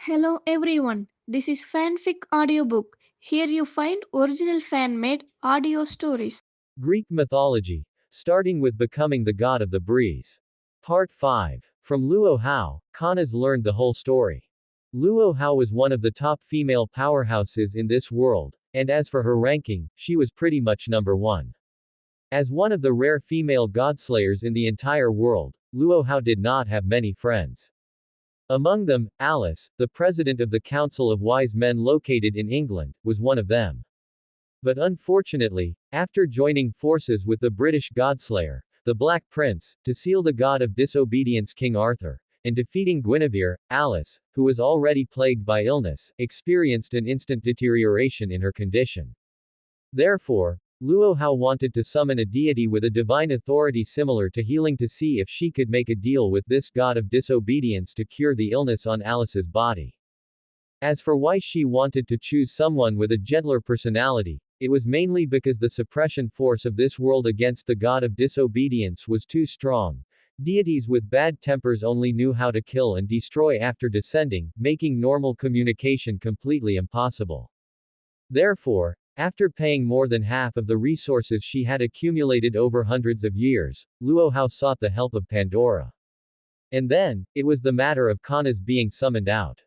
Hello everyone, this is Fanfic Audiobook. Here you find original fan made audio stories. Greek mythology, starting with becoming the god of the breeze. Part 5. From Luo Hao, Kanas learned the whole story. Luo Hao was one of the top female powerhouses in this world, and as for her ranking, she was pretty much number one. As one of the rare female godslayers in the entire world, Luo Hao did not have many friends. Among them, Alice, the president of the Council of Wise Men located in England, was one of them. But unfortunately, after joining forces with the British Godslayer, the Black Prince, to seal the god of disobedience King Arthur, and defeating Guinevere, Alice, who was already plagued by illness, experienced an instant deterioration in her condition. Therefore, Luo Hao wanted to summon a deity with a divine authority similar to healing to see if she could make a deal with this god of disobedience to cure the illness on Alice's body. As for why she wanted to choose someone with a gentler personality, it was mainly because the suppression force of this world against the god of disobedience was too strong. Deities with bad tempers only knew how to kill and destroy after descending, making normal communication completely impossible. Therefore, after paying more than half of the resources she had accumulated over hundreds of years, Luo Hao sought the help of Pandora. And then, it was the matter of Kana's being summoned out.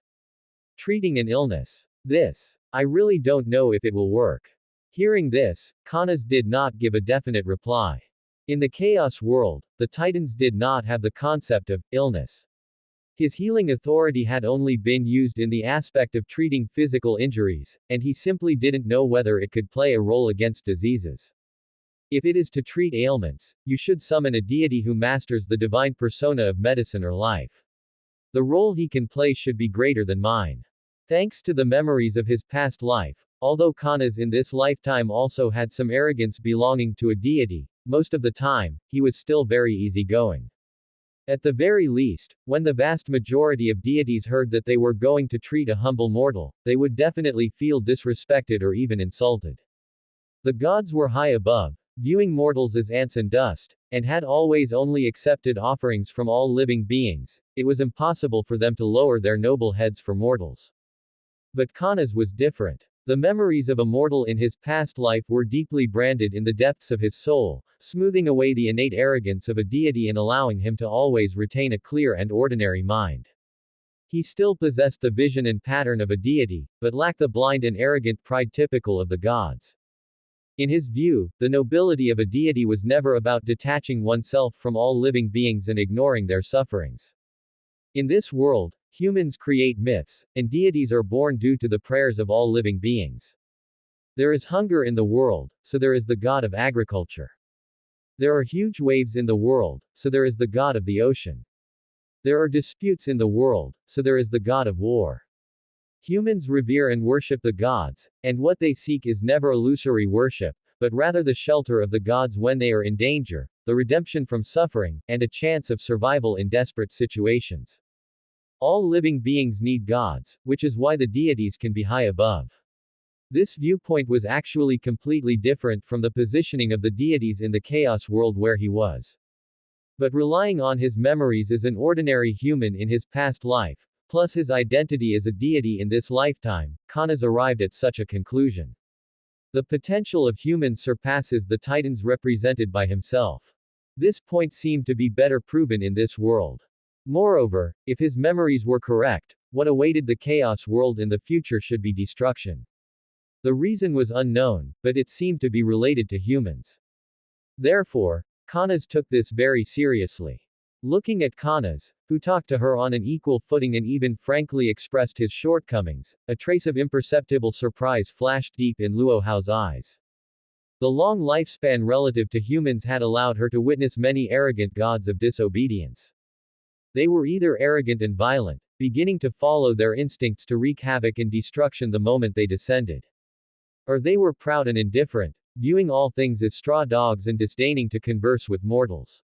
Treating an illness. This. I really don't know if it will work. Hearing this, Kanas did not give a definite reply. In the Chaos world, the Titans did not have the concept of illness. His healing authority had only been used in the aspect of treating physical injuries, and he simply didn't know whether it could play a role against diseases. If it is to treat ailments, you should summon a deity who masters the divine persona of medicine or life. The role he can play should be greater than mine. Thanks to the memories of his past life, although Kanas in this lifetime also had some arrogance belonging to a deity, most of the time, he was still very easygoing. At the very least, when the vast majority of deities heard that they were going to treat a humble mortal, they would definitely feel disrespected or even insulted. The gods were high above, viewing mortals as ants and dust, and had always only accepted offerings from all living beings. It was impossible for them to lower their noble heads for mortals. But Kanas was different. The memories of a mortal in his past life were deeply branded in the depths of his soul, smoothing away the innate arrogance of a deity and allowing him to always retain a clear and ordinary mind. He still possessed the vision and pattern of a deity, but lacked the blind and arrogant pride typical of the gods. In his view, the nobility of a deity was never about detaching oneself from all living beings and ignoring their sufferings. In this world, humans create myths, and deities are born due to the prayers of all living beings. There is hunger in the world, so there is the god of agriculture. There are huge waves in the world, so there is the god of the ocean. There are disputes in the world, so there is the god of war. Humans revere and worship the gods, and what they seek is never illusory worship, but rather the shelter of the gods when they are in danger, the redemption from suffering, and a chance of survival in desperate situations. All living beings need gods, which is why the deities can be high above. This viewpoint was actually completely different from the positioning of the deities in the Chaos world where he was. But relying on his memories as an ordinary human in his past life, plus his identity as a deity in this lifetime, Kanas arrived at such a conclusion. The potential of humans surpasses the Titans represented by himself. This point seemed to be better proven in this world. Moreover, if his memories were correct, what awaited the Chaos world in the future should be destruction. The reason was unknown, but it seemed to be related to humans. Therefore, Kanas took this very seriously. Looking at Kanas, who talked to her on an equal footing and even frankly expressed his shortcomings, a trace of imperceptible surprise flashed deep in Luo Hao's eyes. The long lifespan relative to humans had allowed her to witness many arrogant gods of disobedience. They were either arrogant and violent, beginning to follow their instincts to wreak havoc and destruction the moment they descended. Or they were proud and indifferent, viewing all things as straw dogs and disdaining to converse with mortals.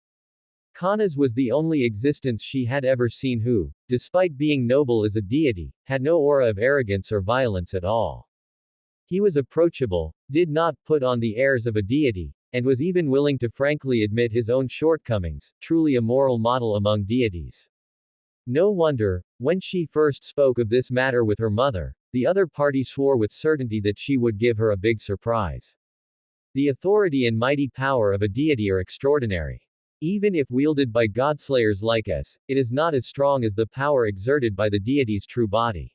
Kanas was the only existence she had ever seen who, despite being noble as a deity, had no aura of arrogance or violence at all. He was approachable, did not put on the airs of a deity, and was even willing to frankly admit his own shortcomings, truly a moral model among deities. No wonder, When she first spoke of this matter with her mother, the other party swore with certainty that she would give her a big surprise. The authority and mighty power of a deity are extraordinary. Even if wielded by godslayers like us, it is not as strong as the power exerted by the deity's true body.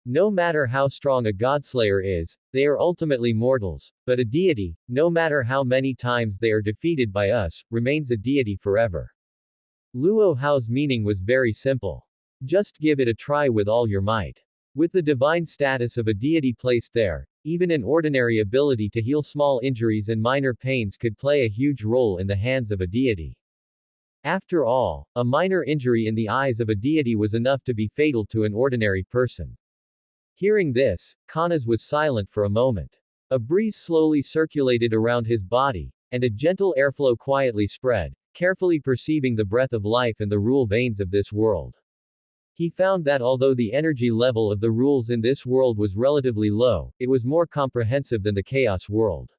No matter how strong a godslayer is, they are ultimately mortals, but a deity, no matter how many times they are defeated by us, remains a deity forever. Luo Hao's meaning was very simple. Just give it a try with all your might. With the divine status of a deity placed there, even an ordinary ability to heal small injuries and minor pains could play a huge role in the hands of a deity. After all, a minor injury in the eyes of a deity was enough to be fatal to an ordinary person. Hearing this, Kanas was silent for a moment. A breeze slowly circulated around his body, and a gentle airflow quietly spread, carefully perceiving the breath of life and the rule veins of this world. He found that although the energy level of the rules in this world was relatively low, it was more comprehensive than the chaos world.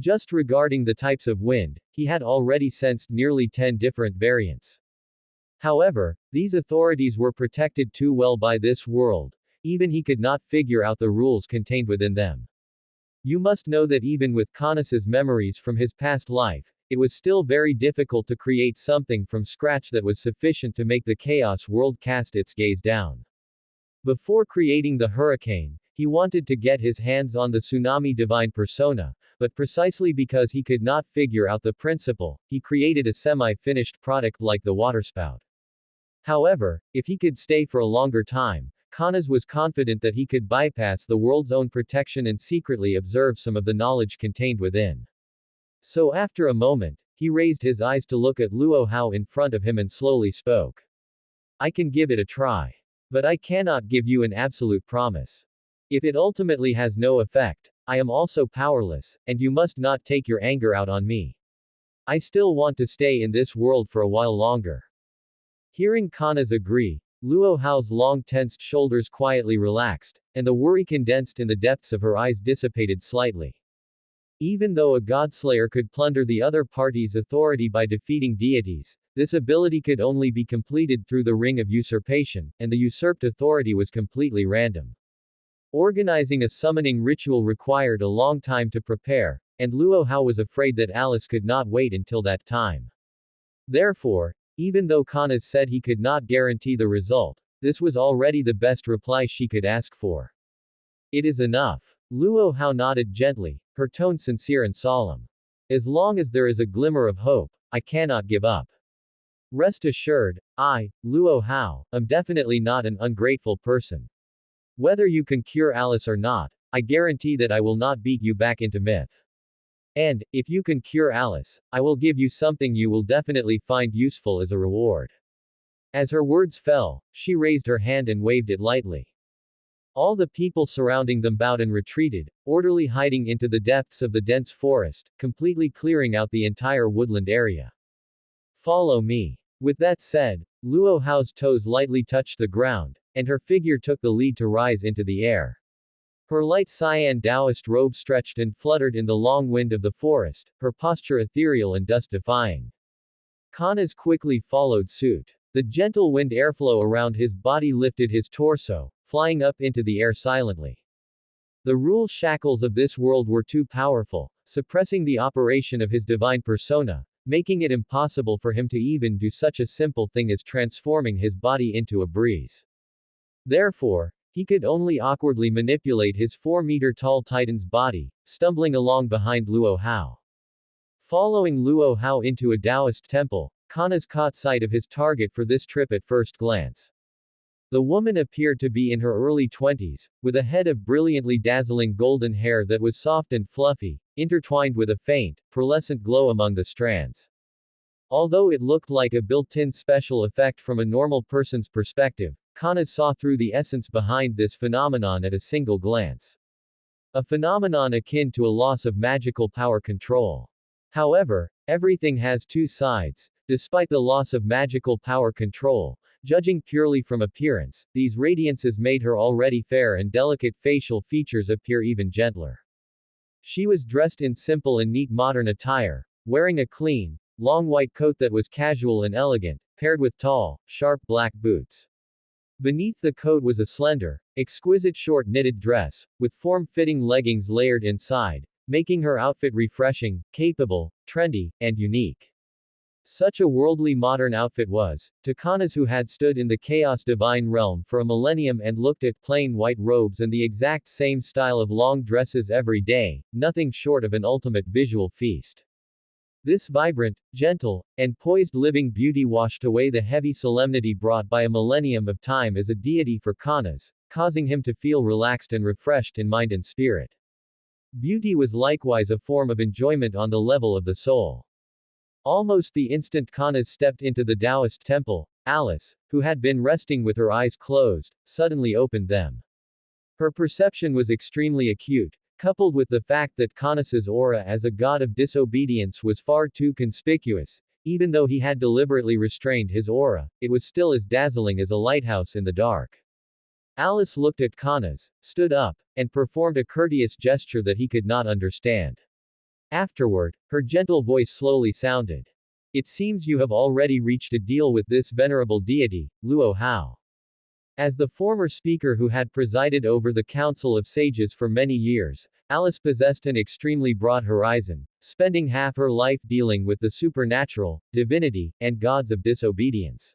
Just regarding the types of wind, he had already sensed nearly 10 different variants. However, these authorities were protected too well by this world. Even he could not figure out the rules contained within them. You must know that even with Kanas's memories from his past life, it was still very difficult to create something from scratch that was sufficient to make the chaos world cast its gaze down. Before creating the hurricane, he wanted to get his hands on the tsunami divine persona, but precisely because he could not figure out the principle, he created a semi-finished product like the waterspout. However, if he could stay for a longer time, Kanas was confident that he could bypass the world's own protection and secretly observe some of the knowledge contained within. So after a moment, he raised his eyes to look at Luo Hao in front of him and slowly spoke. I can give it a try. But I cannot give you an absolute promise. If it ultimately has no effect, I am also powerless, and you must not take your anger out on me. I still want to stay in this world for a while longer. Hearing Kanas agree, Luo Hao's long tensed shoulders quietly relaxed, and the worry condensed in the depths of her eyes dissipated slightly. Even though a godslayer could plunder the other party's authority by defeating deities, this ability could only be completed through the ring of usurpation, and the usurped authority was completely random. Organizing a summoning ritual required a long time to prepare, and Luo Hao was afraid that Alice could not wait until that time. Therefore, even though Kanas said he could not guarantee the result, this was already the best reply she could ask for. It is enough. Luo Hao nodded gently, her tone sincere and solemn. As long as there is a glimmer of hope, I cannot give up. Rest assured, I, Luo Hao, am definitely not an ungrateful person. Whether you can cure Alice or not, I guarantee that I will not beat you back into myth. And, if you can cure Alice, I will give you something you will definitely find useful as a reward. As her words fell, she raised her hand and waved it lightly. All the people surrounding them bowed and retreated, orderly hiding into the depths of the dense forest, completely clearing out the entire woodland area. Follow me. With that said, Luo Hao's toes lightly touched the ground, and her figure took the lead to rise into the air. Her light cyan Taoist robe stretched and fluttered in the long wind of the forest, her posture ethereal and dust-defying. Kanas quickly followed suit. The gentle wind airflow around his body lifted his torso, flying up into the air silently. The rule shackles of this world were too powerful, suppressing the operation of his divine persona, making it impossible for him to even do such a simple thing as transforming his body into a breeze. Therefore, he could only awkwardly manipulate his 4-meter-tall titan's body, stumbling along behind Luo Hao. Following Luo Hao into a Taoist temple, Kanas caught sight of his target for this trip at first glance. The woman appeared to be in her early 20s, with a head of brilliantly dazzling golden hair that was soft and fluffy, intertwined with a faint, pearlescent glow among the strands. Although it looked like a built-in special effect from a normal person's perspective, Kanas saw through the essence behind this phenomenon at a single glance. A phenomenon akin to a loss of magical power control. However, everything has two sides. Despite the loss of magical power control, judging purely from appearance, these radiances made her already fair and delicate facial features appear even gentler. She was dressed in simple and neat modern attire, wearing a clean, long white coat that was casual and elegant, paired with tall, sharp black boots. Beneath the coat was a slender, exquisite short knitted dress, with form-fitting leggings layered inside, making her outfit refreshing, capable, trendy, and unique. Such a worldly modern outfit was, to Kanas who had stood in the chaos divine realm for a millennium and looked at plain white robes and the exact same style of long dresses every day, nothing short of an ultimate visual feast. This vibrant, gentle, and poised living beauty washed away the heavy solemnity brought by a millennium of time as a deity for Kanas, causing him to feel relaxed and refreshed in mind and spirit. Beauty was likewise a form of enjoyment on the level of the soul. Almost the instant Kanas stepped into the Taoist temple, Alice, who had been resting with her eyes closed, suddenly opened them. Her perception was extremely acute, coupled with the fact that Kanas's aura as a god of disobedience was far too conspicuous. Even though he had deliberately restrained his aura, it was still as dazzling as a lighthouse in the dark. Alice looked at Kanas, stood up, and performed a courteous gesture that he could not understand. Afterward, her gentle voice slowly sounded. It seems you have already reached a deal with this venerable deity, Luo Hao. As the former speaker who had presided over the Council of Sages for many years, Alice possessed an extremely broad horizon, spending half her life dealing with the supernatural, divinity, and gods of disobedience.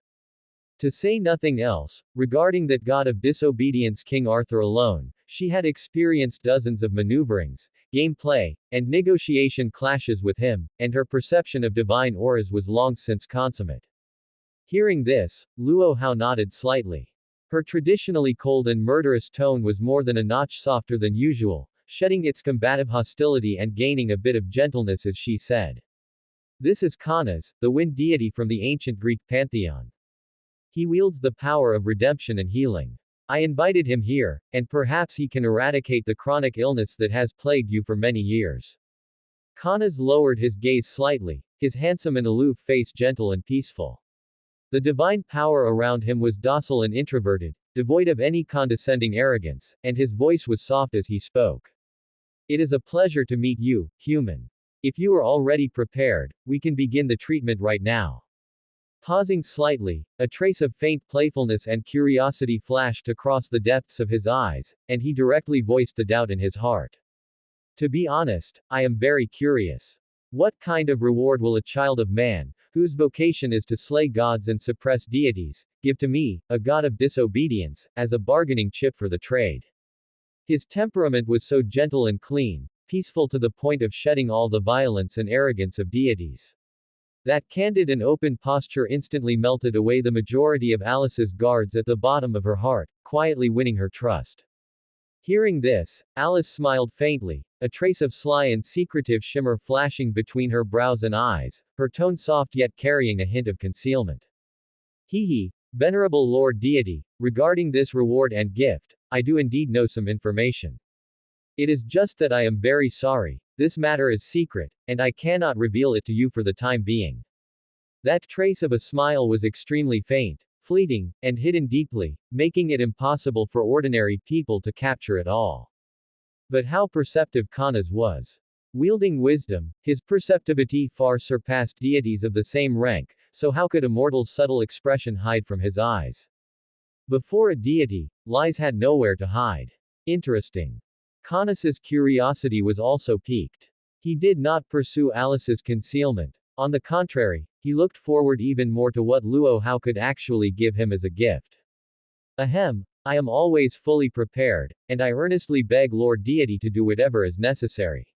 To say nothing else, regarding that god of disobedience King Arthur alone, she had experienced dozens of maneuverings, gameplay, and negotiation clashes with him, and her perception of divine auras was long since consummate. Hearing this, Luo Hao nodded slightly. Her traditionally cold and murderous tone was more than a notch softer than usual, shedding its combative hostility and gaining a bit of gentleness as she said. This is Kanas, the wind deity from the ancient Greek pantheon. He wields the power of redemption and healing. I invited him here, and perhaps he can eradicate the chronic illness that has plagued you for many years. Kanas lowered his gaze slightly, his handsome and aloof face gentle and peaceful. The divine power around him was docile and introverted, devoid of any condescending arrogance, and his voice was soft as he spoke. It is a pleasure to meet you, human. If you are already prepared, we can begin the treatment right now. Pausing slightly, a trace of faint playfulness and curiosity flashed across the depths of his eyes, and he directly voiced the doubt in his heart. To be honest, I am very curious. What kind of reward will a child of man, whose vocation is to slay gods and suppress deities, give to me, a god of disobedience, as a bargaining chip for the trade? His temperament was so gentle and clean, peaceful to the point of shedding all the violence and arrogance of deities. That candid and open posture instantly melted away the majority of Alice's guards at the bottom of her heart, quietly winning her trust. Hearing this, Alice smiled faintly, a trace of sly and secretive shimmer flashing between her brows and eyes, her tone soft yet carrying a hint of concealment. Hee, venerable Lord Deity, regarding this reward and gift, I do indeed know some information. It is just that I am very sorry, this matter is secret, and I cannot reveal it to you for the time being. That trace of a smile was extremely faint, fleeting, and hidden deeply, making it impossible for ordinary people to capture it all. But how perceptive Kanas was. Wielding wisdom, his perceptivity far surpassed deities of the same rank, so how could a mortal's subtle expression hide from his eyes? Before a deity, lies had nowhere to hide. Interesting. Kanas's curiosity was also piqued. He did not pursue Alice's concealment. On the contrary, he looked forward even more to what Luo Hao could actually give him as a gift. Ahem, I am always fully prepared, and I earnestly beg Lord Deity to do whatever is necessary.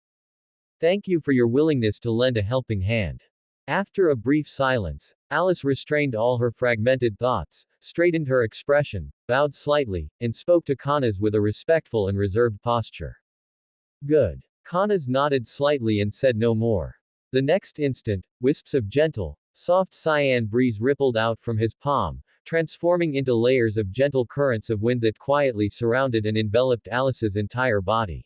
Thank you for your willingness to lend a helping hand. After a brief silence, Alice restrained all her fragmented thoughts, straightened her expression, bowed slightly, and spoke to Kanas with a respectful and reserved posture. Good. Kanas nodded slightly and said no more. The next instant, wisps of gentle, soft cyan breeze rippled out from his palm, transforming into layers of gentle currents of wind that quietly surrounded and enveloped Alice's entire body.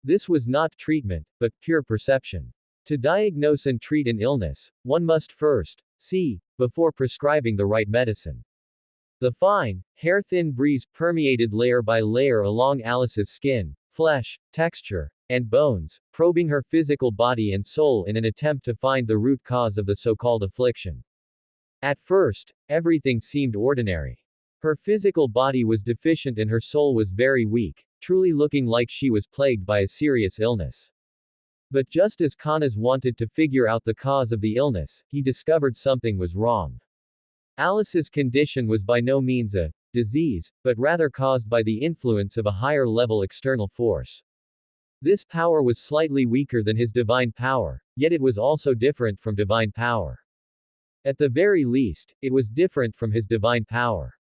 This was not treatment, but pure perception. To diagnose and treat an illness, one must first see before prescribing the right medicine. The fine, hair-thin breeze permeated layer by layer along Alice's skin, flesh, texture, and bones, probing her physical body and soul in an attempt to find the root cause of the so-called affliction. At first, everything seemed ordinary. Her physical body was deficient and her soul was very weak, truly looking like she was plagued by a serious illness. But just as Kanas wanted to figure out the cause of the illness, he discovered something was wrong. Alice's condition was by no means a disease, but rather caused by the influence of a higher level external force. This power was slightly weaker than his divine power, yet it was also different from divine power. At the very least, it was different from his divine power.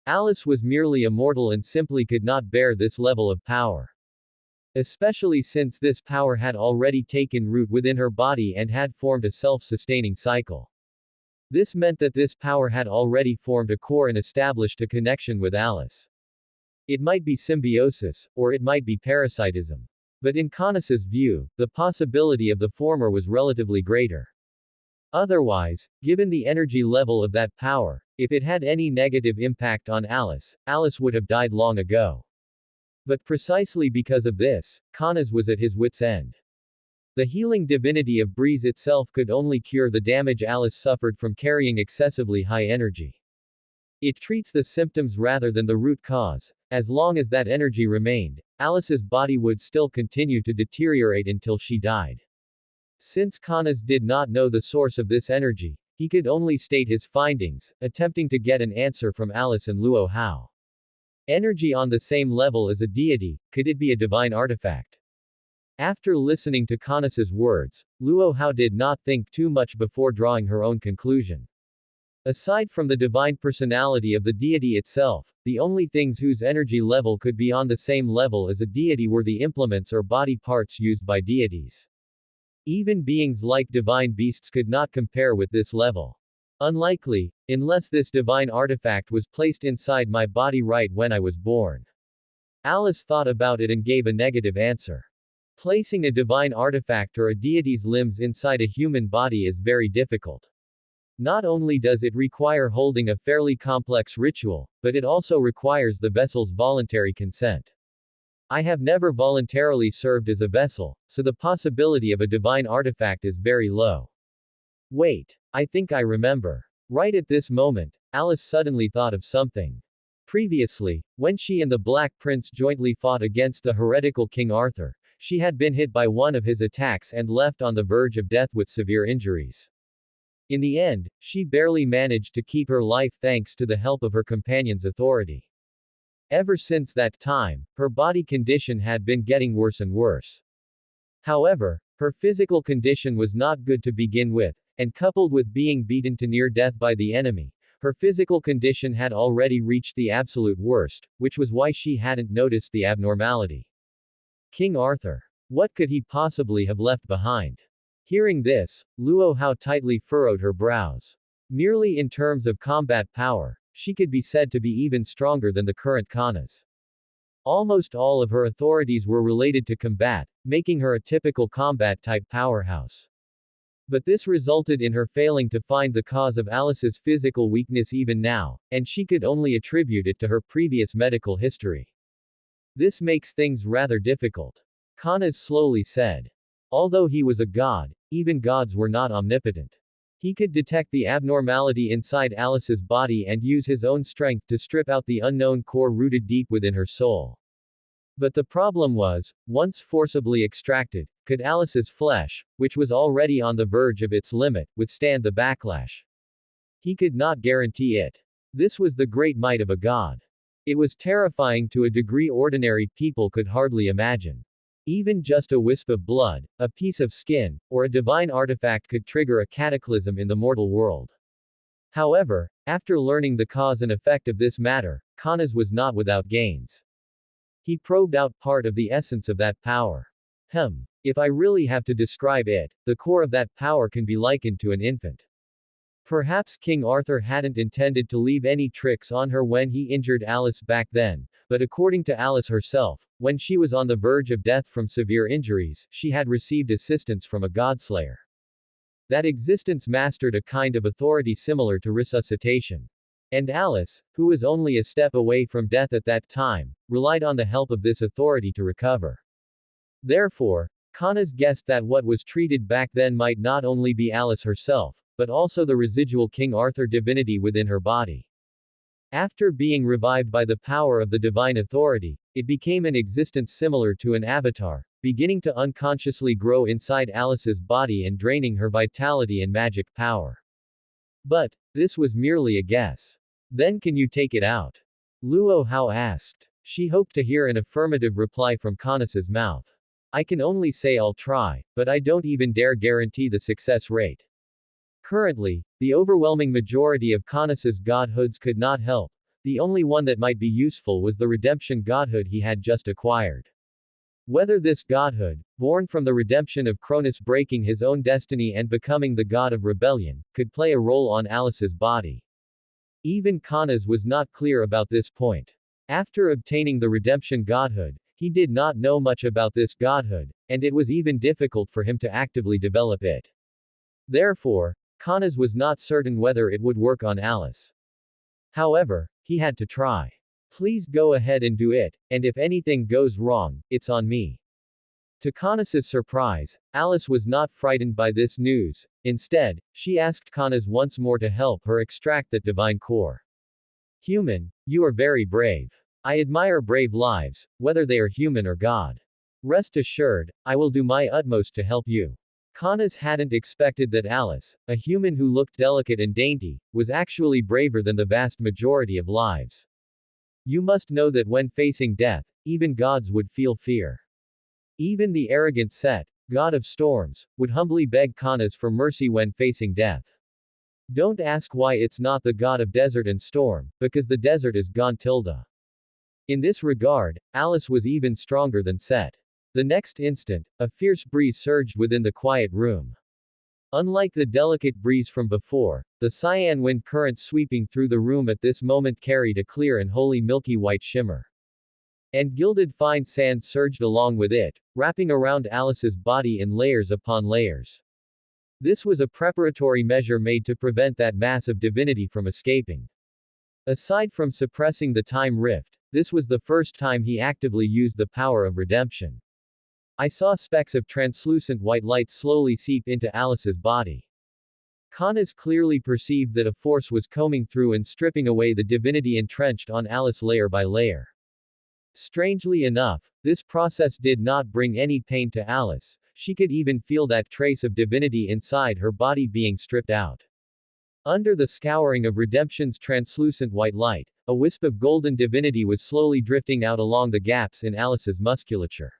Alice was merely a mortal and simply could not bear this level of power. Especially since this power had already taken root within her body and had formed a self-sustaining cycle. This meant that this power had already formed a core and established a connection with Alice. It might be symbiosis, or it might be parasitism. But in Kanas's view, the possibility of the former was relatively greater. Otherwise, given the energy level of that power, if it had any negative impact on Alice, Alice would have died long ago. But precisely because of this, Kanas was at his wit's end. The healing divinity of Breeze itself could only cure the damage Alice suffered from carrying excessively high energy. It treats the symptoms rather than the root cause. As long as that energy remained, Alice's body would still continue to deteriorate until she died. Since Kanas did not know the source of this energy, he could only state his findings, attempting to get an answer from Alice and Luo Hao. Energy on the same level as a deity, could it be a divine artifact? After listening to Kanas's words, Luo Hao did not think too much before drawing her own conclusion. Aside from the divine personality of the deity itself, the only things whose energy level could be on the same level as a deity were the implements or body parts used by deities. Even beings like divine beasts could not compare with this level. Unlikely, unless this divine artifact was placed inside my body right when I was born. Alice thought about it and gave a negative answer. Placing a divine artifact or a deity's limbs inside a human body is very difficult. Not only does it require holding a fairly complex ritual, but it also requires the vessel's voluntary consent. I have never voluntarily served as a vessel, so the possibility of a divine artifact is very low. Wait, I think I remember. Right at this moment, Alice suddenly thought of something. Previously, when she and the Black Prince jointly fought against the heretical King Arthur, she had been hit by one of his attacks and left on the verge of death with severe injuries. In the end, she barely managed to keep her life thanks to the help of her companion's authority. Ever since that time, her body condition had been getting worse and worse. However, her physical condition was not good to begin with, and coupled with being beaten to near death by the enemy, her physical condition had already reached the absolute worst, which was why she hadn't noticed the abnormality. King Arthur. What could he possibly have left behind? Hearing this, Luo Hao tightly furrowed her brows. Merely in terms of combat power, she could be said to be even stronger than the current Kanas. Almost all of her authorities were related to combat, making her a typical combat-type powerhouse. But this resulted in her failing to find the cause of Alice's physical weakness even now, and she could only attribute it to her previous medical history. This makes things rather difficult. Kanas slowly said. Although he was a god, even gods were not omnipotent. He could detect the abnormality inside Alice's body and use his own strength to strip out the unknown core rooted deep within her soul. But the problem was, once forcibly extracted, could Alice's flesh, which was already on the verge of its limit, withstand the backlash? He could not guarantee it. This was the great might of a god. It was terrifying to a degree ordinary people could hardly imagine. Even just a wisp of blood, a piece of skin, or a divine artifact could trigger a cataclysm in the mortal world. However, after learning the cause and effect of this matter, Kanas was not without gains. He probed out part of the essence of that power. If I really have to describe it, the core of that power can be likened to an infant. Perhaps King Arthur hadn't intended to leave any tricks on her when he injured Alice back then, but according to Alice herself, when she was on the verge of death from severe injuries, she had received assistance from a godslayer. That existence mastered a kind of authority similar to resuscitation. And Alice, who was only a step away from death at that time, relied on the help of this authority to recover. Therefore, Kanas guessed that what was treated back then might not only be Alice herself, but also the residual King Arthur divinity within her body. After being revived by the power of the divine authority, it became an existence similar to an avatar, beginning to unconsciously grow inside Alice's body and draining her vitality and magic power. But, this was merely a guess. Then can you take it out? Luo Hao asked. She hoped to hear an affirmative reply from Canis's mouth. I can only say I'll try, but I don't even dare guarantee the success rate. Currently, the overwhelming majority of Canis's godhoods could not help. The only one that might be useful was the redemption godhood he had just acquired. Whether this godhood, born from the redemption of Cronus breaking his own destiny and becoming the god of rebellion, could play a role on Alice's body. Even Canis was not clear about this point. After obtaining the redemption godhood, he did not know much about this godhood, and it was even difficult for him to actively develop it. Therefore, Canis was not certain whether it would work on Alice. However, he had to try. Please go ahead and do it, and if anything goes wrong, it's on me. To Canis's surprise, Alice was not frightened by this news. Instead, she asked Canis once more to help her extract that divine core. Human, you are very brave. I admire brave lives, whether they are human or god. Rest assured, I will do my utmost to help you. Canis hadn't expected that Alice, a human who looked delicate and dainty, was actually braver than the vast majority of lives. You must know that when facing death, even gods would feel fear. Even the arrogant Set, god of storms, would humbly beg Canis for mercy when facing death. Don't ask why it's not the god of desert and storm, because the desert is gone tilde. In this regard, Alice was even stronger than Set. The next instant, a fierce breeze surged within the quiet room. Unlike the delicate breeze from before, the cyan wind current sweeping through the room at this moment carried a clear and wholly milky white shimmer. And gilded fine sand surged along with it, wrapping around Alice's body in layers upon layers. This was a preparatory measure made to prevent that mass of divinity from escaping. Aside from suppressing the time rift, this was the first time he actively used the power of redemption. I saw specks of translucent white light slowly seep into Alice's body. Canis clearly perceived that a force was combing through and stripping away the divinity entrenched on Alice layer by layer. Strangely enough, this process did not bring any pain to Alice. She could even feel that trace of divinity inside her body being stripped out. Under the scouring of redemption's translucent white light, a wisp of golden divinity was slowly drifting out along the gaps in Alice's musculature.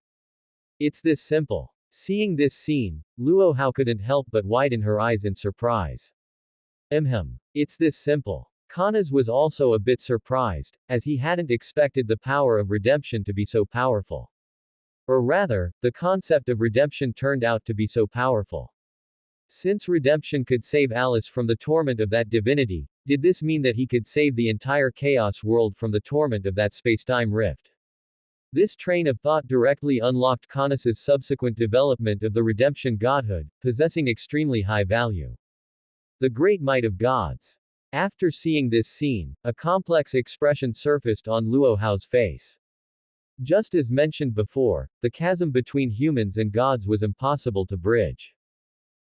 It's this simple. Seeing this scene, Luo Hao couldn't help but widen her eyes in surprise. It's this simple. Canis was also a bit surprised, as he hadn't expected the power of redemption to be so powerful. Or rather, the concept of redemption turned out to be so powerful. Since redemption could save Alice from the torment of that divinity, did this mean that he could save the entire chaos world from the torment of that spacetime rift? This train of thought directly unlocked Canis's subsequent development of the redemption godhood, possessing extremely high value. The great might of gods. After seeing this scene, a complex expression surfaced on Luo Hao's face. Just as mentioned before, the chasm between humans and gods was impossible to bridge.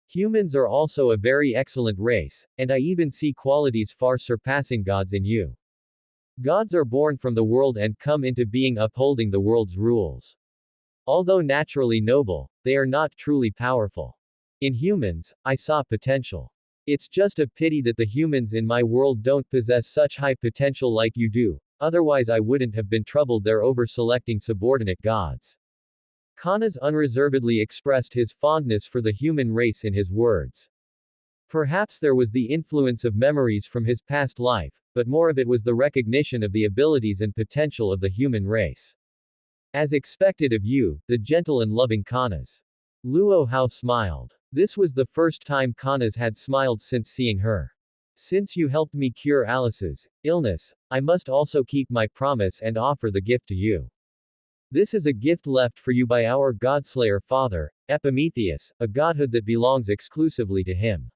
Humans are also a very excellent race, and I even see qualities far surpassing gods in you. Gods are born from the world and come into being upholding the world's rules. Although naturally noble, they are not truly powerful. In humans, I saw potential. It's just a pity that the humans in my world don't possess such high potential like you do, otherwise I wouldn't have been troubled there over selecting subordinate gods. Canis unreservedly expressed his fondness for the human race in his words. Perhaps there was the influence of memories from his past life, but more of it was the recognition of the abilities and potential of the human race. As expected of you, the gentle and loving Canis. Luo Hao smiled. This was the first time Canis had smiled since seeing her. Since you helped me cure Alice's illness, I must also keep my promise and offer the gift to you. This is a gift left for you by our Godslayer father, Epimetheus, a godhood that belongs exclusively to him.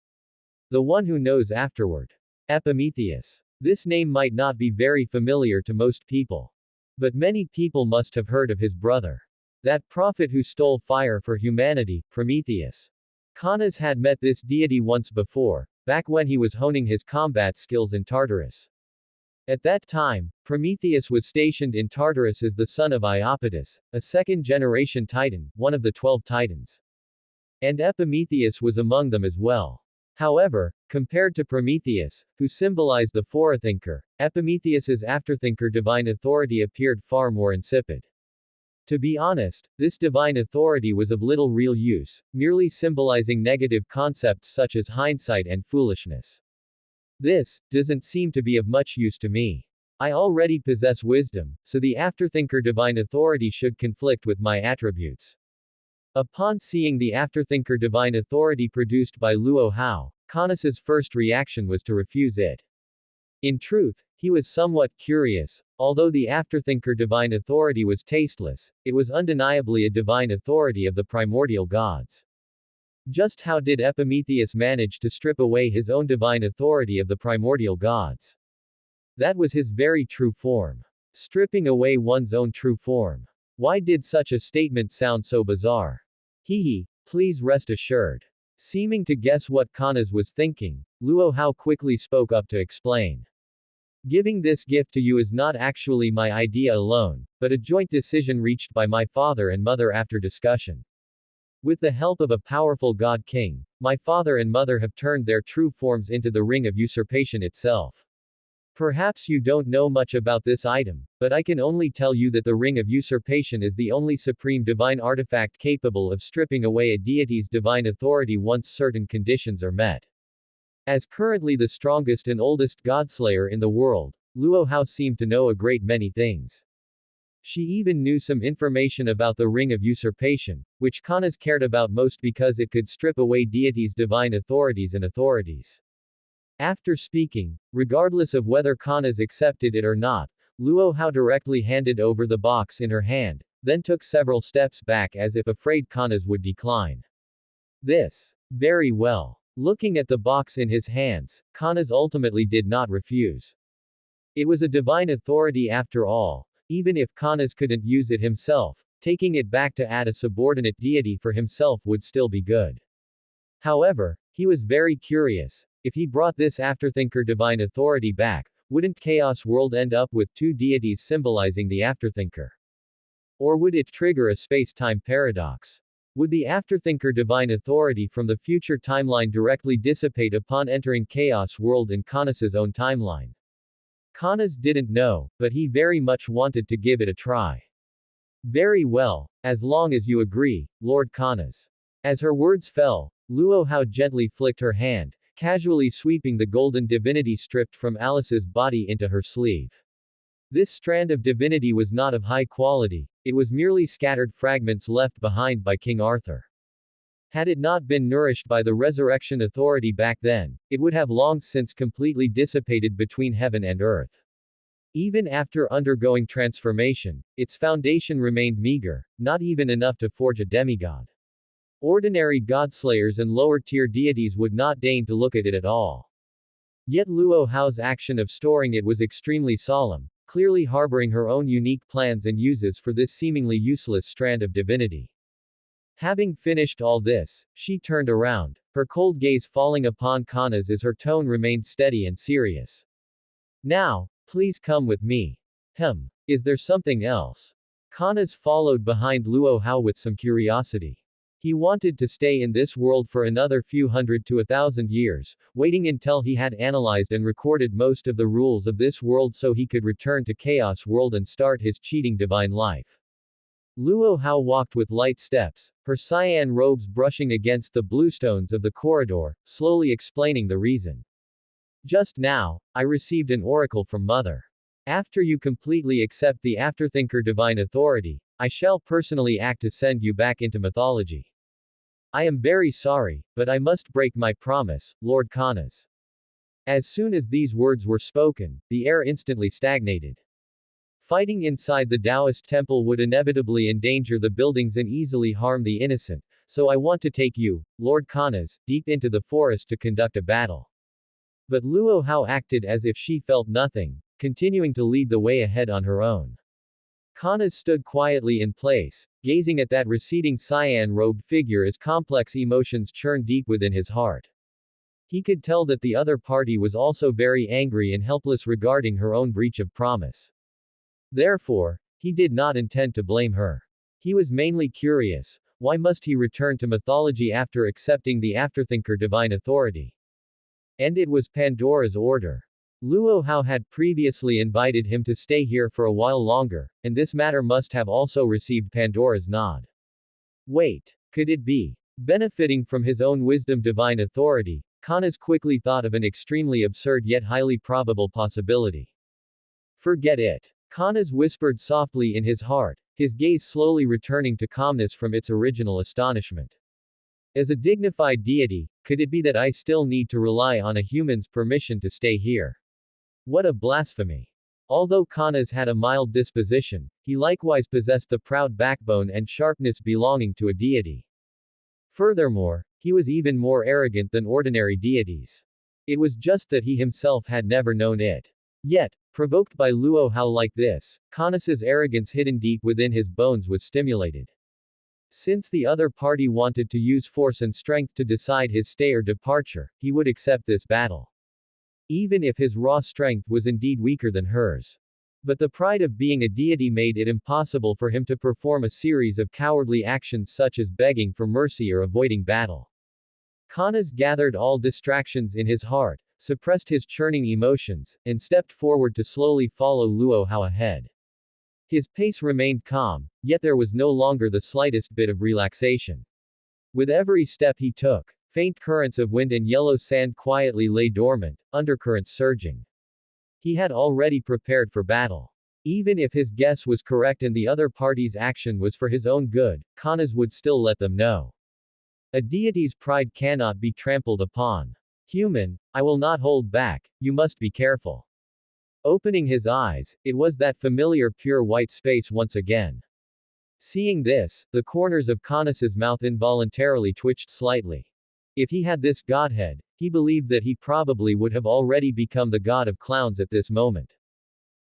The one who knows afterward. Epimetheus. This name might not be very familiar to most people. But many people must have heard of his brother. That prophet who stole fire for humanity, Prometheus. Canis had met this deity once before, back when he was honing his combat skills in Tartarus. At that time, Prometheus was stationed in Tartarus as the son of Iapetus, a second-generation titan, one of the 12 titans. And Epimetheus was among them as well. However, compared to Prometheus, who symbolized the forethinker, Epimetheus's afterthinker divine authority appeared far more insipid. To be honest, this divine authority was of little real use, merely symbolizing negative concepts such as hindsight and foolishness. This doesn't seem to be of much use to me. I already possess wisdom, so the afterthinker divine authority should conflict with my attributes. Upon seeing the afterthinker divine authority produced by Luo Hao, Caunus's first reaction was to refuse it. In truth, he was somewhat curious. Although the afterthinker divine authority was tasteless, it was undeniably a divine authority of the primordial gods. Just how did Epimetheus manage to strip away his own divine authority of the primordial gods? That was his very true form. Stripping away one's own true form. Why did such a statement sound so bizarre? Please rest assured. Seeming to guess what Caunus was thinking, Luo Hao quickly spoke up to explain. Giving this gift to you is not actually my idea alone, but a joint decision reached by my father and mother after discussion. With the help of a powerful god king, my father and mother have turned their true forms into the ring of usurpation itself. Perhaps you don't know much about this item, but I can only tell you that the ring of usurpation is the only supreme divine artifact capable of stripping away a deity's divine authority once certain conditions are met. As currently the strongest and oldest godslayer in the world, Luo Hao seemed to know a great many things. She even knew some information about the ring of usurpation, which Caunus cared about most because it could strip away deities' divine authorities and authorities. After speaking, regardless of whether Caunus accepted it or not, Luo Hao directly handed over the box in her hand, then took several steps back as if afraid Caunus would decline. Very well. Looking at the box in his hands, Caunus ultimately did not refuse. It was a divine authority after all. Even if Caunus couldn't use it himself, taking it back to add a subordinate deity for himself would still be good. However, he was very curious. If he brought this afterthinker divine authority back, wouldn't Chaos World end up with two deities symbolizing the afterthinker? Or would it trigger a space-time paradox? Would the afterthinker divine authority from the future timeline directly dissipate upon entering Chaos World in Caunus's own timeline? Caunus didn't know, but he very much wanted to give it a try. Very well, as long as you agree, Lord Caunus. As her words fell, Luo Hao gently flicked her hand, casually sweeping the golden divinity stripped from Alice's body into her sleeve. This strand of divinity was not of high quality, it was merely scattered fragments left behind by King Arthur. Had it not been nourished by the resurrection authority back then, it would have long since completely dissipated between heaven and earth. Even after undergoing transformation, its foundation remained meager, not even enough to forge a demigod. Ordinary godslayers and lower-tier deities would not deign to look at it at all. Yet Luo Hao's action of storing it was extremely solemn, clearly harboring her own unique plans and uses for this seemingly useless strand of divinity. Having finished all this, she turned around, her cold gaze falling upon Caunus as her tone remained steady and serious. Now, please come with me. Is there something else? Caunus followed behind Luo Hao with some curiosity. He wanted to stay in this world for another few hundred to 1,000 years, waiting until he had analyzed and recorded most of the rules of this world so he could return to Chaos World and start his cheating divine life. Luo Hao walked with light steps, her cyan robes brushing against the bluestones of the corridor, slowly explaining the reason. Just now, I received an oracle from Mother. After you completely accept the afterthinker divine authority, I shall personally act to send you back into mythology. I am very sorry, but I must break my promise, Lord Caunus. As soon as these words were spoken, the air instantly stagnated. Fighting inside the Taoist temple would inevitably endanger the buildings and easily harm the innocent, so I want to take you, Lord Caunus, deep into the forest to conduct a battle. But Luo Hao acted as if she felt nothing, continuing to lead the way ahead on her own. Caunus stood quietly in place, gazing at that receding cyan-robed figure as complex emotions churned deep within his heart. He could tell that the other party was also very angry and helpless regarding her own breach of promise. Therefore, he did not intend to blame her. He was mainly curious, why must he return to mythology after accepting the afterthinker divine authority? And it was Pandora's order. Luo Hao had previously invited him to stay here for a while longer, and this matter must have also received Pandora's nod. Wait, could it be? Benefiting from his own wisdom divine authority, Kanas quickly thought of an extremely absurd yet highly probable possibility. Forget it. Kanas whispered softly in his heart, his gaze slowly returning to calmness from its original astonishment. As a dignified deity, could it be that I still need to rely on a human's permission to stay here? What a blasphemy! Although Kanas had a mild disposition, he likewise possessed the proud backbone and sharpness belonging to a deity. Furthermore, he was even more arrogant than ordinary deities. It was just that he himself had never known it. Yet, provoked by Luo Hao like this, Kanas's arrogance hidden deep within his bones was stimulated. Since the other party wanted to use force and strength to decide his stay or departure, he would accept this battle. Even if his raw strength was indeed weaker than hers. But the pride of being a deity made it impossible for him to perform a series of cowardly actions such as begging for mercy or avoiding battle. Kanas gathered all distractions in his heart, suppressed his churning emotions, and stepped forward to slowly follow Luo Hao ahead. His pace remained calm, yet there was no longer the slightest bit of relaxation. With every step he took, faint currents of wind and yellow sand quietly lay dormant, undercurrents surging. He had already prepared for battle. Even if his guess was correct and the other party's action was for his own good, Kanas would still let them know. A deity's pride cannot be trampled upon. Human, I will not hold back, you must be careful. Opening his eyes, it was that familiar pure white space once again. Seeing this, the corners of Kanas's mouth involuntarily twitched slightly. If he had this godhead, he believed that he probably would have already become the god of clowns at this moment.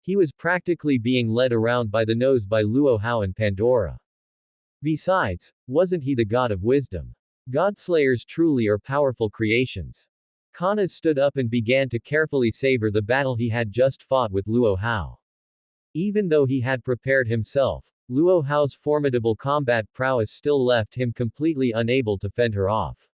He was practically being led around by the nose by Luo Hao and Pandora. Besides, wasn't he the god of wisdom? Godslayers truly are powerful creations. Kanas stood up and began to carefully savor the battle he had just fought with Luo Hao. Even though he had prepared himself, Luo Hao's formidable combat prowess still left him completely unable to fend her off.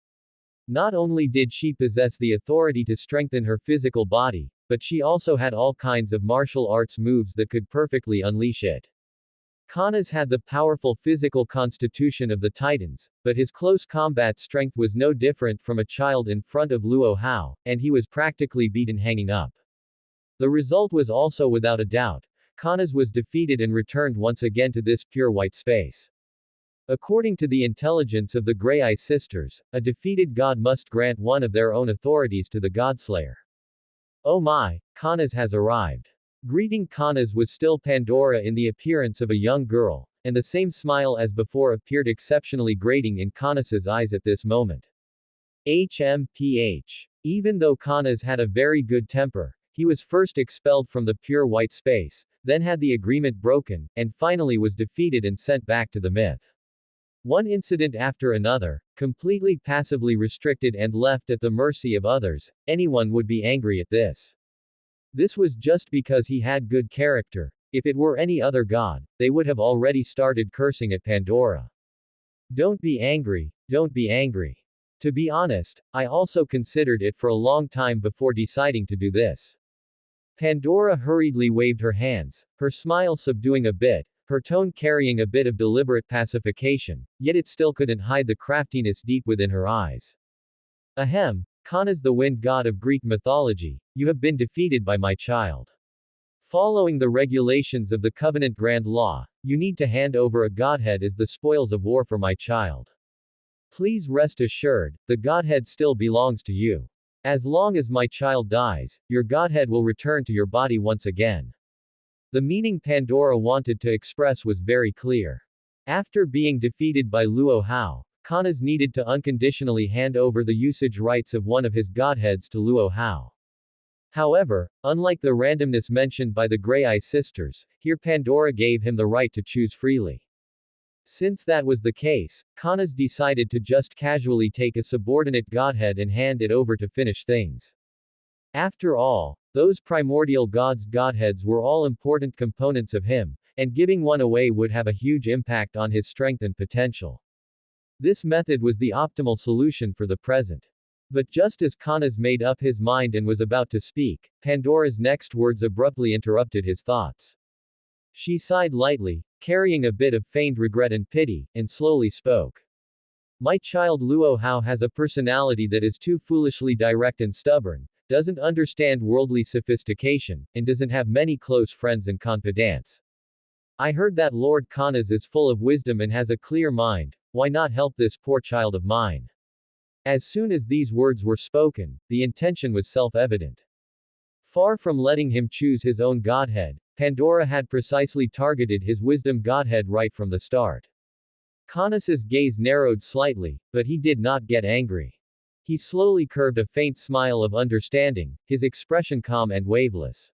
Not only did she possess the authority to strengthen her physical body, but she also had all kinds of martial arts moves that could perfectly unleash it. Kanas had the powerful physical constitution of the Titans, but his close combat strength was no different from a child in front of Luo Hao, and he was practically beaten hanging up. The result was also without a doubt. Kanas was defeated and returned once again to this pure white space. According to the intelligence of the Grey-Eye sisters, a defeated god must grant one of their own authorities to the Godslayer. Oh my, Kanas has arrived. Greeting Kanas was still Pandora in the appearance of a young girl, and the same smile as before appeared exceptionally grating in Kanas's eyes at this moment. HMPH. Even though Kanas had a very good temper, he was first expelled from the pure white space, then had the agreement broken, and finally was defeated and sent back to the myth. One incident after another, completely passively restricted and left at the mercy of others, anyone would be angry at this. This was just because he had good character. If it were any other god, they would have already started cursing at Pandora. Don't be angry, don't be angry. To be honest, I also considered it for a long time before deciding to do this. Pandora hurriedly waved her hands, her smile subduing a bit, her tone carrying a bit of deliberate pacification, yet it still couldn't hide the craftiness deep within her eyes. Ahem, Kanas, the wind god of Greek mythology, you have been defeated by my child. Following the regulations of the Covenant Grand Law, you need to hand over a godhead as the spoils of war for my child. Please rest assured, the godhead still belongs to you. As long as my child dies, your godhead will return to your body once again. The meaning Pandora wanted to express was very clear. After being defeated by Luo Hao, Kanas needed to unconditionally hand over the usage rights of one of his godheads to Luo Hao. However, unlike the randomness mentioned by the Grey-Eye sisters, here Pandora gave him the right to choose freely. Since that was the case, Kanas decided to just casually take a subordinate godhead and hand it over to finish things. After all, those primordial gods' godheads were all important components of him, and giving one away would have a huge impact on his strength and potential. This method was the optimal solution for the present. But just as Kanas made up his mind and was about to speak, Pandora's next words abruptly interrupted his thoughts. She sighed lightly, carrying a bit of feigned regret and pity, and slowly spoke. My child Luo Hao has a personality that is too foolishly direct and stubborn, doesn't understand worldly sophistication, and doesn't have many close friends and confidants. I heard that Lord Kanas is full of wisdom and has a clear mind, why not help this poor child of mine? As soon as these words were spoken, the intention was self-evident. Far from letting him choose his own godhead, Pandora had precisely targeted his wisdom godhead right from the start. Kanas's gaze narrowed slightly, but he did not get angry. He slowly curved a faint smile of understanding, his expression calm and waveless.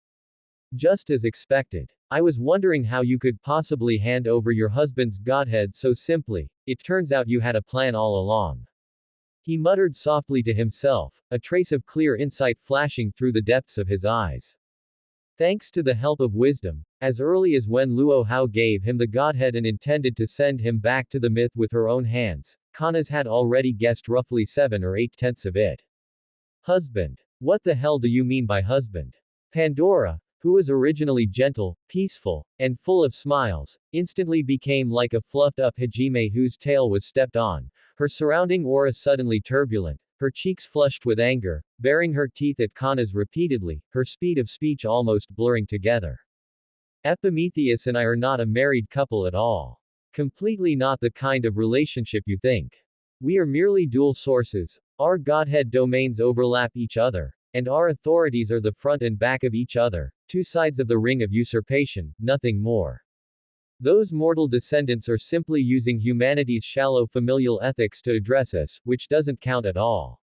Just as expected. I was wondering how you could possibly hand over your husband's godhead so simply. It turns out you had a plan all along. He muttered softly to himself, a trace of clear insight flashing through the depths of his eyes. Thanks to the help of wisdom, as early as when Luo Hao gave him the godhead and intended to send him back to the myth with her own hands, Kanas had already guessed roughly 7 or 8/10 of it. Husband. What the hell do you mean by husband? Pandora, who was originally gentle, peaceful, and full of smiles, instantly became like a fluffed-up hajime whose tail was stepped on, her surrounding aura suddenly turbulent, her cheeks flushed with anger, baring her teeth at Kanas repeatedly, her speed of speech almost blurring together. Epimetheus and I are not a married couple at all. Completely not the kind of relationship you think. We are merely dual sources, our godhead domains overlap each other, and our authorities are the front and back of each other, two sides of the ring of usurpation, nothing more. Those mortal descendants are simply using humanity's shallow familial ethics to address us, which doesn't count at all.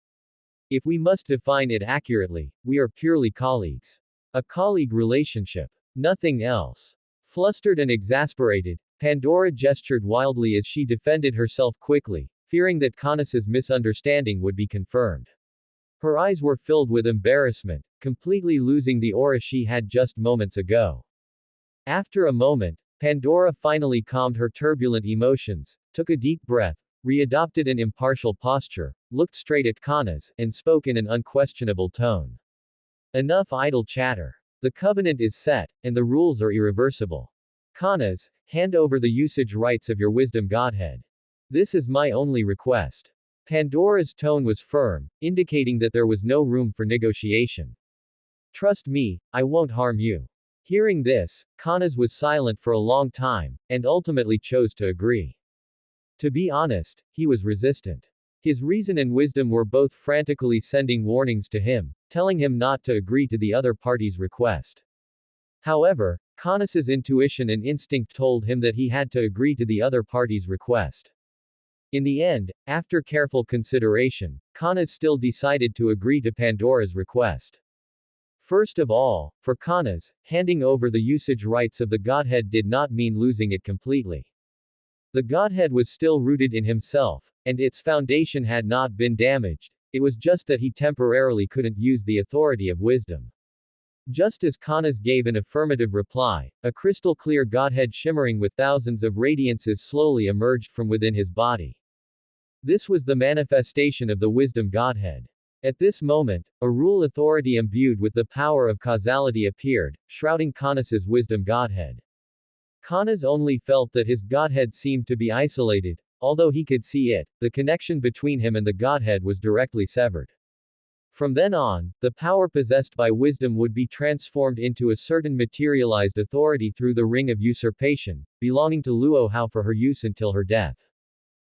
If we must define it accurately, we are purely colleagues. A colleague relationship. Nothing else. Flustered and exasperated, Pandora gestured wildly as she defended herself quickly, fearing that Kanas's misunderstanding would be confirmed. Her eyes were filled with embarrassment, completely losing the aura she had just moments ago. After a moment, Pandora finally calmed her turbulent emotions, took a deep breath, readopted an impartial posture, looked straight at Kanas, and spoke in an unquestionable tone. Enough idle chatter. The covenant is set, and the rules are irreversible. Kanas, hand over the usage rights of your wisdom godhead. This is my only request. Pandora's tone was firm, indicating that there was no room for negotiation. Trust me, I won't harm you. Hearing this, Kanas was silent for a long time, and ultimately chose to agree. To be honest, he was resistant. His reason and wisdom were both frantically sending warnings to him, telling him not to agree to the other party's request. However, Kanas's intuition and instinct told him that he had to agree to the other party's request. In the end, after careful consideration, Kanas still decided to agree to Pandora's request. First of all, for Kanas, handing over the usage rights of the godhead did not mean losing it completely. The godhead was still rooted in himself, and its foundation had not been damaged, it was just that he temporarily couldn't use the authority of wisdom. Just as Kanas gave an affirmative reply, a crystal-clear godhead shimmering with thousands of radiances slowly emerged from within his body. This was the manifestation of the wisdom godhead. At this moment, a rule authority imbued with the power of causality appeared, shrouding Kanas's wisdom godhead. Kanas only felt that his godhead seemed to be isolated, although he could see it, the connection between him and the godhead was directly severed. From then on, the power possessed by wisdom would be transformed into a certain materialized authority through the ring of usurpation, belonging to Luo Hao for her use until her death.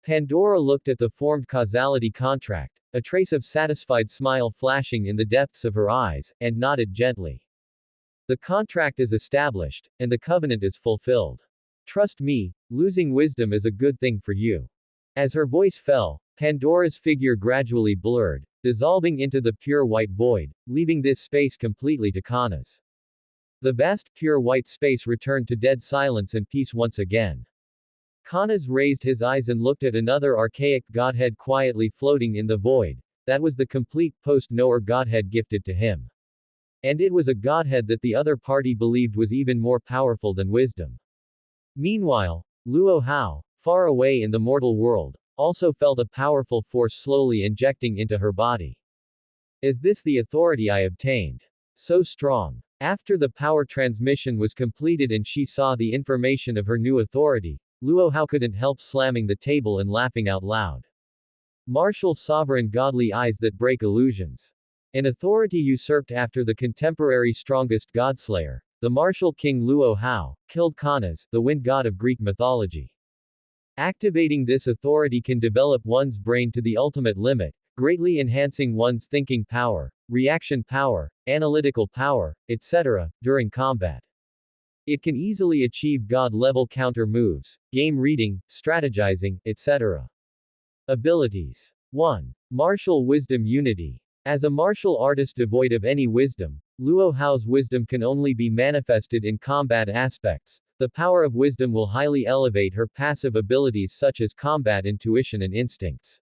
Pandora looked at the formed causality contract, a trace of satisfied smile flashing in the depths of her eyes, and nodded gently. The contract is established, and the covenant is fulfilled. Trust me, losing wisdom is a good thing for you. As her voice fell, Pandora's figure gradually blurred, dissolving into the pure white void, leaving this space completely to Kanas. The vast pure white space returned to dead silence and peace once again. Kanas raised his eyes and looked at another archaic godhead quietly floating in the void. That was the complete post-knower godhead gifted to him. And it was a godhead that the other party believed was even more powerful than wisdom. Meanwhile, Luo Hao, far away in the mortal world, also felt a powerful force slowly injecting into her body. Is this the authority I obtained? So strong. After the power transmission was completed and she saw the information of her new authority, Luo Hao couldn't help slamming the table and laughing out loud. Martial sovereign godly eyes that break illusions. An authority usurped after the contemporary strongest godslayer, the martial king Luo Hao, killed Kanas, the wind god of Greek mythology. Activating this authority can develop one's brain to the ultimate limit, greatly enhancing one's thinking power, reaction power, analytical power, etc., during combat. It can easily achieve god-level counter moves, game reading, strategizing, etc. Abilities. 1. Martial wisdom unity. As a martial artist devoid of any wisdom, Luo Hao's wisdom can only be manifested in combat aspects. The power of wisdom will highly elevate her passive abilities such as combat intuition and instincts.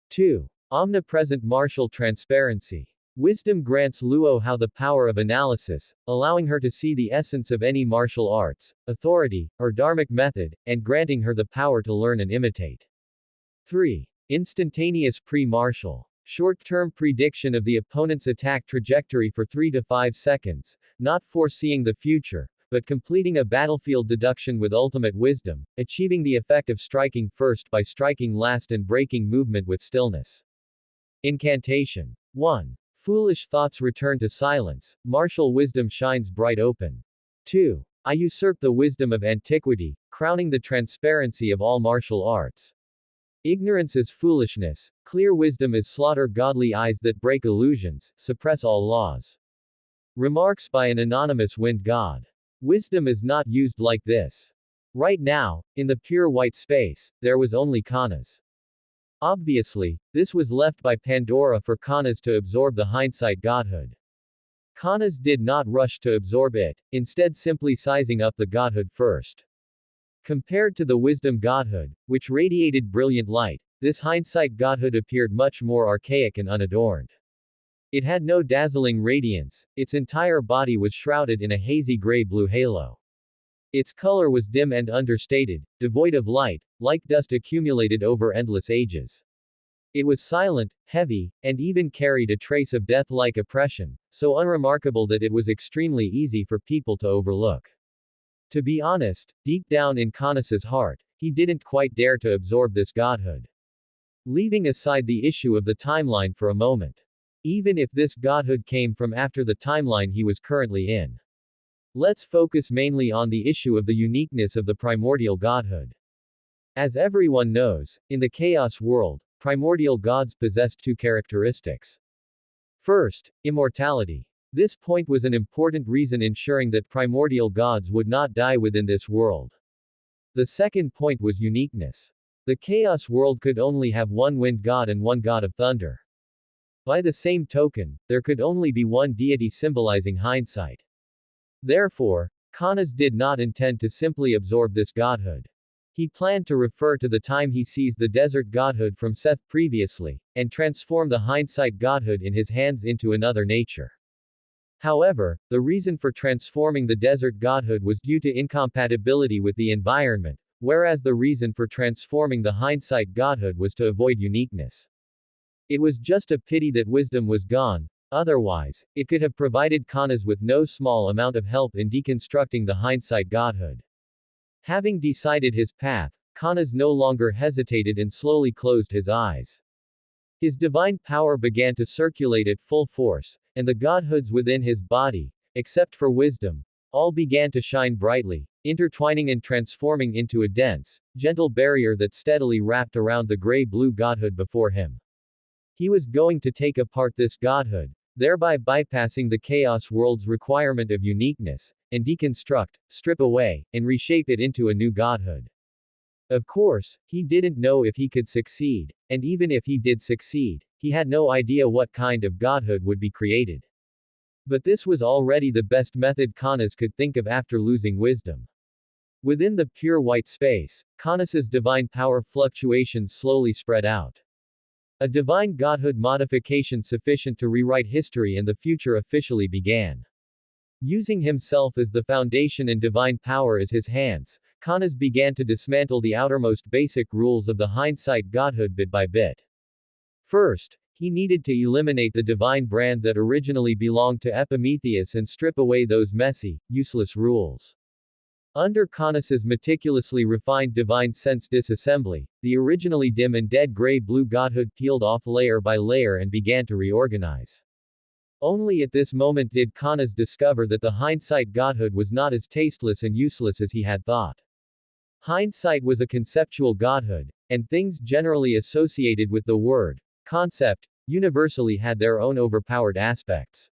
2. Omnipresent martial transparency. Wisdom grants Luo Hao the power of analysis, allowing her to see the essence of any martial arts, authority, or dharmic method, and granting her the power to learn and imitate. 3. Instantaneous pre-martial. Short-term prediction of the opponent's attack trajectory for 3 to 5 seconds, not foreseeing the future, but completing a battlefield deduction with ultimate wisdom, achieving the effect of striking first by striking last and breaking movement with stillness. Incantation. 1. Foolish thoughts return to silence, martial wisdom shines bright open. 2. I usurp the wisdom of antiquity, crowning the transparency of all martial arts. Ignorance is foolishness, clear wisdom is slaughter godly eyes that break illusions, suppress all laws. Remarks by an anonymous wind god. Wisdom is not used like this. Right now, in the pure white space, there was only Kanas. Obviously, this was left by Pandora for Kanas to absorb the hindsight godhood. Kanas did not rush to absorb it, instead simply sizing up the godhood first. Compared to the wisdom godhood, which radiated brilliant light, this hindsight godhood appeared much more archaic and unadorned. It had no dazzling radiance, its entire body was shrouded in a hazy gray-blue halo. Its color was dim and understated, devoid of light, like dust accumulated over endless ages. It was silent, heavy, and even carried a trace of death-like oppression, so unremarkable that it was extremely easy for people to overlook. To be honest, deep down in Kanas's heart, he didn't quite dare to absorb this godhood. Leaving aside the issue of the timeline for a moment. Even if this godhood came from after the timeline he was currently in. Let's focus mainly on the issue of the uniqueness of the primordial godhood. As everyone knows, in the chaos world, primordial gods possessed two characteristics. First, immortality. This point was an important reason ensuring that primordial gods would not die within this world. The second point was uniqueness. The chaos world could only have one wind god and one god of thunder. By the same token, there could only be one deity symbolizing hindsight. Therefore, Kanas did not intend to simply absorb this godhood. He planned to refer to the time he seized the desert godhood from Seth previously, and transform the hindsight godhood in his hands into another nature. However, the reason for transforming the desert godhood was due to incompatibility with the environment, whereas the reason for transforming the hindsight godhood was to avoid uniqueness. It was just a pity that wisdom was gone, otherwise, it could have provided Kanas with no small amount of help in deconstructing the hindsight godhood. Having decided his path, Kanas no longer hesitated and slowly closed his eyes. His divine power began to circulate at full force, and the godhoods within his body, except for wisdom, all began to shine brightly, intertwining and transforming into a dense, gentle barrier that steadily wrapped around the gray-blue godhood before him. He was going to take apart this godhood, thereby bypassing the chaos world's requirement of uniqueness, and deconstruct, strip away, and reshape it into a new godhood. Of course, he didn't know if he could succeed, and even if he did succeed, he had no idea what kind of godhood would be created. But this was already the best method Kanas could think of after losing wisdom. Within the pure white space, Canis's divine power fluctuations slowly spread out. A divine godhood modification sufficient to rewrite history and the future officially began. Using himself as the foundation and divine power as his hands, Canis began to dismantle the outermost basic rules of the hindsight godhood bit by bit. First, he needed to eliminate the divine brand that originally belonged to Epimetheus and strip away those messy, useless rules. Under Canis's meticulously refined divine sense disassembly, the originally dim and dead gray-blue godhood peeled off layer by layer and began to reorganize. Only at this moment did Canis discover that the hindsight godhood was not as tasteless and useless as he had thought. Hindsight was a conceptual godhood, and things generally associated with the word, concept, universally had their own overpowered aspects.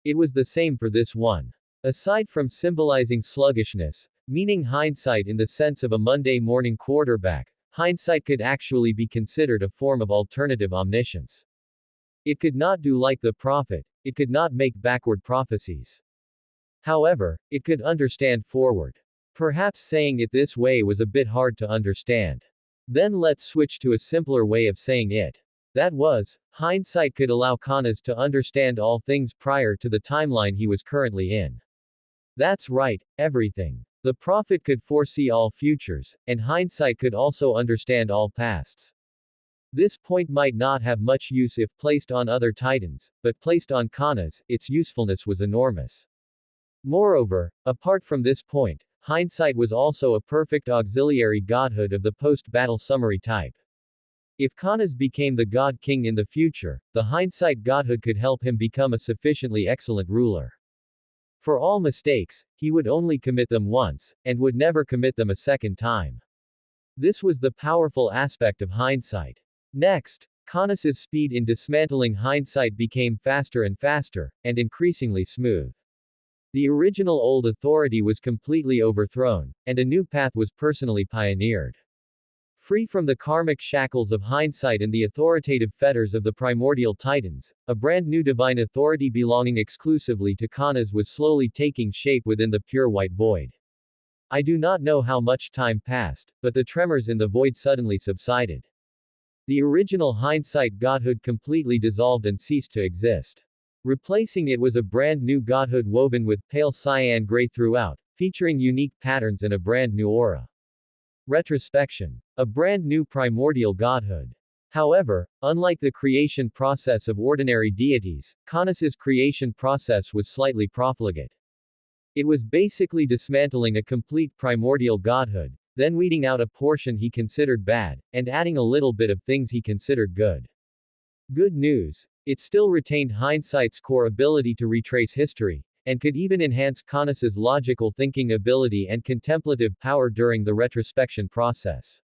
It was the same for this one. Aside from symbolizing sluggishness, meaning hindsight in the sense of a Monday morning quarterback, hindsight could actually be considered a form of alternative omniscience. It could not do like the prophet, it could not make backward prophecies. However, it could understand forward. Perhaps saying it this way was a bit hard to understand. Then let's switch to a simpler way of saying it. That was, hindsight could allow Canis to understand all things prior to the timeline he was currently in. That's right, everything. The prophet could foresee all futures, and hindsight could also understand all pasts. This point might not have much use if placed on other titans, but placed on Canis, its usefulness was enormous. Moreover, apart from this point, hindsight was also a perfect auxiliary godhood of the post-battle summary type. If Canis became the god king in the future, the hindsight godhood could help him become a sufficiently excellent ruler. For all mistakes, he would only commit them once, and would never commit them a second time. This was the powerful aspect of hindsight. Next, Canis's speed in dismantling hindsight became faster and faster, and increasingly smooth. The original old authority was completely overthrown, and a new path was personally pioneered. Free from the karmic shackles of hindsight and the authoritative fetters of the primordial titans, a brand new divine authority belonging exclusively to Canis was slowly taking shape within the pure white void. I do not know how much time passed, but the tremors in the void suddenly subsided. The original hindsight godhood completely dissolved and ceased to exist. Replacing it was a brand new godhood woven with pale cyan gray throughout, featuring unique patterns and a brand new aura. Retrospection. A brand new primordial godhood. However, unlike the creation process of ordinary deities, Canis's creation process was slightly profligate. It was basically dismantling a complete primordial godhood, then weeding out a portion he considered bad, and adding a little bit of things he considered good. Good news. It still retained hindsight's core ability to retrace history, and could even enhance Canis's logical thinking ability and contemplative power during the retrospection process.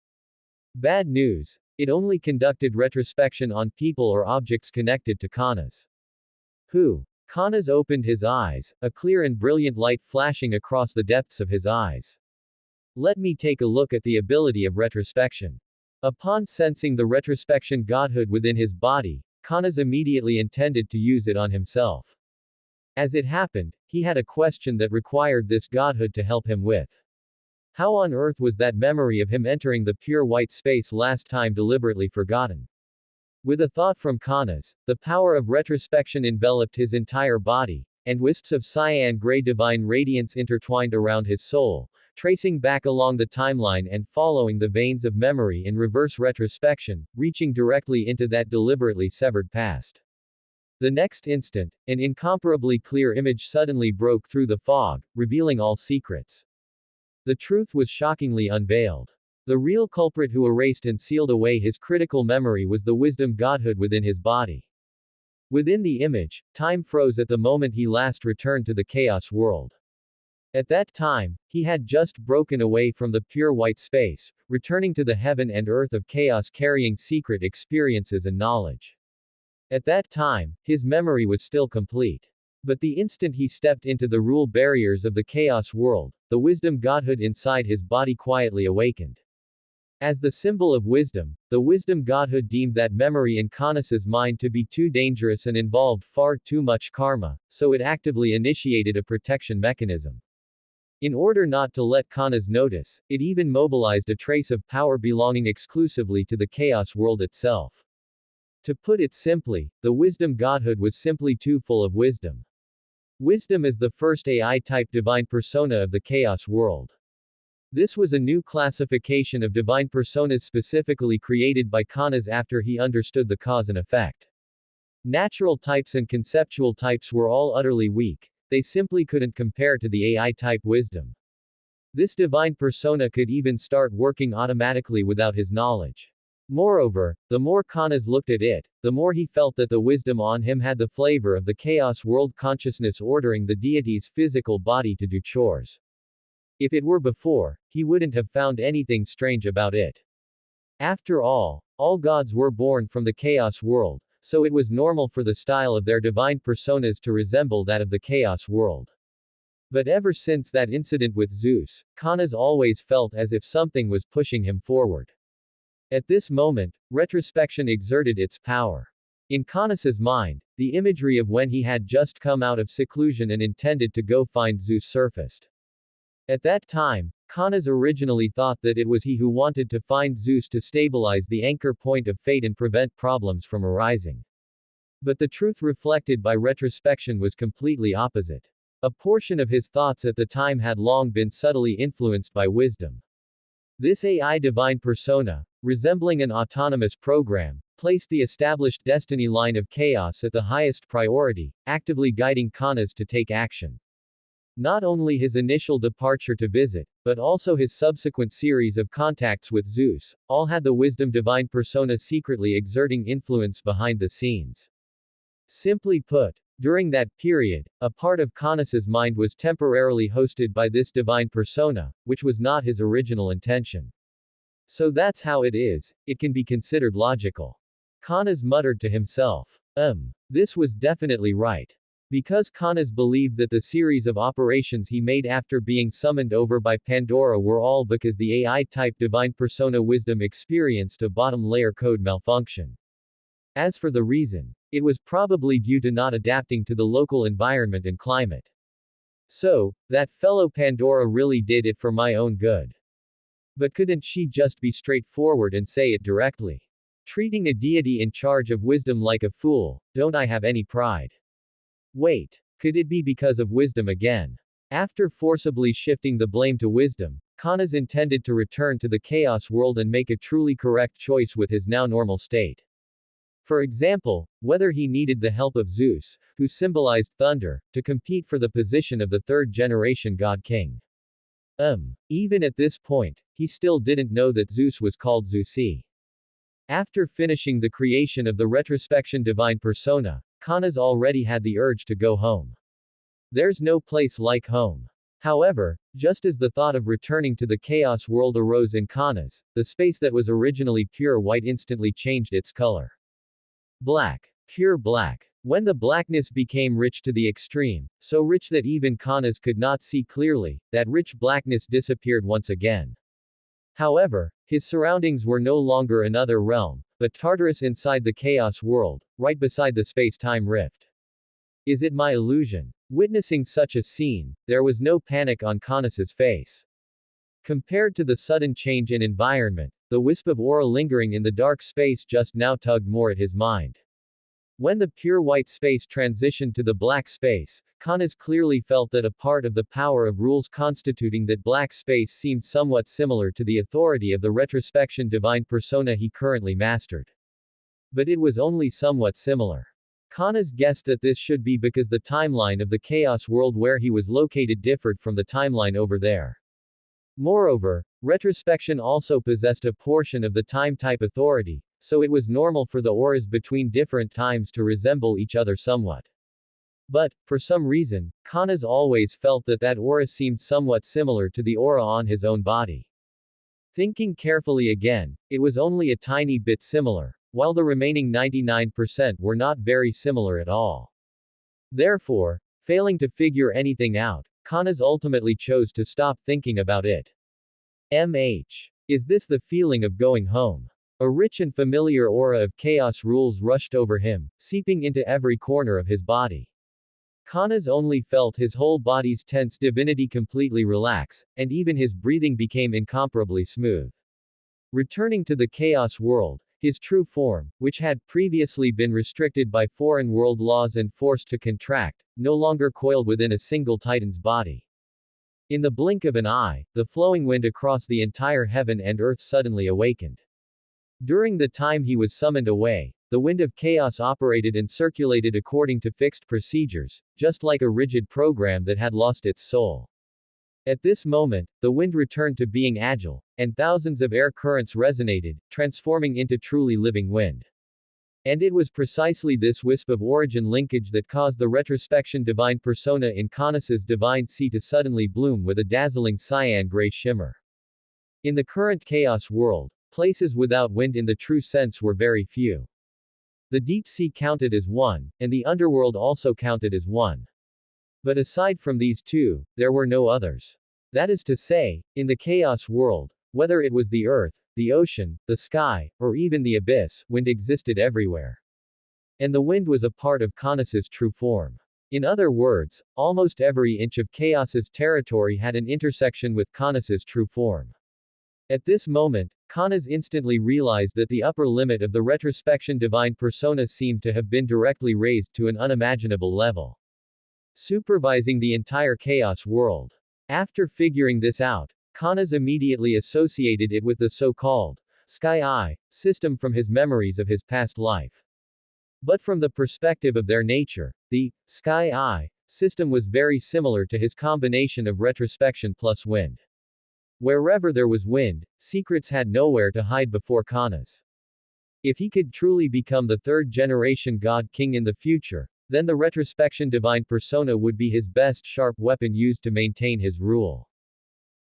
Bad news. It only conducted retrospection on people or objects connected to Canis. Who? Canis opened his eyes, a clear and brilliant light flashing across the depths of his eyes. Let me take a look at the ability of retrospection. Upon sensing the retrospection godhood within his body, Canis immediately intended to use it on himself. As it happened, he had a question that required this godhood to help him with. How on earth was that memory of him entering the pure white space last time deliberately forgotten? With a thought from Canis, the power of retrospection enveloped his entire body, and wisps of cyan-gray divine radiance intertwined around his soul, tracing back along the timeline and following the veins of memory in reverse retrospection, reaching directly into that deliberately severed past. The next instant, an incomparably clear image suddenly broke through the fog, revealing all secrets. The truth was shockingly unveiled. The real culprit who erased and sealed away his critical memory was the wisdom godhood within his body. Within the image, time froze at the moment he last returned to the chaos world. At that time, he had just broken away from the pure white space, returning to the heaven and earth of chaos carrying secret experiences and knowledge. At that time, his memory was still complete. But the instant he stepped into the rule barriers of the chaos world, the wisdom godhood inside his body quietly awakened. As the symbol of wisdom, the wisdom godhood deemed that memory in Canis's mind to be too dangerous and involved far too much karma, so it actively initiated a protection mechanism. In order not to let Kana's notice, it even mobilized a trace of power belonging exclusively to the chaos world itself. To put it simply, the wisdom godhood was simply too full of wisdom. Wisdom is the first AI-type divine persona of the chaos world. This was a new classification of divine personas specifically created by Kanas after he understood the cause and effect. Natural types and conceptual types were all utterly weak. They simply couldn't compare to the AI-type wisdom. This divine persona could even start working automatically without his knowledge. Moreover, the more Kanas looked at it, the more he felt that the wisdom on him had the flavor of the chaos world consciousness ordering the deity's physical body to do chores. If it were before, he wouldn't have found anything strange about it. After all gods were born from the chaos world, so it was normal for the style of their divine personas to resemble that of the chaos world. But ever since that incident with Zeus, Kanas always felt as if something was pushing him forward. At this moment, retrospection exerted its power. In Kanas's mind, the imagery of when he had just come out of seclusion and intended to go find Zeus surfaced. At that time, Kanas originally thought that it was he who wanted to find Zeus to stabilize the anchor point of fate and prevent problems from arising. But the truth reflected by retrospection was completely opposite. A portion of his thoughts at the time had long been subtly influenced by wisdom. This AI divine persona, resembling an autonomous program, placed the established destiny line of chaos at the highest priority, actively guiding Kanas to take action. Not only his initial departure to visit, but also his subsequent series of contacts with Zeus, all had the wisdom divine persona secretly exerting influence behind the scenes. Simply put, during that period, a part of Kanas's mind was temporarily hosted by this divine persona, which was not his original intention. So that's how it is, it can be considered logical. Kanas muttered to himself. This was definitely right. Because Kanas believed that the series of operations he made after being summoned over by Pandora were all because the AI-type divine persona wisdom experienced a bottom-layer code malfunction. As for the reason, it was probably due to not adapting to the local environment and climate. So, that fellow Pandora really did it for my own good. But couldn't she just be straightforward and say it directly? Treating a deity in charge of wisdom like a fool, don't I have any pride? Wait, could it be because of wisdom again? After forcibly shifting the blame to wisdom, Kanas intended to return to the chaos world and make a truly correct choice with his now normal state. For example, whether he needed the help of Zeus, who symbolized thunder, to compete for the position of the third-generation god king. Even at this point, he still didn't know that Zeus was called Zeusi. After finishing the creation of the retrospection divine persona, Kanas already had the urge to go home. There's no place like home. However, just as the thought of returning to the chaos world arose in Kanas, the space that was originally pure white instantly changed its color. Black. Pure black. When the blackness became rich to the extreme, so rich that even Kanas could not see clearly, that rich blackness disappeared once again. However, his surroundings were no longer another realm, but Tartarus inside the chaos world, right beside the space-time rift. Is it my illusion? Witnessing such a scene, there was no panic on Kanas's face. Compared to the sudden change in environment, the wisp of aura lingering in the dark space just now tugged more at his mind. When the pure white space transitioned to the black space, Kanas clearly felt that a part of the power of rules constituting that black space seemed somewhat similar to the authority of the retrospection divine persona he currently mastered. But it was only somewhat similar. Kanas guessed that this should be because the timeline of the chaos world where he was located differed from the timeline over there. Moreover, retrospection also possessed a portion of the time-type authority, so it was normal for the auras between different times to resemble each other somewhat. But, for some reason, Kanas always felt that that aura seemed somewhat similar to the aura on his own body. Thinking carefully again, it was only a tiny bit similar, while the remaining 99% were not very similar at all. Therefore, failing to figure anything out, Kanas ultimately chose to stop thinking about it. Is this the feeling of going home? A rich and familiar aura of chaos rules rushed over him, seeping into every corner of his body. Kanas only felt his whole body's tense divinity completely relax, and even his breathing became incomparably smooth. Returning to the chaos world, his true form, which had previously been restricted by foreign world laws and forced to contract, no longer coiled within a single titan's body. In the blink of an eye, the flowing wind across the entire heaven and earth suddenly awakened. During the time he was summoned away, the wind of chaos operated and circulated according to fixed procedures, just like a rigid program that had lost its soul. At this moment, the wind returned to being agile, and thousands of air currents resonated, transforming into truly living wind. And it was precisely this wisp of origin linkage that caused the retrospection divine persona in Caunus's divine sea to suddenly bloom with a dazzling cyan-gray shimmer. In the current chaos world, places without wind in the true sense were very few. The deep sea counted as one, and the underworld also counted as one. But aside from these two, there were no others. That is to say, in the chaos world, whether it was the earth, the ocean, the sky, or even the abyss, wind existed everywhere. And the wind was a part of Caunus's true form. In other words, almost every inch of chaos's territory had an intersection with Caunus's true form. At this moment, Caunus instantly realized that the upper limit of the retrospection divine persona seemed to have been directly raised to an unimaginable level, supervising the entire chaos world. After figuring this out, Caunus immediately associated it with the so-called Sky Eye system from his memories of his past life. But from the perspective of their nature, the Sky Eye system was very similar to his combination of retrospection plus wind. Wherever there was wind, secrets had nowhere to hide before Caunus. If he could truly become the third-generation God King in the future, then the retrospection divine persona would be his best sharp weapon used to maintain his rule.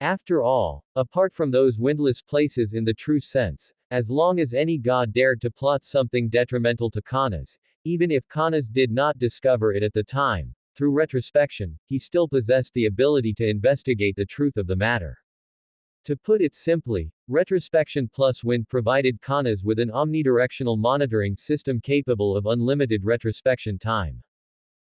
After all, apart from those windless places in the true sense, as long as any god dared to plot something detrimental to Caunus, even if Caunus did not discover it at the time, through retrospection, he still possessed the ability to investigate the truth of the matter. To put it simply, retrospection plus wind provided Caunus with an omnidirectional monitoring system capable of unlimited retrospection time.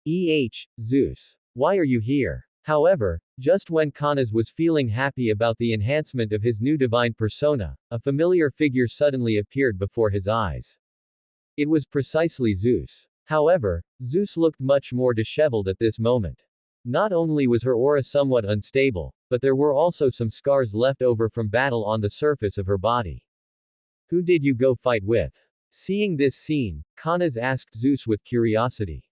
Zeus. Why are you here? However, just when Caunus was feeling happy about the enhancement of his new divine persona, a familiar figure suddenly appeared before his eyes. It was precisely Zeus. However, Zeus looked much more disheveled at this moment. Not only was her aura somewhat unstable, but there were also some scars left over from battle on the surface of her body. Who did you go fight with? Seeing this scene, Caunus asked Zeus with curiosity.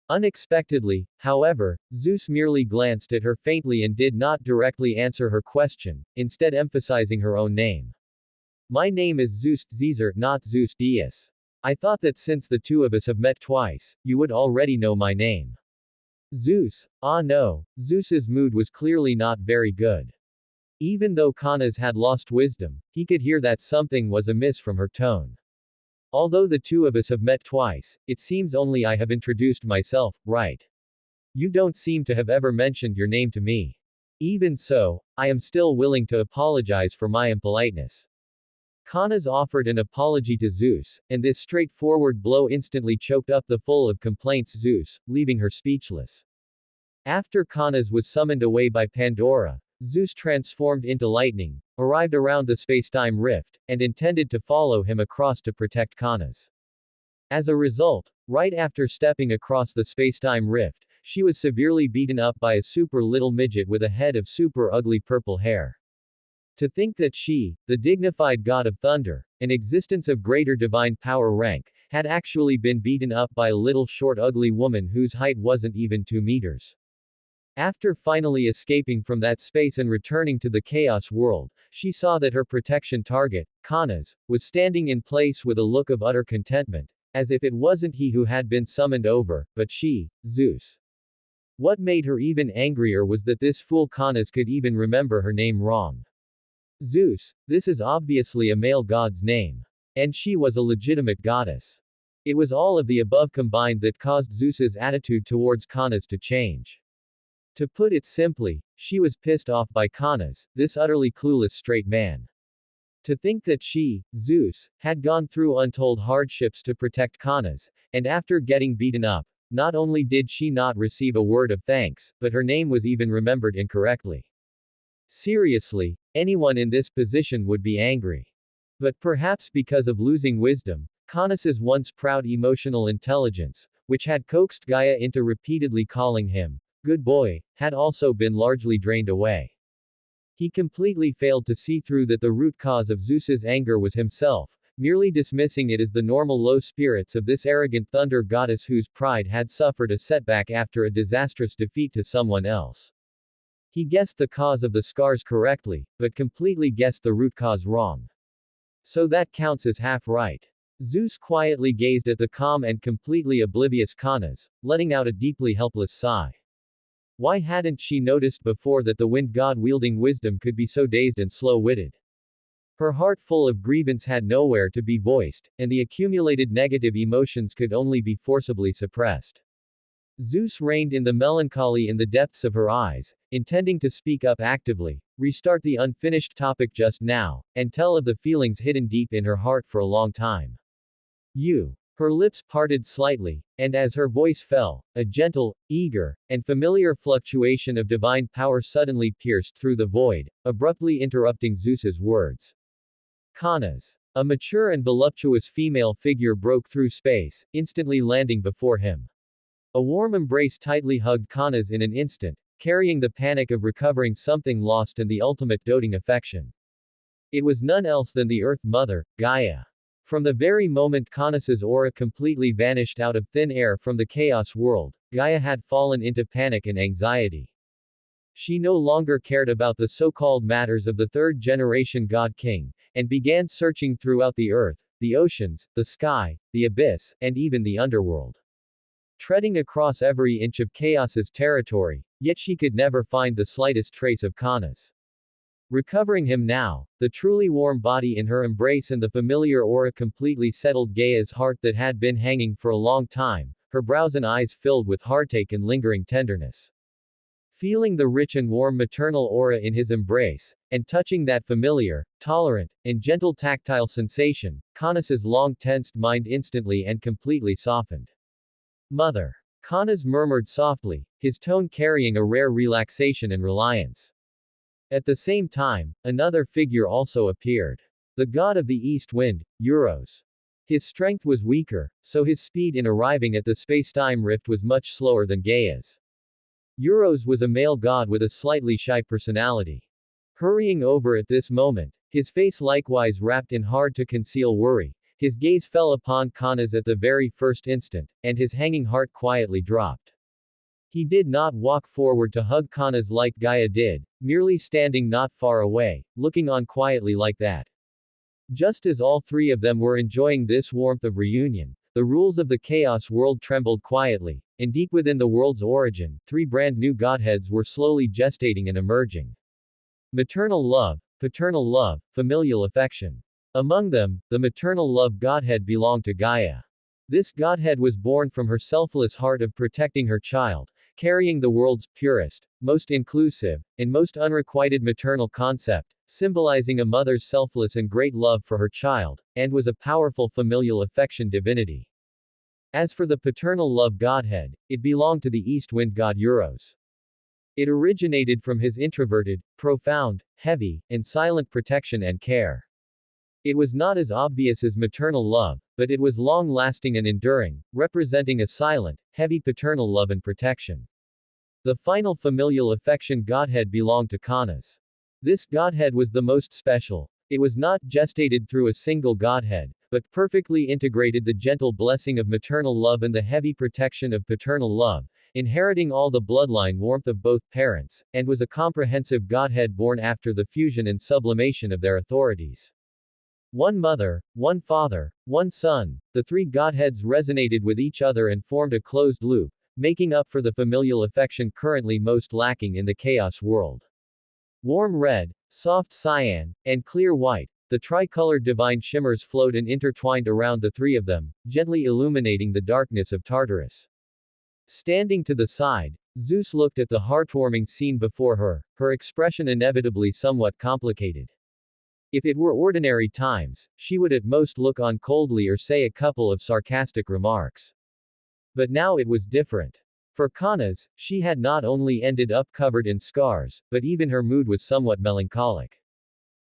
Unexpectedly, however, Zeus merely glanced at her faintly and did not directly answer her question, instead emphasizing her own name. My name is Zeus Caesar, not Zeus Deus. I thought that since the two of us have met twice, you would already know my name. Zeus. Ah no, Zeus's mood was clearly not very good. Even though Caunus had lost wisdom, he could hear that something was amiss from her tone. Although the two of us have met twice, it seems only I have introduced myself, right? You don't seem to have ever mentioned your name to me. Even so, I am still willing to apologize for my impoliteness. Caunus offered an apology to Zeus, and this straightforward blow instantly choked up the full of complaints Zeus, leaving her speechless. After Caunus was summoned away by Pandora, Zeus transformed into lightning, arrived around the spacetime rift, and intended to follow him across to protect Caunus. As a result, right after stepping across the spacetime rift, she was severely beaten up by a super little midget with a head of super ugly purple hair. To think that she, the dignified god of thunder, an existence of greater divine power rank, had actually been beaten up by a little short ugly woman whose height wasn't even 2 meters. After finally escaping from that space and returning to the chaos world, she saw that her protection target, Caunus, was standing in place with a look of utter contentment, as if it wasn't he who had been summoned over, but she, Zeus. What made her even angrier was that this fool Caunus could even remember her name wrong. Zeus, this is obviously a male god's name. And she was a legitimate goddess. It was all of the above combined that caused Zeus's attitude towards Caunus to change. To put it simply, she was pissed off by Caunus, this utterly clueless straight man. To think that she, Zeus, had gone through untold hardships to protect Caunus, and after getting beaten up, Not only did she not receive a word of thanks, but her name was even remembered incorrectly. Seriously, anyone in this position would be angry. But perhaps because of losing wisdom, Caunus's once proud emotional intelligence, which had coaxed Gaia into repeatedly calling him, good boy, had also been largely drained away. He completely failed to see through that the root cause of Zeus's anger was himself, merely dismissing it as the normal low spirits of this arrogant thunder goddess whose pride had suffered a setback after a disastrous defeat to someone else. He guessed the cause of the scars correctly, but completely guessed the root cause wrong. So that counts as half right. Zeus quietly gazed at the calm and completely oblivious Caunus, letting out a deeply helpless sigh. Why hadn't she noticed before that the wind god wielding wisdom could be so dazed and slow-witted? Her heart full of grievance had nowhere to be voiced, and the accumulated negative emotions could only be forcibly suppressed. Zeus reigned in the melancholy in the depths of her eyes, intending to speak up actively, restart the unfinished topic just now, and tell of the feelings hidden deep in her heart for a long time. You. Her lips parted slightly, and as her voice fell, a gentle, eager, and familiar fluctuation of divine power suddenly pierced through the void, abruptly interrupting Zeus's words. Caunus. A mature and voluptuous female figure broke through space, instantly landing before him. A warm embrace tightly hugged Caunus in an instant, carrying the panic of recovering something lost and the ultimate doting affection. It was none else than the Earth Mother, Gaia. From the very moment Caunus's aura completely vanished out of thin air from the chaos world, Gaia had fallen into panic and anxiety. She no longer cared about the so-called matters of the third-generation God-King, and began searching throughout the earth, the oceans, the sky, the abyss, and even the underworld. Treading across every inch of chaos's territory, yet she could never find the slightest trace of Caunus. Recovering him now, the truly warm body in her embrace and the familiar aura completely settled Gaia's heart that had been hanging for a long time, her brows and eyes filled with heartache and lingering tenderness. Feeling the rich and warm maternal aura in his embrace, and touching that familiar, tolerant, and gentle tactile sensation, Caunus's long-tensed mind instantly and completely softened. Mother. Caunus murmured softly, his tone carrying a rare relaxation and reliance. At the same time, another figure also appeared. The god of the east wind, Euros. His strength was weaker, so his speed in arriving at the space-time rift was much slower than Gaia's. Euros was a male god with a slightly shy personality. Hurrying over at this moment, his face likewise wrapped in hard-to-conceal worry, his gaze fell upon Caunus at the very first instant, and his hanging heart quietly dropped. He did not walk forward to hug Caunus like Gaia did, merely standing not far away, looking on quietly like that. Just as all three of them were enjoying this warmth of reunion, the rules of the chaos world trembled quietly, and deep within the world's origin, three brand new godheads were slowly gestating and emerging. Maternal love, paternal love, familial affection. Among them, the maternal love godhead belonged to Gaia. This godhead was born from her selfless heart of protecting her child, carrying the world's purest, most inclusive, and most unrequited maternal concept, symbolizing a mother's selfless and great love for her child, and was a powerful familial affection divinity. As for the paternal love godhead, it belonged to the east wind god Euros. It originated from his introverted, profound, heavy, and silent protection and care. It was not as obvious as maternal love, but it was long-lasting and enduring, representing a silent, heavy paternal love and protection. The final familial affection godhead belonged to Caunus. This godhead was the most special. It was not gestated through a single godhead, but perfectly integrated the gentle blessing of maternal love and the heavy protection of paternal love, inheriting all the bloodline warmth of both parents, and was a comprehensive godhead born after the fusion and sublimation of their authorities. One mother, one father, one son, the three godheads resonated with each other and formed a closed loop, making up for the familial affection currently most lacking in the chaos world. Warm red, soft cyan, and clear white, the tricolored divine shimmers flowed and intertwined around the three of them, gently illuminating the darkness of Tartarus. Standing to the side, Zeus looked at the heartwarming scene before her, her expression inevitably somewhat complicated. If it were ordinary times, she would at most look on coldly or say a couple of sarcastic remarks. But now it was different. For Kanas, she had not only ended up covered in scars, but even her mood was somewhat melancholic.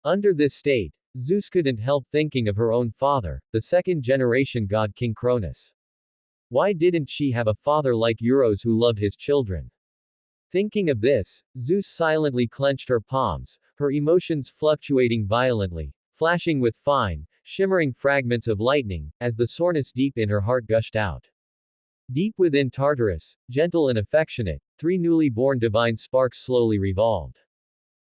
Under this state, Zeus couldn't help thinking of her own father, the second-generation god King Cronus. Why didn't she have a father like Euros who loved his children? Thinking of this, Zeus silently clenched her palms, her emotions fluctuating violently, flashing with fine, shimmering fragments of lightning, as the soreness deep in her heart gushed out. Deep within Tartarus, gentle and affectionate, three newly born divine sparks slowly revolved.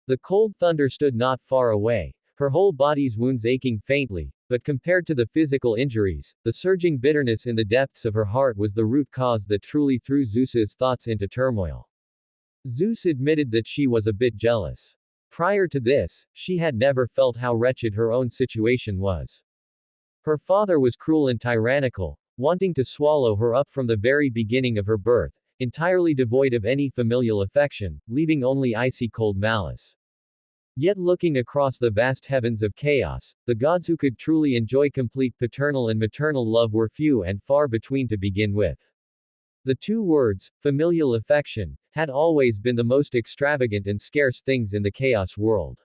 The cold thunder stood not far away, her whole body's wounds aching faintly, but compared to the physical injuries, the surging bitterness in the depths of her heart was the root cause that truly threw Zeus's thoughts into turmoil. Zeus admitted that she was a bit jealous. Prior to this, she had never felt how wretched her own situation was. Her father was cruel and tyrannical, wanting to swallow her up from the very beginning of her birth, entirely devoid of any familial affection, leaving only icy cold malice. Yet looking across the vast heavens of chaos, the gods who could truly enjoy complete paternal and maternal love were few and far between to begin with. The two words, familial affection, had always been the most extravagant and scarce things in the chaos world.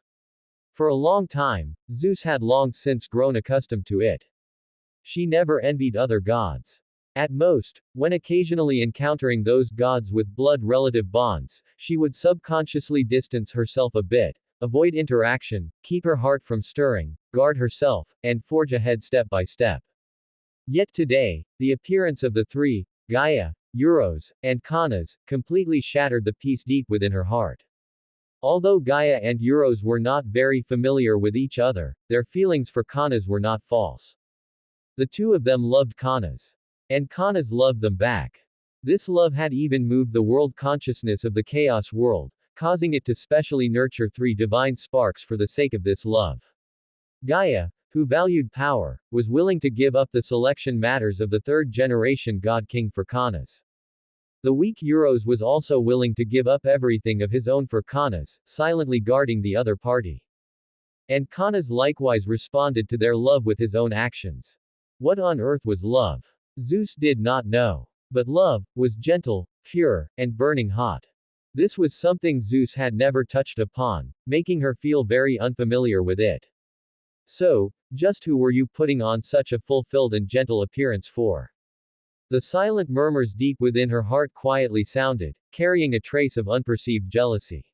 For a long time, Zeus had long since grown accustomed to it. She never envied other gods. At most, when occasionally encountering those gods with blood-relative bonds, she would subconsciously distance herself a bit, avoid interaction, keep her heart from stirring, guard herself, and forge ahead step by step. Yet today, the appearance of the three, Gaia, Euros, and Kanas, completely shattered the peace deep within her heart. Although Gaia and Euros were not very familiar with each other, their feelings for Kanas were not false. The two of them loved Kanas. And Kanas loved them back. This love had even moved the world consciousness of the chaos world, causing it to specially nurture three divine sparks for the sake of this love. Gaia, who valued power, was willing to give up the selection matters of the third-generation god king for Kanas. The weak Euros was also willing to give up everything of his own for Kanas, silently guarding the other party. And Kanas likewise responded to their love with his own actions. What on earth was love? Zeus did not know. But love was gentle, pure, and burning hot. This was something Zeus had never touched upon, making her feel very unfamiliar with it. So, just who were you putting on such a fulfilled and gentle appearance for? The silent murmurs deep within her heart quietly sounded, carrying a trace of unperceived jealousy.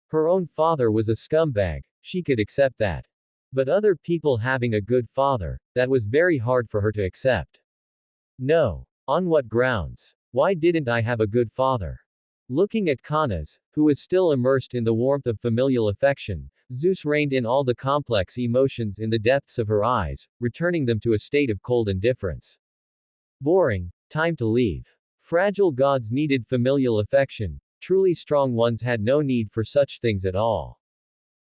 Her own father was a scumbag, she could accept that. But other people having a good father, that was very hard for her to accept. No. On what grounds? Why didn't I have a good father? Looking at Kanas, who was still immersed in the warmth of familial affection, Zeus reined in all the complex emotions in the depths of her eyes, returning them to a state of cold indifference. Boring. Time to leave. Fragile gods needed familial affection, truly strong ones had no need for such things at all.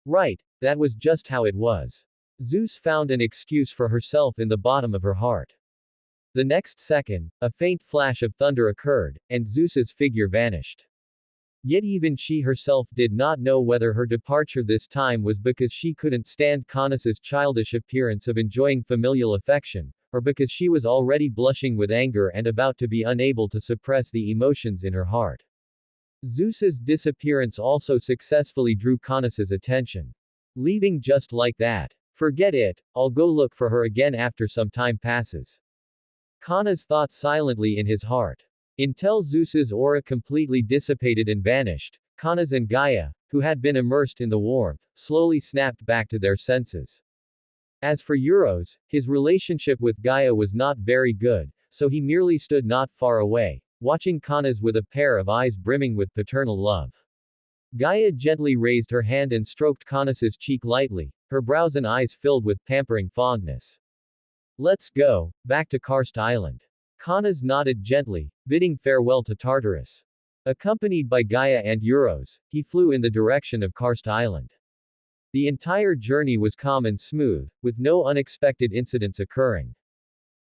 Right, that was just how it was. Zeus found an excuse for herself in the bottom of her heart. The next second, a faint flash of thunder occurred, and Zeus's figure vanished. Yet even she herself did not know whether her departure this time was because she couldn't stand Kanos's childish appearance of enjoying familial affection, or because she was already blushing with anger and about to be unable to suppress the emotions in her heart. Zeus's disappearance also successfully drew Kanos's attention. Leaving just like that? Forget it, I'll go look for her again after some time passes. Kanas thought silently in his heart. Until Zeus's aura completely dissipated and vanished, Kanas and Gaia, who had been immersed in the warmth, slowly snapped back to their senses. As for Euros, his relationship with Gaia was not very good, so he merely stood not far away, watching Kanas with a pair of eyes brimming with paternal love. Gaia gently raised her hand and stroked Kanas's cheek lightly, her brows and eyes filled with pampering fondness. Let's go, back to Karst Island. Kanas nodded gently, bidding farewell to Tartarus. Accompanied by Gaia and Euros, he flew in the direction of Karst Island. The entire journey was calm and smooth, with no unexpected incidents occurring.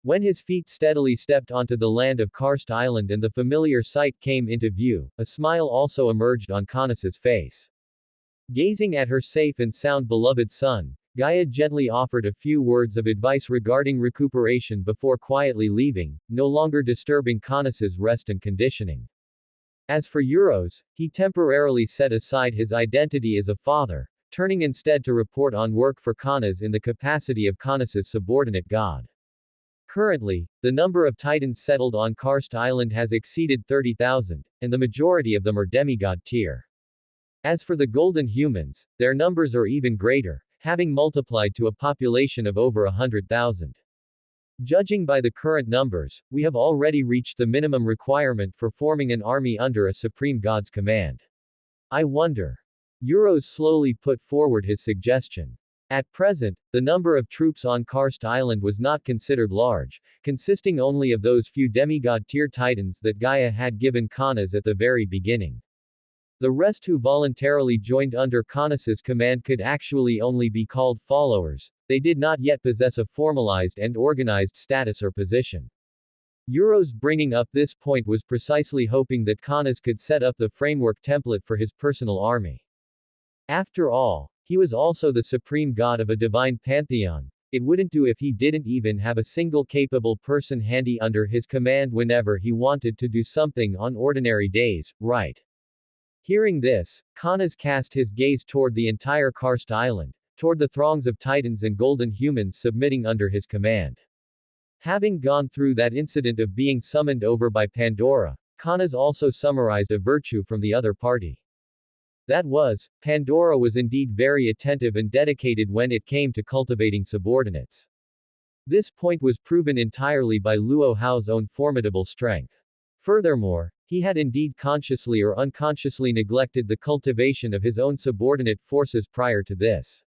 When his feet steadily stepped onto the land of Karst Island and the familiar sight came into view, a smile also emerged on Kanas's face. Gazing at her safe and sound beloved son, Gaia gently offered a few words of advice regarding recuperation before quietly leaving, no longer disturbing Caunus's rest and conditioning. As for Euros, he temporarily set aside his identity as a father, turning instead to report on work for Caunus in the capacity of Caunus's subordinate god. Currently, the number of titans settled on Karst Island has exceeded 30,000, and the majority of them are demigod tier. As for the golden humans, their numbers are even greater, having multiplied to a population of over 100,000. Judging by the current numbers, we have already reached the minimum requirement for forming an army under a supreme god's command. I wonder. Euros slowly put forward his suggestion. At present, the number of troops on Karst Island was not considered large, consisting only of those few demigod-tier titans that Gaia had given Caunus at the very beginning. The rest who voluntarily joined under Caunus's command could actually only be called followers, they did not yet possess a formalized and organized status or position. Euros bringing up this point was precisely hoping that Caunus could set up the framework template for his personal army. After all, he was also the supreme god of a divine pantheon. It wouldn't do if he didn't even have a single capable person handy under his command whenever he wanted to do something on ordinary days, right? Hearing this, Caunus cast his gaze toward the entire Karst Island, toward the throngs of titans and golden humans submitting under his command. Having gone through that incident of being summoned over by Pandora, Caunus also summarized a virtue from the other party. That was, Pandora was indeed very attentive and dedicated when it came to cultivating subordinates. This point was proven entirely by Luo Hao's own formidable strength. Furthermore, he had indeed consciously or unconsciously neglected the cultivation of his own subordinate forces prior to this.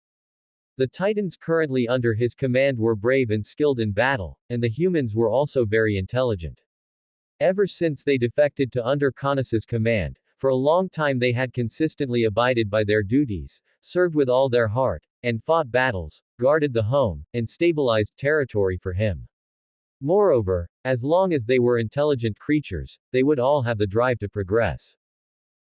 The titans currently under his command were brave and skilled in battle, and the humans were also very intelligent. Ever since they defected to under Caunus's command, for a long time they had consistently abided by their duties, served with all their heart, and fought battles, guarded the home, and stabilized territory for him. Moreover, as long as they were intelligent creatures, they would all have the drive to progress.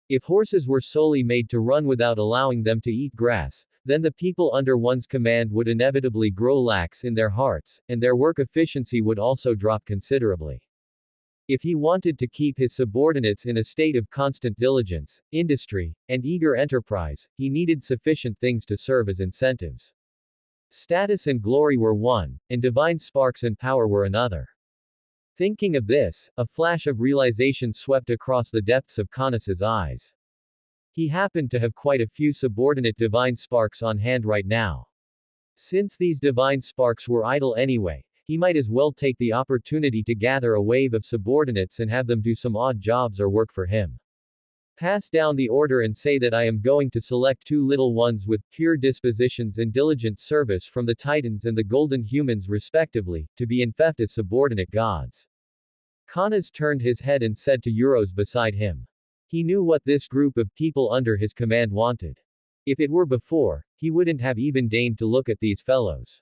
If horses were solely made to run without allowing them to eat grass, then the people under one's command would inevitably grow lax in their hearts, and their work efficiency would also drop considerably. If he wanted to keep his subordinates in a state of constant diligence, industry, and eager enterprise, he needed sufficient things to serve as incentives. Status and glory were one, and divine sparks and power were another. Thinking of this, a flash of realization swept across the depths of Caunus's eyes. He happened to have quite a few subordinate divine sparks on hand right now. Since these divine sparks were idle anyway, he might as well take the opportunity to gather a wave of subordinates and have them do some odd jobs or work for him. Pass down the order and say that I am going to select 2 little ones with pure dispositions and diligent service from the Titans and the Golden Humans respectively, to be infeft as subordinate gods. Caunus turned his head and said to Euros beside him. He knew what this group of people under his command wanted. If it were before, he wouldn't have even deigned to look at these fellows.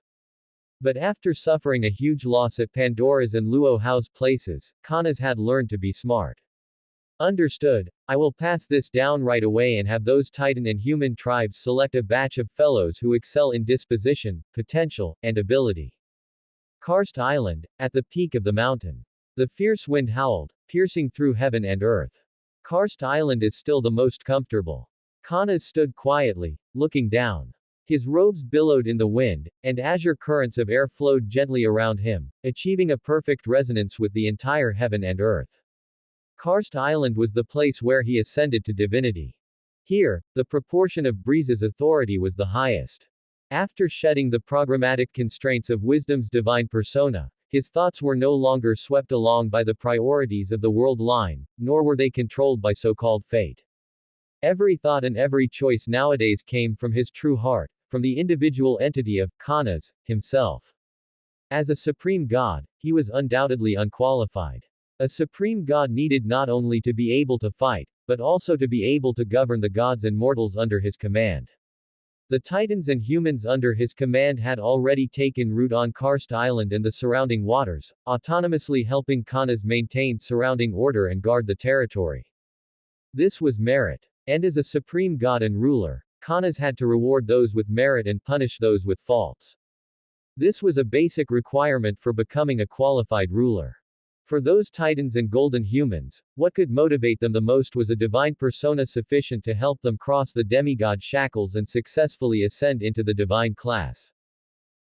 But after suffering a huge loss at Pandora's and Luo Hao's places, Caunus had learned to be smart. Understood. I will pass this down right away and have those Titan and human tribes select a batch of fellows who excel in disposition, potential, and ability. Karst Island, at the peak of the mountain. The fierce wind howled, piercing through heaven and earth. Karst Island is still the most comfortable. Caunus stood quietly, looking down. His robes billowed in the wind, and azure currents of air flowed gently around him, achieving a perfect resonance with the entire heaven and earth. Karst Island was the place where he ascended to divinity. Here, the proportion of Breeze's authority was the highest. After shedding the programmatic constraints of wisdom's divine persona, his thoughts were no longer swept along by the priorities of the world line, nor were they controlled by so-called fate. Every thought and every choice nowadays came from his true heart, from the individual entity of Caunus himself. As a supreme god, he was undoubtedly unqualified. A supreme god needed not only to be able to fight, but also to be able to govern the gods and mortals under his command. The Titans and humans under his command had already taken root on Karst Island and the surrounding waters, autonomously helping Caunus maintain surrounding order and guard the territory. This was merit. And as a supreme god and ruler, Khanas had to reward those with merit and punish those with faults. This was a basic requirement for becoming a qualified ruler. For those titans and golden humans, what could motivate them the most was a divine persona sufficient to help them cross the demigod shackles and successfully ascend into the divine class.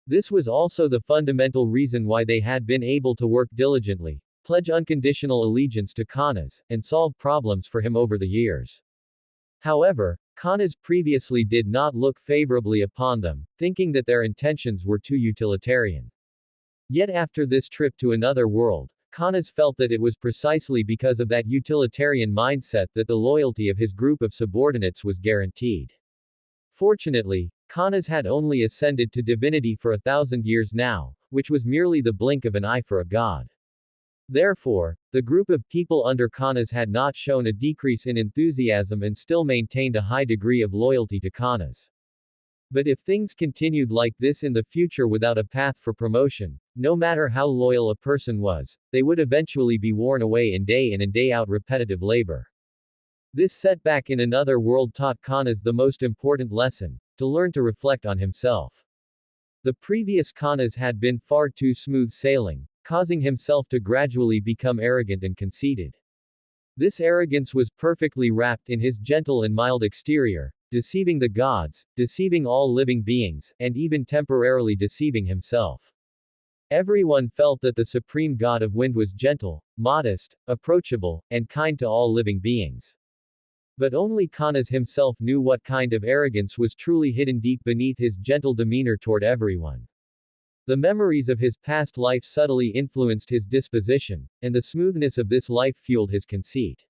This was also the fundamental reason why they had been able to work diligently, pledge unconditional allegiance to Khanas, and solve problems for him over the years. However, Khanas previously did not look favorably upon them, thinking that their intentions were too utilitarian. Yet after this trip to another world, Khanas felt that it was precisely because of that utilitarian mindset that the loyalty of his group of subordinates was guaranteed. Fortunately, Khanas had only ascended to divinity for 1,000 years now, which was merely the blink of an eye for a god. Therefore, the group of people under Khanas had not shown a decrease in enthusiasm and still maintained a high degree of loyalty to Khanas. But if things continued like this in the future without a path for promotion, no matter how loyal a person was, they would eventually be worn away in and day out repetitive labor. This setback in another world taught Khanas the most important lesson, to learn to reflect on himself. The previous Khanas had been far too smooth sailing, causing himself to gradually become arrogant and conceited. This arrogance was perfectly wrapped in his gentle and mild exterior, deceiving the gods, deceiving all living beings, and even temporarily deceiving himself. Everyone felt that the supreme god of wind was gentle, modest, approachable, and kind to all living beings. But only Khanas himself knew what kind of arrogance was truly hidden deep beneath his gentle demeanor toward everyone. The memories of his past life subtly influenced his disposition, and the smoothness of this life fueled his conceit.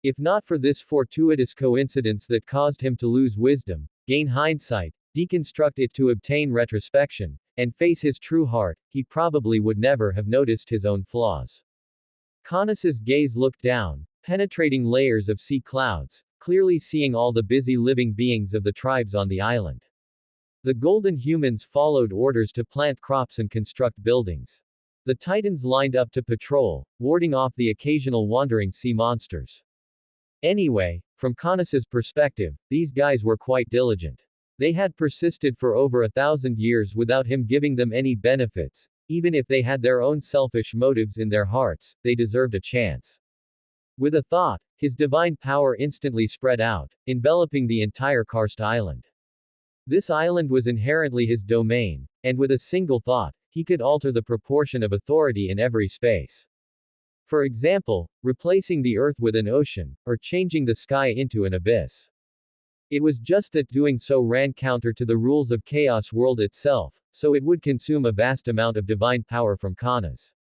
If not for this fortuitous coincidence that caused him to lose wisdom, gain hindsight, deconstruct it to obtain retrospection, and face his true heart, he probably would never have noticed his own flaws. Khanas's gaze looked down, penetrating layers of sea clouds, clearly seeing all the busy living beings of the tribes on the island. The golden humans followed orders to plant crops and construct buildings. The titans lined up to patrol, warding off the occasional wandering sea monsters. Anyway, from Khanas's perspective, these guys were quite diligent. They had persisted for over 1,000 years without him giving them any benefits. Even if they had their own selfish motives in their hearts, they deserved a chance. With a thought, his divine power instantly spread out, enveloping the entire karst island. This island was inherently his domain, and with a single thought, he could alter the proportion of authority in every space. For example, replacing the earth with an ocean, or changing the sky into an abyss. It was just that doing so ran counter to the rules of Chaos World itself, so it would consume a vast amount of divine power from Khanas.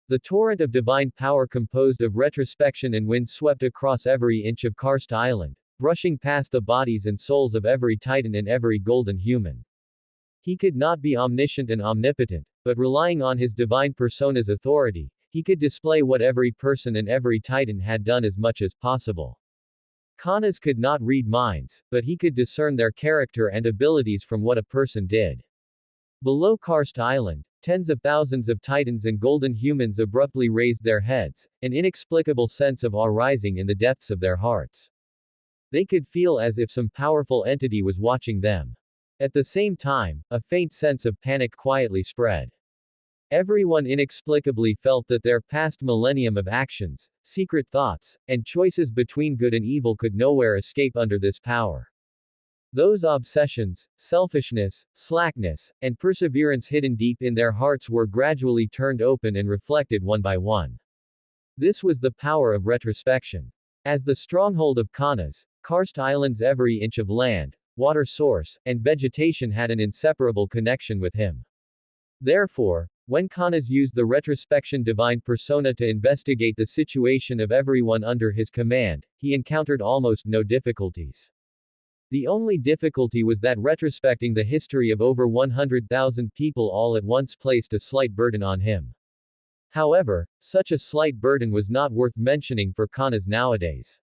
The torrent of divine power composed of retrospection and wind swept across every inch of Karst Island, brushing past the bodies and souls of every titan and every golden human. He could not be omniscient and omnipotent, but relying on his divine persona's authority, he could display what every person and every titan had done as much as possible. Khanas could not read minds, but he could discern their character and abilities from what a person did. Below Karst Island, tens of thousands of titans and golden humans abruptly raised their heads, an inexplicable sense of awe rising in the depths of their hearts. They could feel as if some powerful entity was watching them. At the same time, a faint sense of panic quietly spread. Everyone inexplicably felt that their past millennium of actions, secret thoughts, and choices between good and evil could nowhere escape under this power. Those obsessions, selfishness, slackness, and perseverance hidden deep in their hearts were gradually turned open and reflected one by one. This was the power of retrospection. As the stronghold of Khanas, Karst Island's every inch of land, water source, and vegetation had an inseparable connection with him. Therefore, when Khanas used the retrospection divine persona to investigate the situation of everyone under his command, he encountered almost no difficulties. The only difficulty was that retrospecting the history of over 100,000 people all at once placed a slight burden on him. However, such a slight burden was not worth mentioning for Khanas nowadays.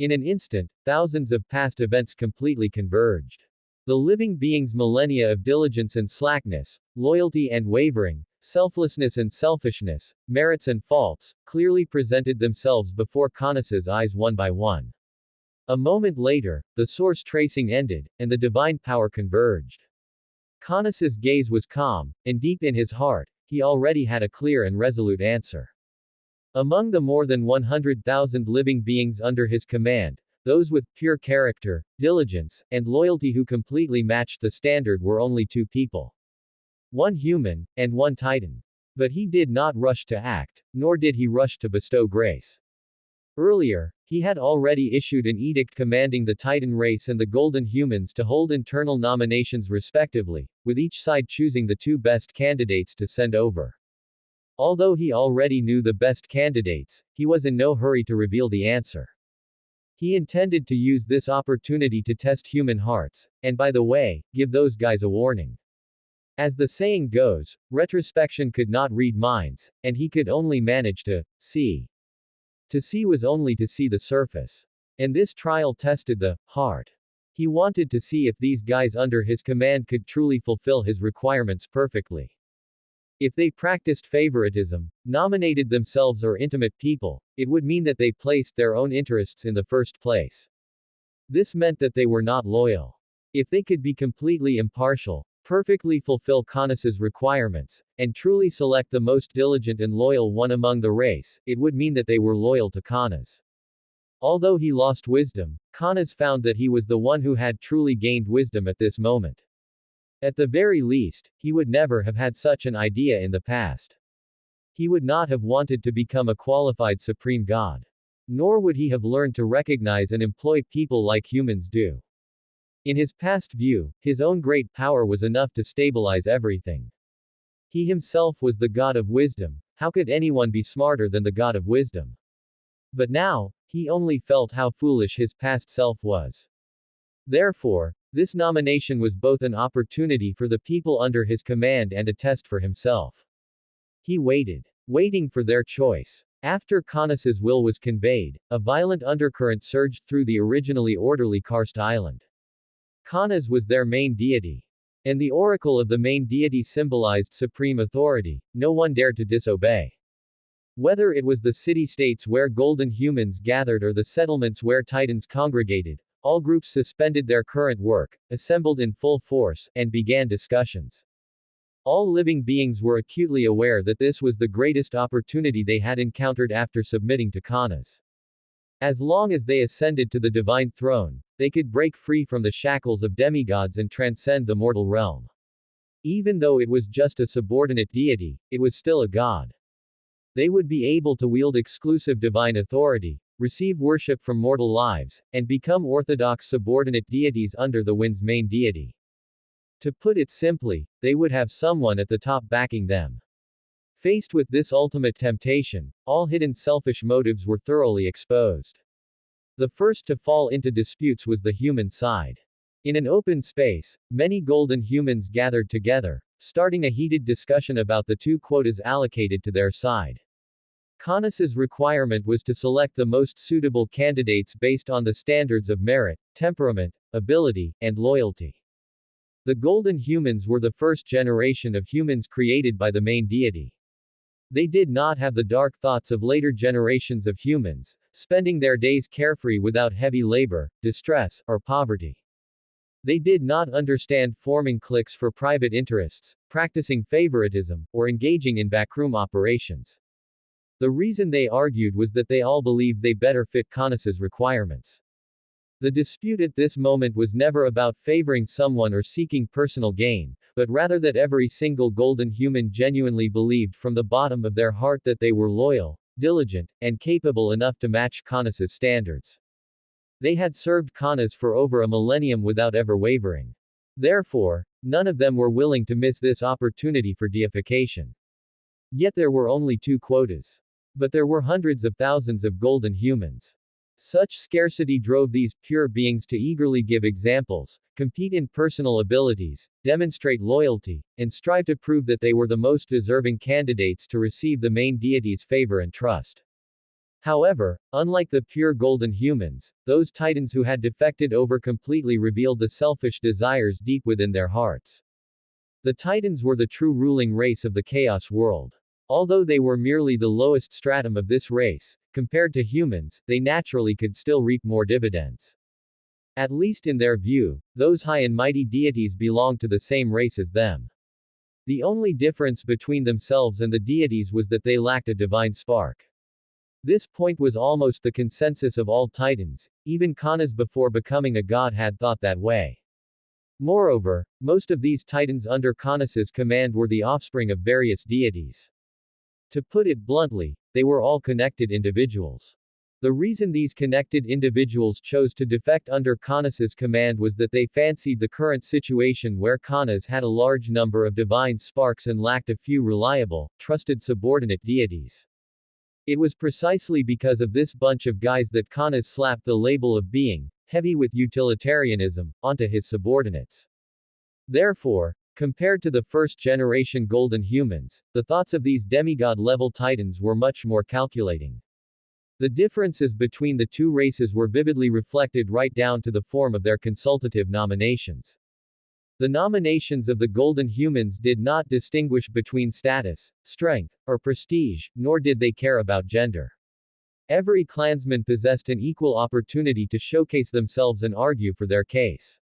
In an instant, thousands of past events completely converged. The living being's millennia of diligence and slackness, loyalty and wavering, selflessness and selfishness, merits and faults, clearly presented themselves before Khanas's eyes one by one. A moment later, the source tracing ended, and the divine power converged. Caunus's gaze was calm, and deep in his heart, he already had a clear and resolute answer. Among the more than 100,000 living beings under his command, those with pure character, diligence, and loyalty who completely matched the standard were only two people. One human, and one titan. But he did not rush to act, nor did he rush to bestow grace. Earlier, he had already issued an edict commanding the Titan race and the Golden Humans to hold internal nominations respectively, with each side choosing the two best candidates to send over. Although he already knew the best candidates, he was in no hurry to reveal the answer. He intended to use this opportunity to test human hearts, and by the way, give those guys a warning. As the saying goes, retrospection could not read minds, and he could only manage to see. To see was only to see the surface. And this trial tested the heart. He wanted to see if these guys under his command could truly fulfill his requirements perfectly. If they practiced favoritism, nominated themselves or intimate people, it would mean that they placed their own interests in the first place. This meant that they were not loyal. If they could be completely impartial, perfectly fulfill Caunus's requirements, and truly select the most diligent and loyal one among the race, it would mean that they were loyal to Caunus. Although he lost wisdom, Caunus found that he was the one who had truly gained wisdom at this moment. At the very least, he would never have had such an idea in the past. He would not have wanted to become a qualified supreme god. Nor would he have learned to recognize and employ people like humans do. In his past view, his own great power was enough to stabilize everything. He himself was the god of wisdom. How could anyone be smarter than the god of wisdom? But now, he only felt how foolish his past self was. Therefore, this nomination was both an opportunity for the people under his command and a test for himself. He waited. Waiting for their choice. After Caunus's will was conveyed, a violent undercurrent surged through the originally orderly karst island. Caunus was their main deity. And the oracle of the main deity symbolized supreme authority. No one dared to disobey. Whether it was the city-states where golden humans gathered or the settlements where titans congregated, all groups suspended their current work, assembled in full force, and began discussions. All living beings were acutely aware that this was the greatest opportunity they had encountered after submitting to Caunus. As long as they ascended to the divine throne, they could break free from the shackles of demigods and transcend the mortal realm. Even though it was just a subordinate deity, it was still a god. They would be able to wield exclusive divine authority, receive worship from mortal lives, and become orthodox subordinate deities under the wind's main deity. To put it simply, they would have someone at the top backing them. Faced with this ultimate temptation, all hidden selfish motives were thoroughly exposed. The first to fall into disputes was the human side. In an open space, many golden humans gathered together, starting a heated discussion about the two quotas allocated to their side. Caunus's requirement was to select the most suitable candidates based on the standards of merit, temperament, ability, and loyalty. The golden humans were the first generation of humans created by the main deity. They did not have the dark thoughts of later generations of humans, spending their days carefree without heavy labor, distress, or poverty. They did not understand forming cliques for private interests, practicing favoritism, or engaging in backroom operations. The reason they argued was that they all believed they better fit Caunus's requirements. The dispute at this moment was never about favoring someone or seeking personal gain, but rather that every single golden human genuinely believed from the bottom of their heart that they were loyal, diligent, and capable enough to match Caunus's standards. They had served Caunus for over a millennium without ever wavering. Therefore, none of them were willing to miss this opportunity for deification. Yet there were only two quotas. But there were hundreds of thousands of golden humans. Such scarcity drove these pure beings to eagerly give examples, compete in personal abilities, demonstrate loyalty, and strive to prove that they were the most deserving candidates to receive the main deity's favor and trust. However, unlike the pure golden humans, those titans who had defected over completely revealed the selfish desires deep within their hearts. The titans were the true ruling race of the chaos world. Although they were merely the lowest stratum of this race, compared to humans, they naturally could still reap more dividends. At least in their view, those high and mighty deities belonged to the same race as them. The only difference between themselves and the deities was that they lacked a divine spark. This point was almost the consensus of all titans, even Kanas before becoming a god had thought that way. Moreover, most of these titans under Kanas's command were the offspring of various deities. To put it bluntly, they were all connected individuals. The reason these connected individuals chose to defect under Kanas's command was that they fancied the current situation where Kanas had a large number of divine sparks and lacked a few reliable, trusted subordinate deities. It was precisely because of this bunch of guys that Kanas slapped the label of being heavy with utilitarianism onto his subordinates. Therefore, compared to the first-generation golden humans, the thoughts of these demigod-level titans were much more calculating. The differences between the two races were vividly reflected right down to the form of their consultative nominations. The nominations of the golden humans did not distinguish between status, strength, or prestige, nor did they care about gender. Every clansman possessed an equal opportunity to showcase themselves and argue for their case.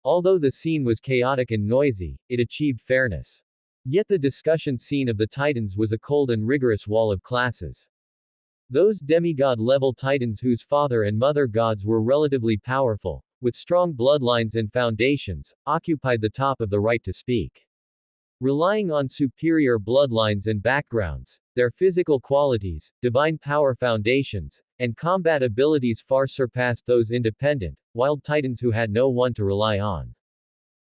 Although the scene was chaotic and noisy, it achieved fairness. Yet the discussion scene of the titans was a cold and rigorous wall of classes. Those demigod-level titans whose father and mother gods were relatively powerful, with strong bloodlines and foundations, occupied the top of the right to speak. Relying on superior bloodlines and backgrounds, their physical qualities, divine power foundations, and combat abilities far surpassed those independent, wild titans who had no one to rely on.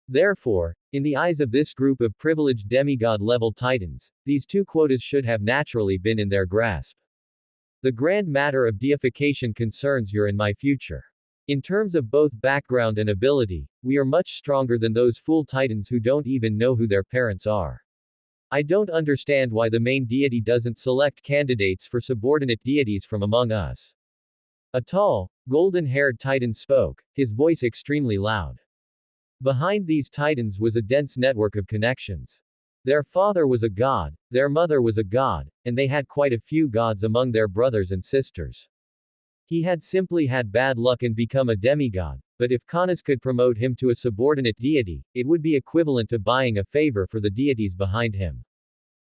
Therefore, in the eyes of this group of privileged demigod-level titans, these two quotas should have naturally been in their grasp. The grand matter of deification concerns your and my future. In terms of both background and ability, we are much stronger than those fool titans who don't even know who their parents are. I don't understand why the main deity doesn't select candidates for subordinate deities from among us. A tall, golden-haired titan spoke, his voice extremely loud. Behind these titans was a dense network of connections. Their father was a god, their mother was a god, and they had quite a few gods among their brothers and sisters. He had simply had bad luck and become a demigod, but if Kanas could promote him to a subordinate deity, it would be equivalent to buying a favor for the deities behind him.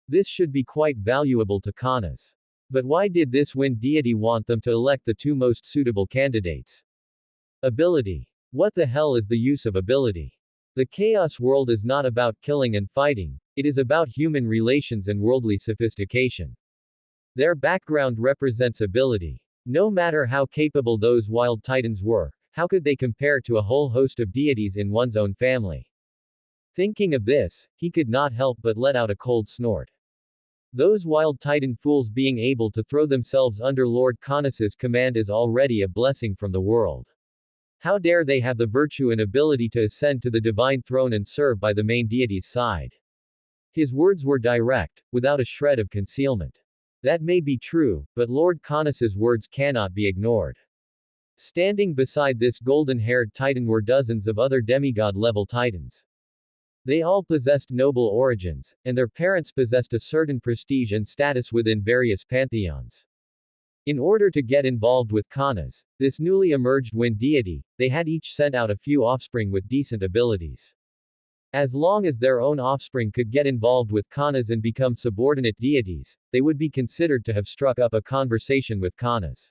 This should be quite valuable to Kanas. But why did this wind deity want them to elect the two most suitable candidates? Ability. What the hell is the use of ability? The chaos world is not about killing and fighting, it is about human relations and worldly sophistication. Their background represents ability. No matter how capable those wild titans were, how could they compare to a whole host of deities in one's own family? Thinking of this, he could not help but let out a cold snort. Those wild titan fools being able to throw themselves under Lord Kanas's command is already a blessing from the world. How dare they have the virtue and ability to ascend to the divine throne and serve by the main deity's side? His words were direct, without a shred of concealment. That may be true, but Lord Kanas's words cannot be ignored. Standing beside this golden-haired titan were dozens of other demigod-level titans. They all possessed noble origins, and their parents possessed a certain prestige and status within various pantheons. In order to get involved with Kanas, this newly emerged wind deity, they had each sent out a few offspring with decent abilities. As long as their own offspring could get involved with Kanas and become subordinate deities, they would be considered to have struck up a conversation with Kanas.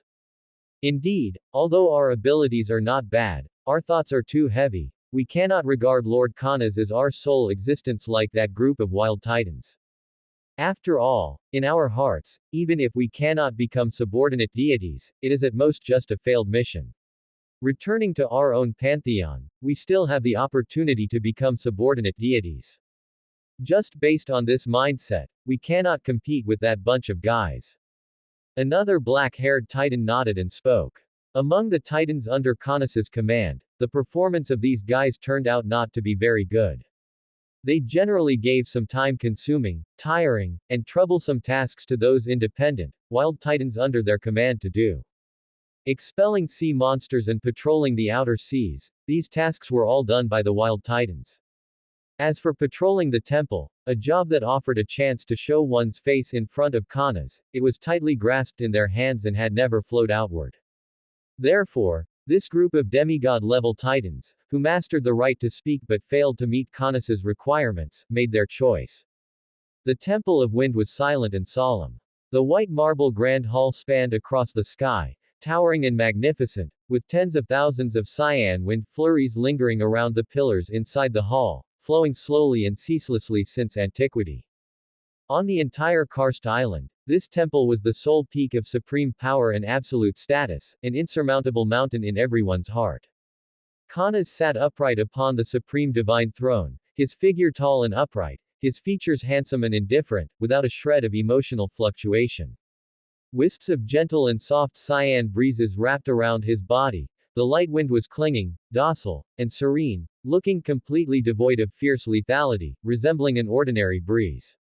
Indeed, although our abilities are not bad, our thoughts are too heavy. We cannot regard Lord Kanas as our sole existence like that group of wild titans. After all, in our hearts, even if we cannot become subordinate deities, it is at most just a failed mission. Returning to our own pantheon, we still have the opportunity to become subordinate deities. Just based on this mindset, we cannot compete with that bunch of guys. Another black-haired titan nodded and spoke. Among the titans under Kanas's command, the performance of these guys turned out not to be very good. They generally gave some time-consuming, tiring, and troublesome tasks to those independent, wild titans under their command to do. Expelling sea monsters and patrolling the outer seas, these tasks were all done by the wild titans. As for patrolling the temple, a job that offered a chance to show one's face in front of Kanas, it was tightly grasped in their hands and had never flowed outward. Therefore, This group of demigod-level titans, who mastered the right to speak but failed to meet Caunus' requirements, made their choice. The Temple of Wind was silent and solemn. The white marble grand hall spanned across the sky, towering and magnificent, with tens of thousands of cyan wind flurries lingering around the pillars inside the hall, flowing slowly and ceaselessly since antiquity. On the entire karst island, this temple was the sole peak of supreme power and absolute status, an insurmountable mountain in everyone's heart. Caunus sat upright upon the supreme divine throne, his figure tall and upright, his features handsome and indifferent, without a shred of emotional fluctuation. Wisps of gentle and soft cyan breezes wrapped around his body. The light wind was clinging, docile, and serene, looking completely devoid of fierce lethality, resembling an ordinary breeze.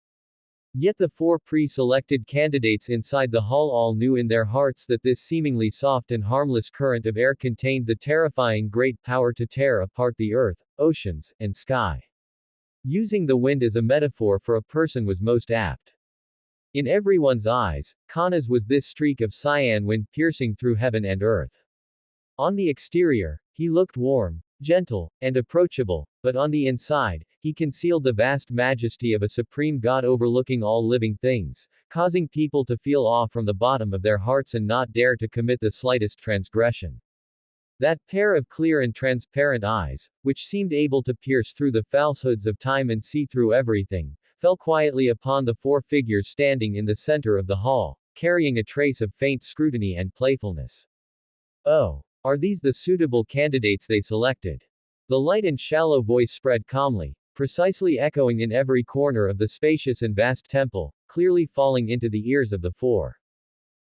Yet the four pre-selected candidates inside the hall all knew in their hearts that this seemingly soft and harmless current of air contained the terrifying great power to tear apart the earth, oceans, and sky. Using the wind as a metaphor for a person was most apt. In everyone's eyes, Caunus was this streak of cyan wind piercing through heaven and earth. On the exterior, he looked warm, gentle, and approachable, but on the inside, he concealed the vast majesty of a supreme God overlooking all living things, causing people to feel awe from the bottom of their hearts and not dare to commit the slightest transgression. That pair of clear and transparent eyes, which seemed able to pierce through the falsehoods of time and see through everything, fell quietly upon the four figures standing in the center of the hall, carrying a trace of faint scrutiny and playfulness. Oh, are these the suitable candidates they selected? The light and shallow voice spread calmly, precisely echoing in every corner of the spacious and vast temple, clearly falling into the ears of the four.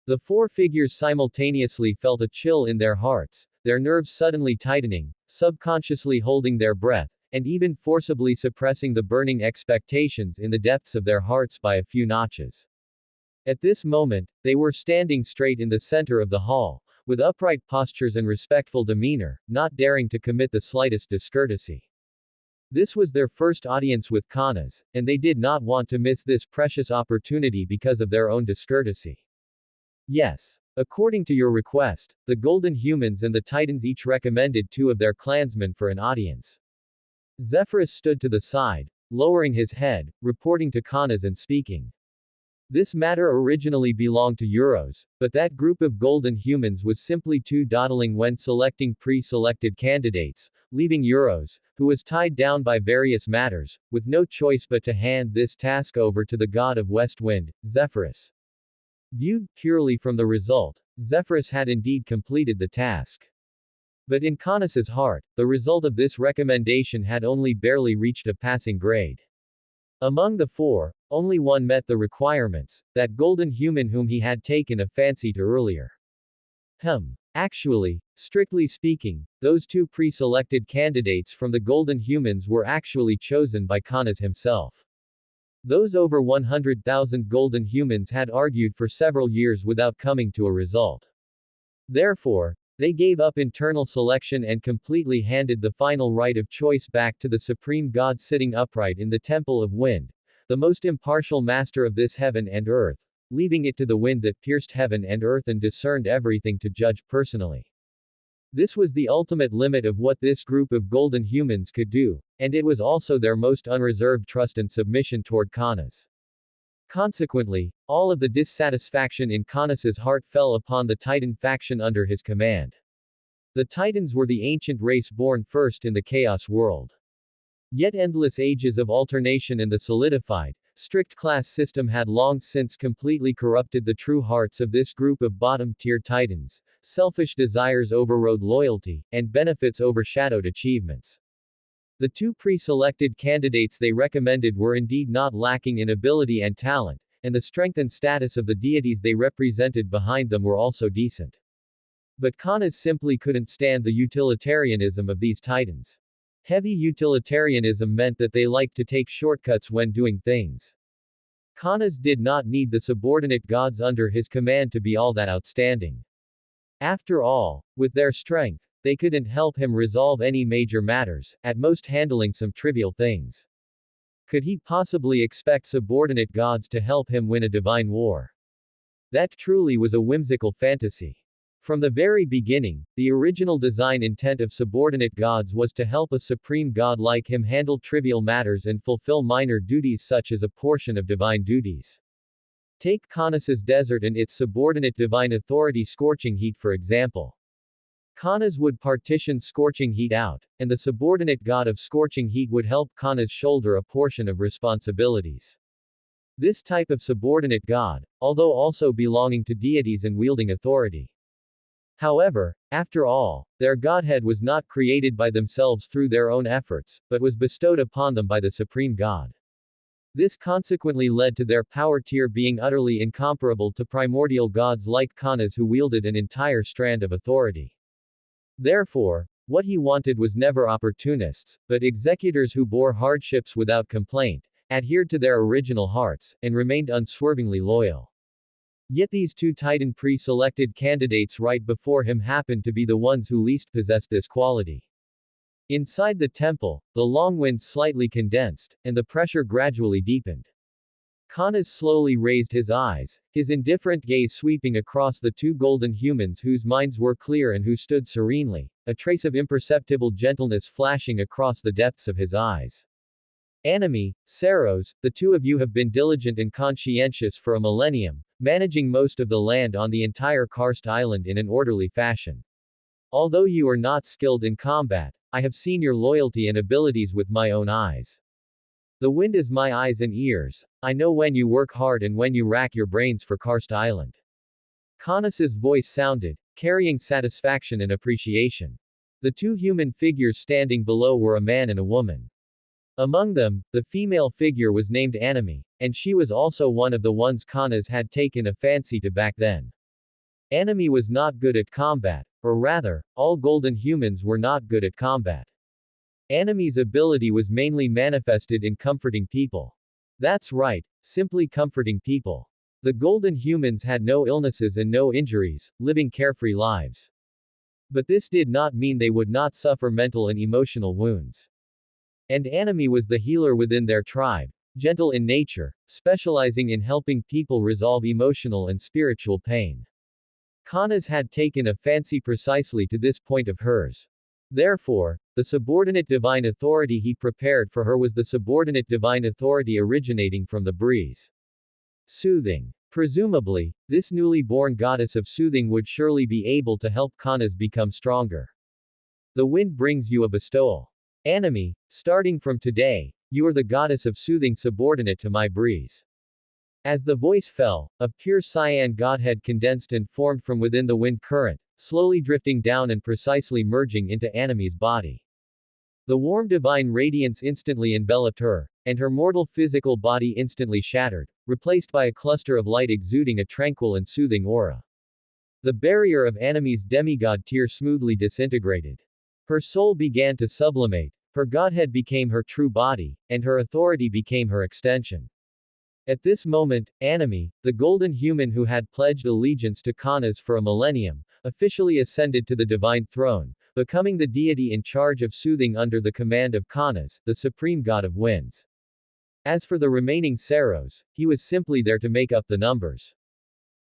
The four figures simultaneously felt a chill in their hearts, their nerves suddenly tightening, subconsciously holding their breath, and even forcibly suppressing the burning expectations in the depths of their hearts by a few notches. At this moment, they were standing straight in the center of the hall, with upright postures and respectful demeanor, not daring to commit the slightest discourtesy. This was their first audience with Caunus, and they did not want to miss this precious opportunity because of their own discourtesy. Yes. According to your request, the Golden Humans and the Titans each recommended two of their clansmen for an audience. Zephyrus stood to the side, lowering his head, reporting to Caunus and speaking. This matter originally belonged to Euros, but that group of Golden Humans was simply too dawdling when selecting pre-selected candidates, leaving Euros, who was tied down by various matters, with no choice but to hand this task over to the god of West Wind, Zephyrus. Viewed purely from the result, Zephyrus had indeed completed the task. But in Caunus's heart, the result of this recommendation had only barely reached a passing grade. Among the four, only one met the requirements, that golden human whom he had taken a fancy to earlier. Actually, strictly speaking, those two pre-selected candidates from the Golden Humans were actually chosen by Caunus himself. Those over 100,000 Golden Humans had argued for several years without coming to a result. Therefore, they gave up internal selection and completely handed the final right of choice back to the Supreme God sitting upright in the Temple of Wind, the most impartial master of this heaven and earth, leaving it to the wind that pierced heaven and earth and discerned everything to judge personally. This was the ultimate limit of what this group of Golden Humans could do, and it was also their most unreserved trust and submission toward Caunus. Consequently, all of the dissatisfaction in Caunus's heart fell upon the Titan faction under his command. The Titans were the ancient race born first in the Chaos world. Yet endless ages of alternation and the solidified, strict class system had long since completely corrupted the true hearts of this group of bottom-tier Titans. Selfish desires overrode loyalty, and benefits overshadowed achievements. The two pre-selected candidates they recommended were indeed not lacking in ability and talent, and the strength and status of the deities they represented behind them were also decent. But Caunus simply couldn't stand the utilitarianism of these Titans. Heavy utilitarianism meant that they liked to take shortcuts when doing things. Caunus did not need the subordinate gods under his command to be all that outstanding. After all, with their strength, they couldn't help him resolve any major matters, at most handling some trivial things. Could he possibly expect subordinate gods to help him win a divine war? That truly was a whimsical fantasy. From the very beginning, the original design intent of subordinate gods was to help a supreme god like him handle trivial matters and fulfill minor duties such as a portion of divine duties. Take Caunus' desert and its subordinate divine authority Scorching Heat for example. Caunus would partition Scorching Heat out, and the subordinate god of Scorching Heat would help Caunus shoulder a portion of responsibilities. This type of subordinate god, although also belonging to deities and wielding authority. However, after all, their godhead was not created by themselves through their own efforts, but was bestowed upon them by the supreme god. This consequently led to their power tier being utterly incomparable to primordial gods like Caunus who wielded an entire strand of authority. Therefore, what he wanted was never opportunists, but executors who bore hardships without complaint, adhered to their original hearts, and remained unswervingly loyal. Yet these two Titan pre-selected candidates right before him happened to be the ones who least possessed this quality. Inside the temple, the long wind slightly condensed, and the pressure gradually deepened. Caunus slowly raised his eyes, his indifferent gaze sweeping across the two golden humans whose minds were clear and who stood serenely, a trace of imperceptible gentleness flashing across the depths of his eyes. Enemy, Saros, the two of you have been diligent and conscientious for a millennium, managing most of the land on the entire karst island in an orderly fashion. Although you are not skilled in combat, I have seen your loyalty and abilities with my own eyes. The wind is my eyes and ears, I know when you work hard and when you rack your brains for Karst Island. Caunus's voice sounded, carrying satisfaction and appreciation. The two human figures standing below were a man and a woman. Among them, the female figure was named Anime, and she was also one of the ones Caunus had taken a fancy to back then. Anime was not good at combat, or rather, all golden humans were not good at combat. Anime's ability was mainly manifested in comforting people. That's right, simply comforting people. The golden humans had no illnesses and no injuries, living carefree lives. But this did not mean they would not suffer mental and emotional wounds. And Anime was the healer within their tribe, gentle in nature, specializing in helping people resolve emotional and spiritual pain. Caunus had taken a fancy precisely to this point of hers. Therefore, the subordinate divine authority he prepared for her was the subordinate divine authority originating from the breeze. Soothing. Presumably, this newly born goddess of soothing would surely be able to help Caunus become stronger. The wind brings you a bestowal. Anime, starting from today, you are the goddess of soothing subordinate to my breeze. As the voice fell, a pure cyan godhead condensed and formed from within the wind current, slowly drifting down and precisely merging into Anime's body. The warm divine radiance instantly enveloped her, and her mortal physical body instantly shattered, replaced by a cluster of light exuding a tranquil and soothing aura. The barrier of Anime's demigod tier smoothly disintegrated. Her soul began to sublimate, her godhead became her true body, and her authority became her extension. At this moment, Anime, the golden human who had pledged allegiance to Caunus for a millennium, officially ascended to the divine throne, becoming the deity in charge of soothing under the command of Caunus, the supreme god of winds. As for the remaining Saros, he was simply there to make up the numbers.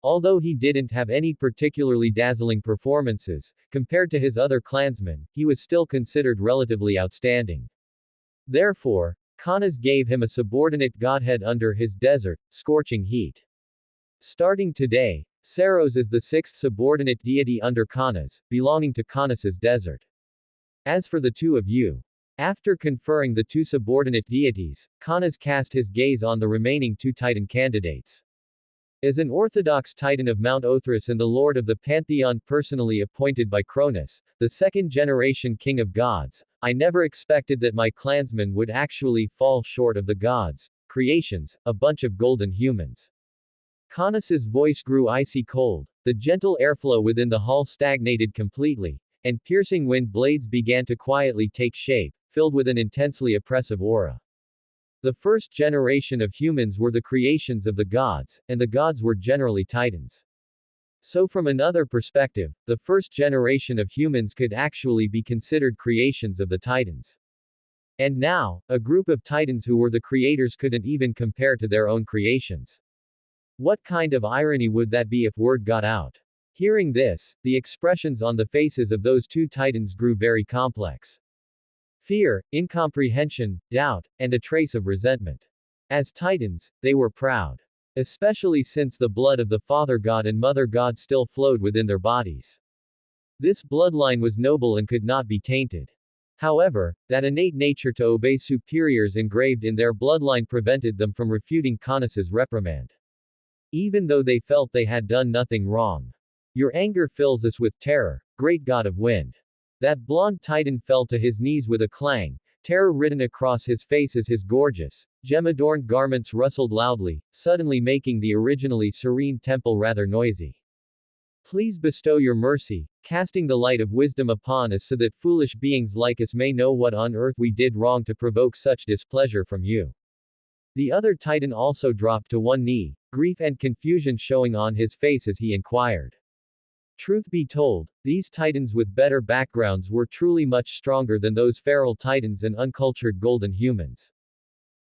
Although he didn't have any particularly dazzling performances, compared to his other clansmen, he was still considered relatively outstanding. Therefore, Caunus gave him a subordinate godhead under his desert, Scorching Heat. Starting today, Saros is the sixth subordinate deity under Caunus, belonging to Caunus's desert. As for the two of you, after conferring the two subordinate deities, Caunus cast his gaze on the remaining two Titan candidates. As an orthodox Titan of Mount Othris and the Lord of the Pantheon personally appointed by Cronus, the second-generation king of gods, I never expected that my clansmen would actually fall short of the gods' creations, a bunch of golden humans. Caunus's voice grew icy cold, the gentle airflow within the hall stagnated completely, and piercing wind blades began to quietly take shape, filled with an intensely oppressive aura. The first generation of humans were the creations of the gods, and the gods were generally titans. So from another perspective, the first generation of humans could actually be considered creations of the titans. And now, a group of titans who were the creators couldn't even compare to their own creations. What kind of irony would that be if word got out? Hearing this, the expressions on the faces of those two titans grew very complex. Fear, incomprehension, doubt, and a trace of resentment. As titans, they were proud. Especially since the blood of the father god and mother god still flowed within their bodies. This bloodline was noble and could not be tainted. However, that innate nature to obey superiors engraved in their bloodline prevented them from refuting Caunus's reprimand. Even though they felt they had done nothing wrong. Your anger fills us with terror, great god of wind. That blond titan fell to his knees with a clang, terror written across his face as his gorgeous, gem-adorned garments rustled loudly, suddenly making the originally serene temple rather noisy. Please bestow your mercy, casting the light of wisdom upon us so that foolish beings like us may know what on earth we did wrong to provoke such displeasure from you. The other titan also dropped to one knee, grief and confusion showing on his face as he inquired. Truth be told, these titans with better backgrounds were truly much stronger than those feral titans and uncultured golden humans.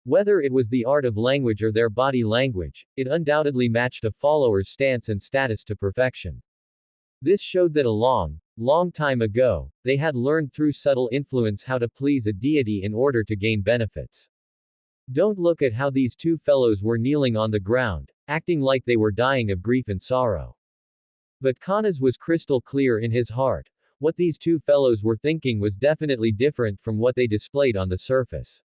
Whether it was the art of language or their body language, it undoubtedly matched a follower's stance and status to perfection. This showed that a long time ago, they had learned through subtle influence how to please a deity in order to gain benefits. Don't look at how these two fellows were kneeling on the ground, acting like they were dying of grief and sorrow. But Caunus was crystal clear in his heart. What these two fellows were thinking was definitely different from what they displayed on the surface.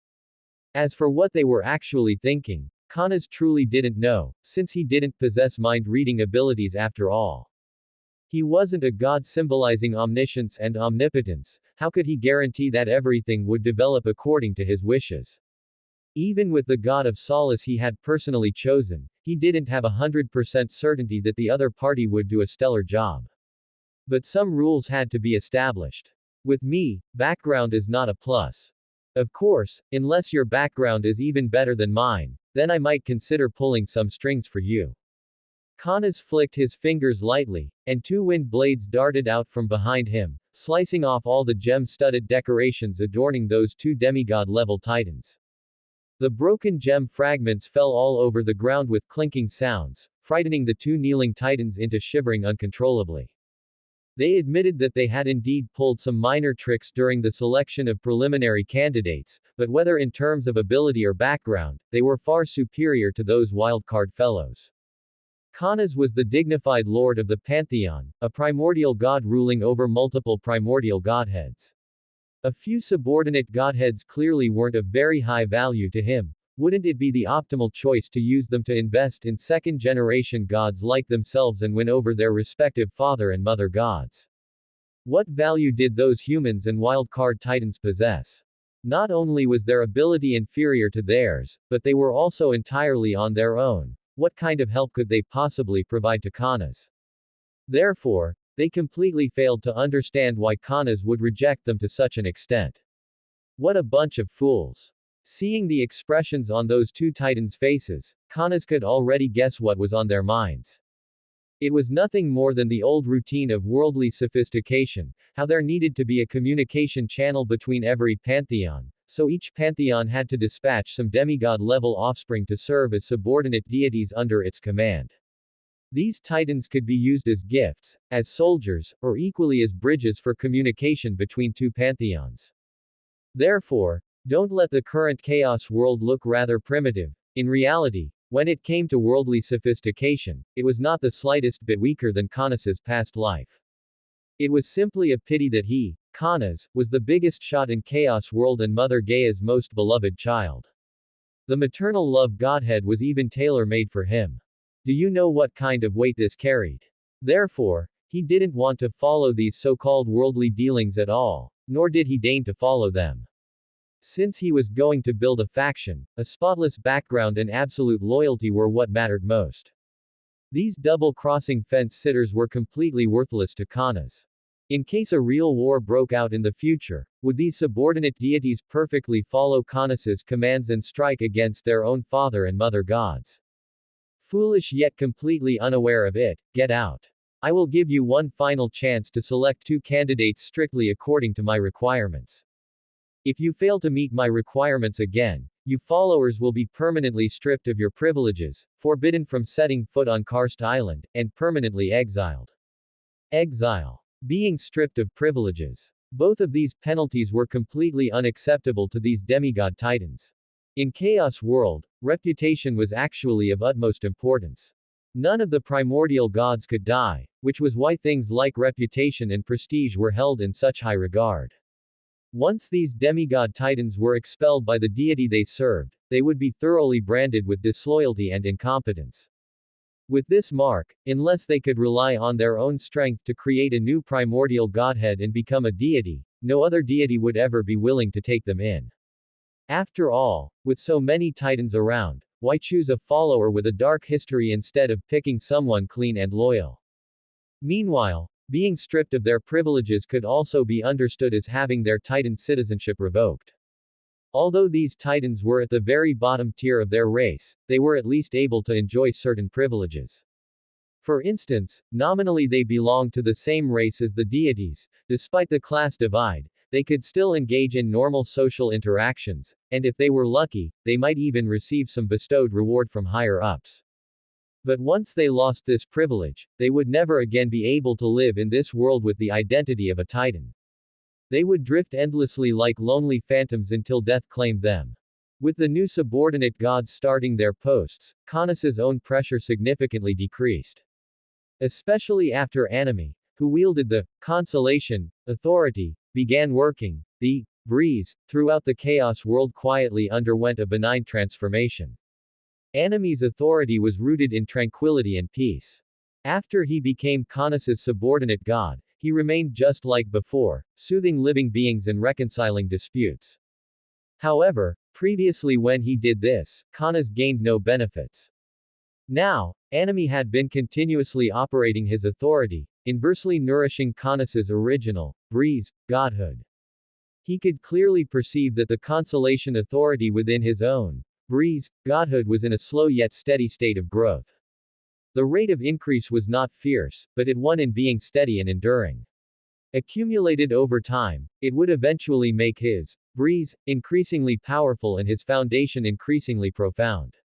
As for what they were actually thinking, Caunus truly didn't know, since he didn't possess mind-reading abilities after all. He wasn't a god symbolizing omniscience and omnipotence. How could he guarantee that everything would develop according to his wishes? Even with the god of solace he had personally chosen, he didn't have 100% certainty that the other party would do a stellar job. But some rules had to be established. With me, background is not a plus. Of course, unless your background is even better than mine, then I might consider pulling some strings for you. Caunus flicked his fingers lightly, and two wind blades darted out from behind him, slicing off all the gem-studded decorations adorning those two demigod-level titans. The broken gem fragments fell all over the ground with clinking sounds, frightening the two kneeling titans into shivering uncontrollably. They admitted that they had indeed pulled some minor tricks during the selection of preliminary candidates, but whether in terms of ability or background, they were far superior to those wildcard fellows. Caunus was the dignified lord of the pantheon, a primordial god ruling over multiple primordial godheads. A few subordinate godheads clearly weren't of very high value to him. Wouldn't it be the optimal choice to use them to invest in second-generation gods like themselves and win over their respective father and mother gods? What value did those humans and wildcard titans possess? Not only was their ability inferior to theirs, but they were also entirely on their own. What kind of help could they possibly provide to Caunus? Therefore, they completely failed to understand why Caunus would reject them to such an extent. What a bunch of fools. Seeing the expressions on those two titans' faces, Caunus could already guess what was on their minds. It was nothing more than the old routine of worldly sophistication, how there needed to be a communication channel between every pantheon, so each pantheon had to dispatch some demigod-level offspring to serve as subordinate deities under its command. These titans could be used as gifts, as soldiers, or equally as bridges for communication between two pantheons. Therefore, don't let the current chaos world look rather primitive. In reality, when it came to worldly sophistication, it was not the slightest bit weaker than Caunus's past life. It was simply a pity that he, Caunus, was the biggest shot in chaos world and Mother Gaia's most beloved child. The maternal love godhead was even tailor-made for him. Do you know what kind of weight this carried? Therefore, he didn't want to follow these so-called worldly dealings at all, nor did he deign to follow them. Since he was going to build a faction, a spotless background and absolute loyalty were what mattered most. These double-crossing fence-sitters were completely worthless to Caunus. In case a real war broke out in the future, would these subordinate deities perfectly follow Caunus's commands and strike against their own father and mother gods? Foolish yet completely unaware of it, get out. I will give you one final chance to select two candidates strictly according to my requirements. If you fail to meet my requirements again, you followers will be permanently stripped of your privileges, forbidden from setting foot on Karst Island, and permanently exiled. Exile. Being stripped of privileges. Both of these penalties were completely unacceptable to these demigod titans. In Chaos World, reputation was actually of utmost importance. None of the primordial gods could die, which was why things like reputation and prestige were held in such high regard. Once these demigod titans were expelled by the deity they served, they would be thoroughly branded with disloyalty and incompetence. With this mark, unless they could rely on their own strength to create a new primordial godhead and become a deity, no other deity would ever be willing to take them in. After all, with so many titans around, why choose a follower with a dark history instead of picking someone clean and loyal? Meanwhile, being stripped of their privileges could also be understood as having their titan citizenship revoked. Although these titans were at the very bottom tier of their race, they were at least able to enjoy certain privileges. For instance, nominally they belonged to the same race as the deities. Despite the class divide, they could still engage in normal social interactions, and if they were lucky, they might even receive some bestowed reward from higher ups. But once they lost this privilege, they would never again be able to live in this world with the identity of a titan. They would drift endlessly like lonely phantoms until death claimed them. With the new subordinate gods starting their posts, Caunus' own pressure significantly decreased. Especially after Anime, who wielded the consolation authority, began working, the breeze throughout the chaos world quietly underwent a benign transformation. Anime's authority was rooted in tranquility and peace. After he became Caunus' subordinate god, he remained just like before, soothing living beings and reconciling disputes. However, previously when he did this, Caunus gained no benefits. Now, Anime had been continuously operating his authority, inversely nourishing Caunus' original, breeze, godhood. He could clearly perceive that the consolation authority within his own, breeze, godhood was in a slow yet steady state of growth. The rate of increase was not fierce, but it won in being steady and enduring. Accumulated over time, it would eventually make his breeze increasingly powerful and his foundation increasingly profound.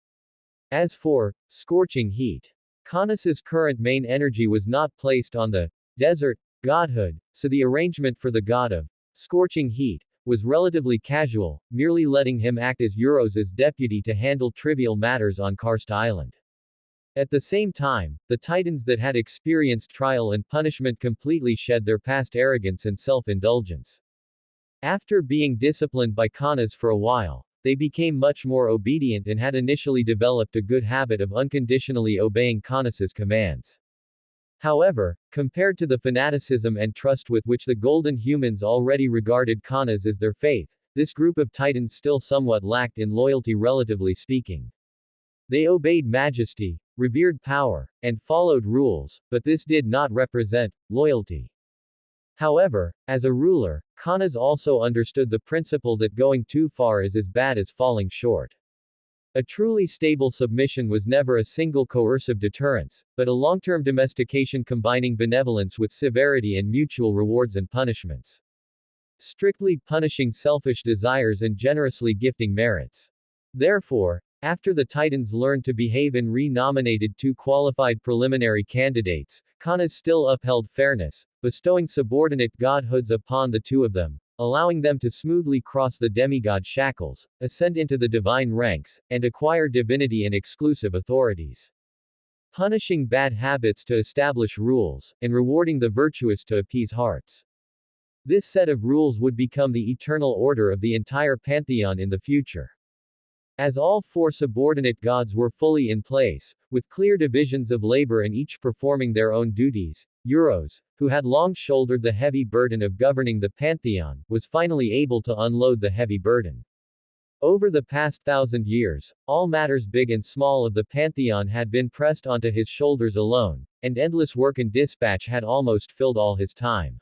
As for scorching heat, Caunus' current main energy was not placed on the desert godhood, so the arrangement for the god of scorching heat was relatively casual, merely letting him act as Euros' deputy to handle trivial matters on Karst Island. At the same time, the titans that had experienced trial and punishment completely shed their past arrogance and self-indulgence. After being disciplined by Caunus for a while, they became much more obedient and had initially developed a good habit of unconditionally obeying Caunus' commands. However, compared to the fanaticism and trust with which the Golden Humans already regarded Caunus as their faith, this group of titans still somewhat lacked in loyalty relatively speaking. They obeyed majesty, revered power, and followed rules, but this did not represent loyalty. However, as a ruler, Caunus also understood the principle that going too far is as bad as falling short. A truly stable submission was never a single coercive deterrence, but a long-term domestication combining benevolence with severity and mutual rewards and punishments. Strictly punishing selfish desires and generously gifting merits. Therefore, after the Titans learned to behave and re-nominated two qualified preliminary candidates, Caunus still upheld fairness, bestowing subordinate godhoods upon the two of them, allowing them to smoothly cross the demigod shackles, ascend into the divine ranks, and acquire divinity and exclusive authorities. Punishing bad habits to establish rules, and rewarding the virtuous to appease hearts. This set of rules would become the eternal order of the entire pantheon in the future. As all four subordinate gods were fully in place, with clear divisions of labor and each performing their own duties, Euros, who had long shouldered the heavy burden of governing the pantheon, was finally able to unload the heavy burden. Over the past 1,000 years, all matters big and small of the pantheon had been pressed onto his shoulders alone, and endless work and dispatch had almost filled all his time.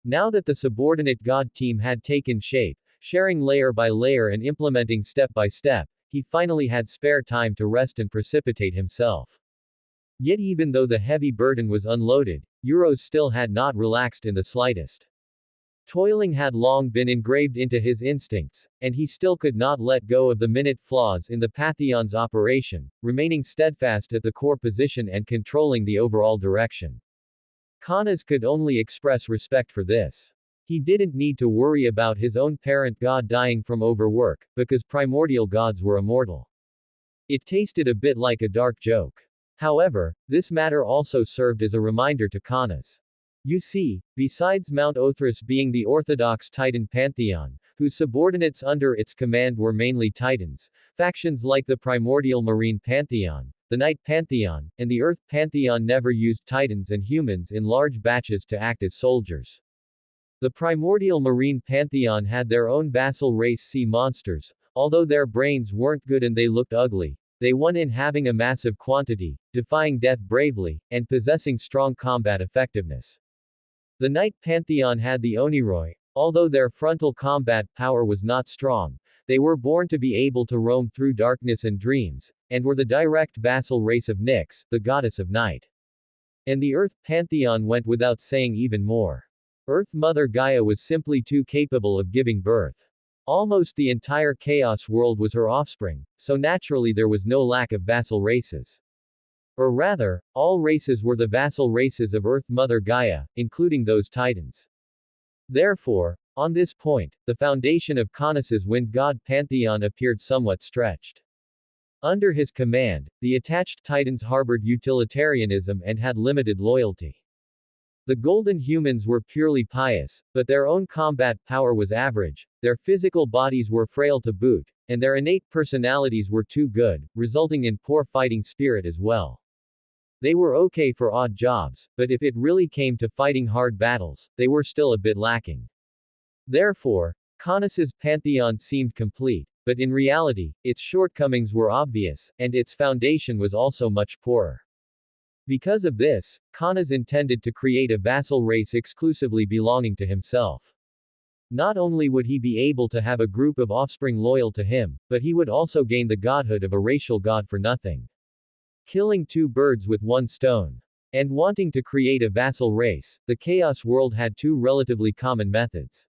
Now that the subordinate god team had taken shape, sharing layer by layer and implementing step by step, he finally had spare time to rest and precipitate himself. Yet even though the heavy burden was unloaded, Euros still had not relaxed in the slightest. Toiling had long been engraved into his instincts, and he still could not let go of the minute flaws in the Pantheon's operation, remaining steadfast at the core position and controlling the overall direction. Kanas could only express respect for this. He didn't need to worry about his own parent god dying from overwork, because primordial gods were immortal. It tasted a bit like a dark joke. However, this matter also served as a reminder to Kanas. You see, besides Mount Othris being the orthodox Titan pantheon, whose subordinates under its command were mainly Titans, factions like the primordial marine pantheon, the night pantheon, and the earth pantheon never used Titans and humans in large batches to act as soldiers. The primordial marine pantheon had their own vassal race sea monsters, although their brains weren't good and they looked ugly. They won in having a massive quantity, defying death bravely, and possessing strong combat effectiveness. The Night Pantheon had the Oniroi. Although their frontal combat power was not strong, they were born to be able to roam through darkness and dreams, and were the direct vassal race of Nyx, the goddess of night. And the Earth Pantheon went without saying even more. Earth Mother Gaia was simply too capable of giving birth. Almost the entire chaos world was her offspring, so naturally there was no lack of vassal races. Or rather, all races were the vassal races of Earth Mother Gaia, including those Titans. Therefore, on this point, the foundation of Caunus' wind god pantheon appeared somewhat stretched. Under his command, the attached Titans harbored utilitarianism and had limited loyalty. The golden humans were purely pious, but their own combat power was average, their physical bodies were frail to boot, and their innate personalities were too good, resulting in poor fighting spirit as well. They were okay for odd jobs, but if it really came to fighting hard battles, they were still a bit lacking. Therefore, Caunus' pantheon seemed complete, but in reality, its shortcomings were obvious, and its foundation was also much poorer. Because of this, Caunus intended to create a vassal race exclusively belonging to himself. Not only would he be able to have a group of offspring loyal to him, but he would also gain the godhood of a racial god for nothing. Killing two birds with one stone. And wanting to create a vassal race, the Chaos world had two relatively common methods.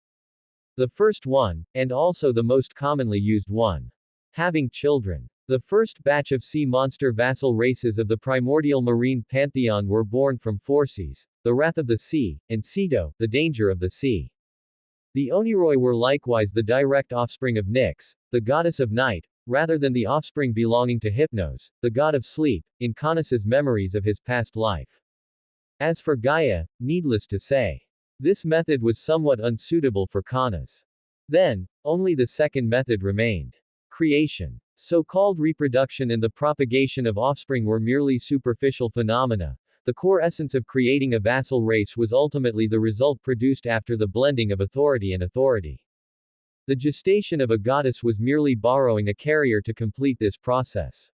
The first one, and also the most commonly used one. Having children. The first batch of sea monster vassal races of the primordial marine pantheon were born from Phorcys, the wrath of the sea, and Ceto, the danger of the sea. The Oniroi were likewise the direct offspring of Nyx, the goddess of night, rather than the offspring belonging to Hypnos, the god of sleep, in Caunus' memories of his past life. As for Gaia, needless to say, this method was somewhat unsuitable for Caunus. Then, only the second method remained. Creation. So-called reproduction and the propagation of offspring were merely superficial phenomena. The core essence of creating a vassal race was ultimately the result produced after the blending of authority and authority. The gestation of a goddess was merely borrowing a carrier to complete this process.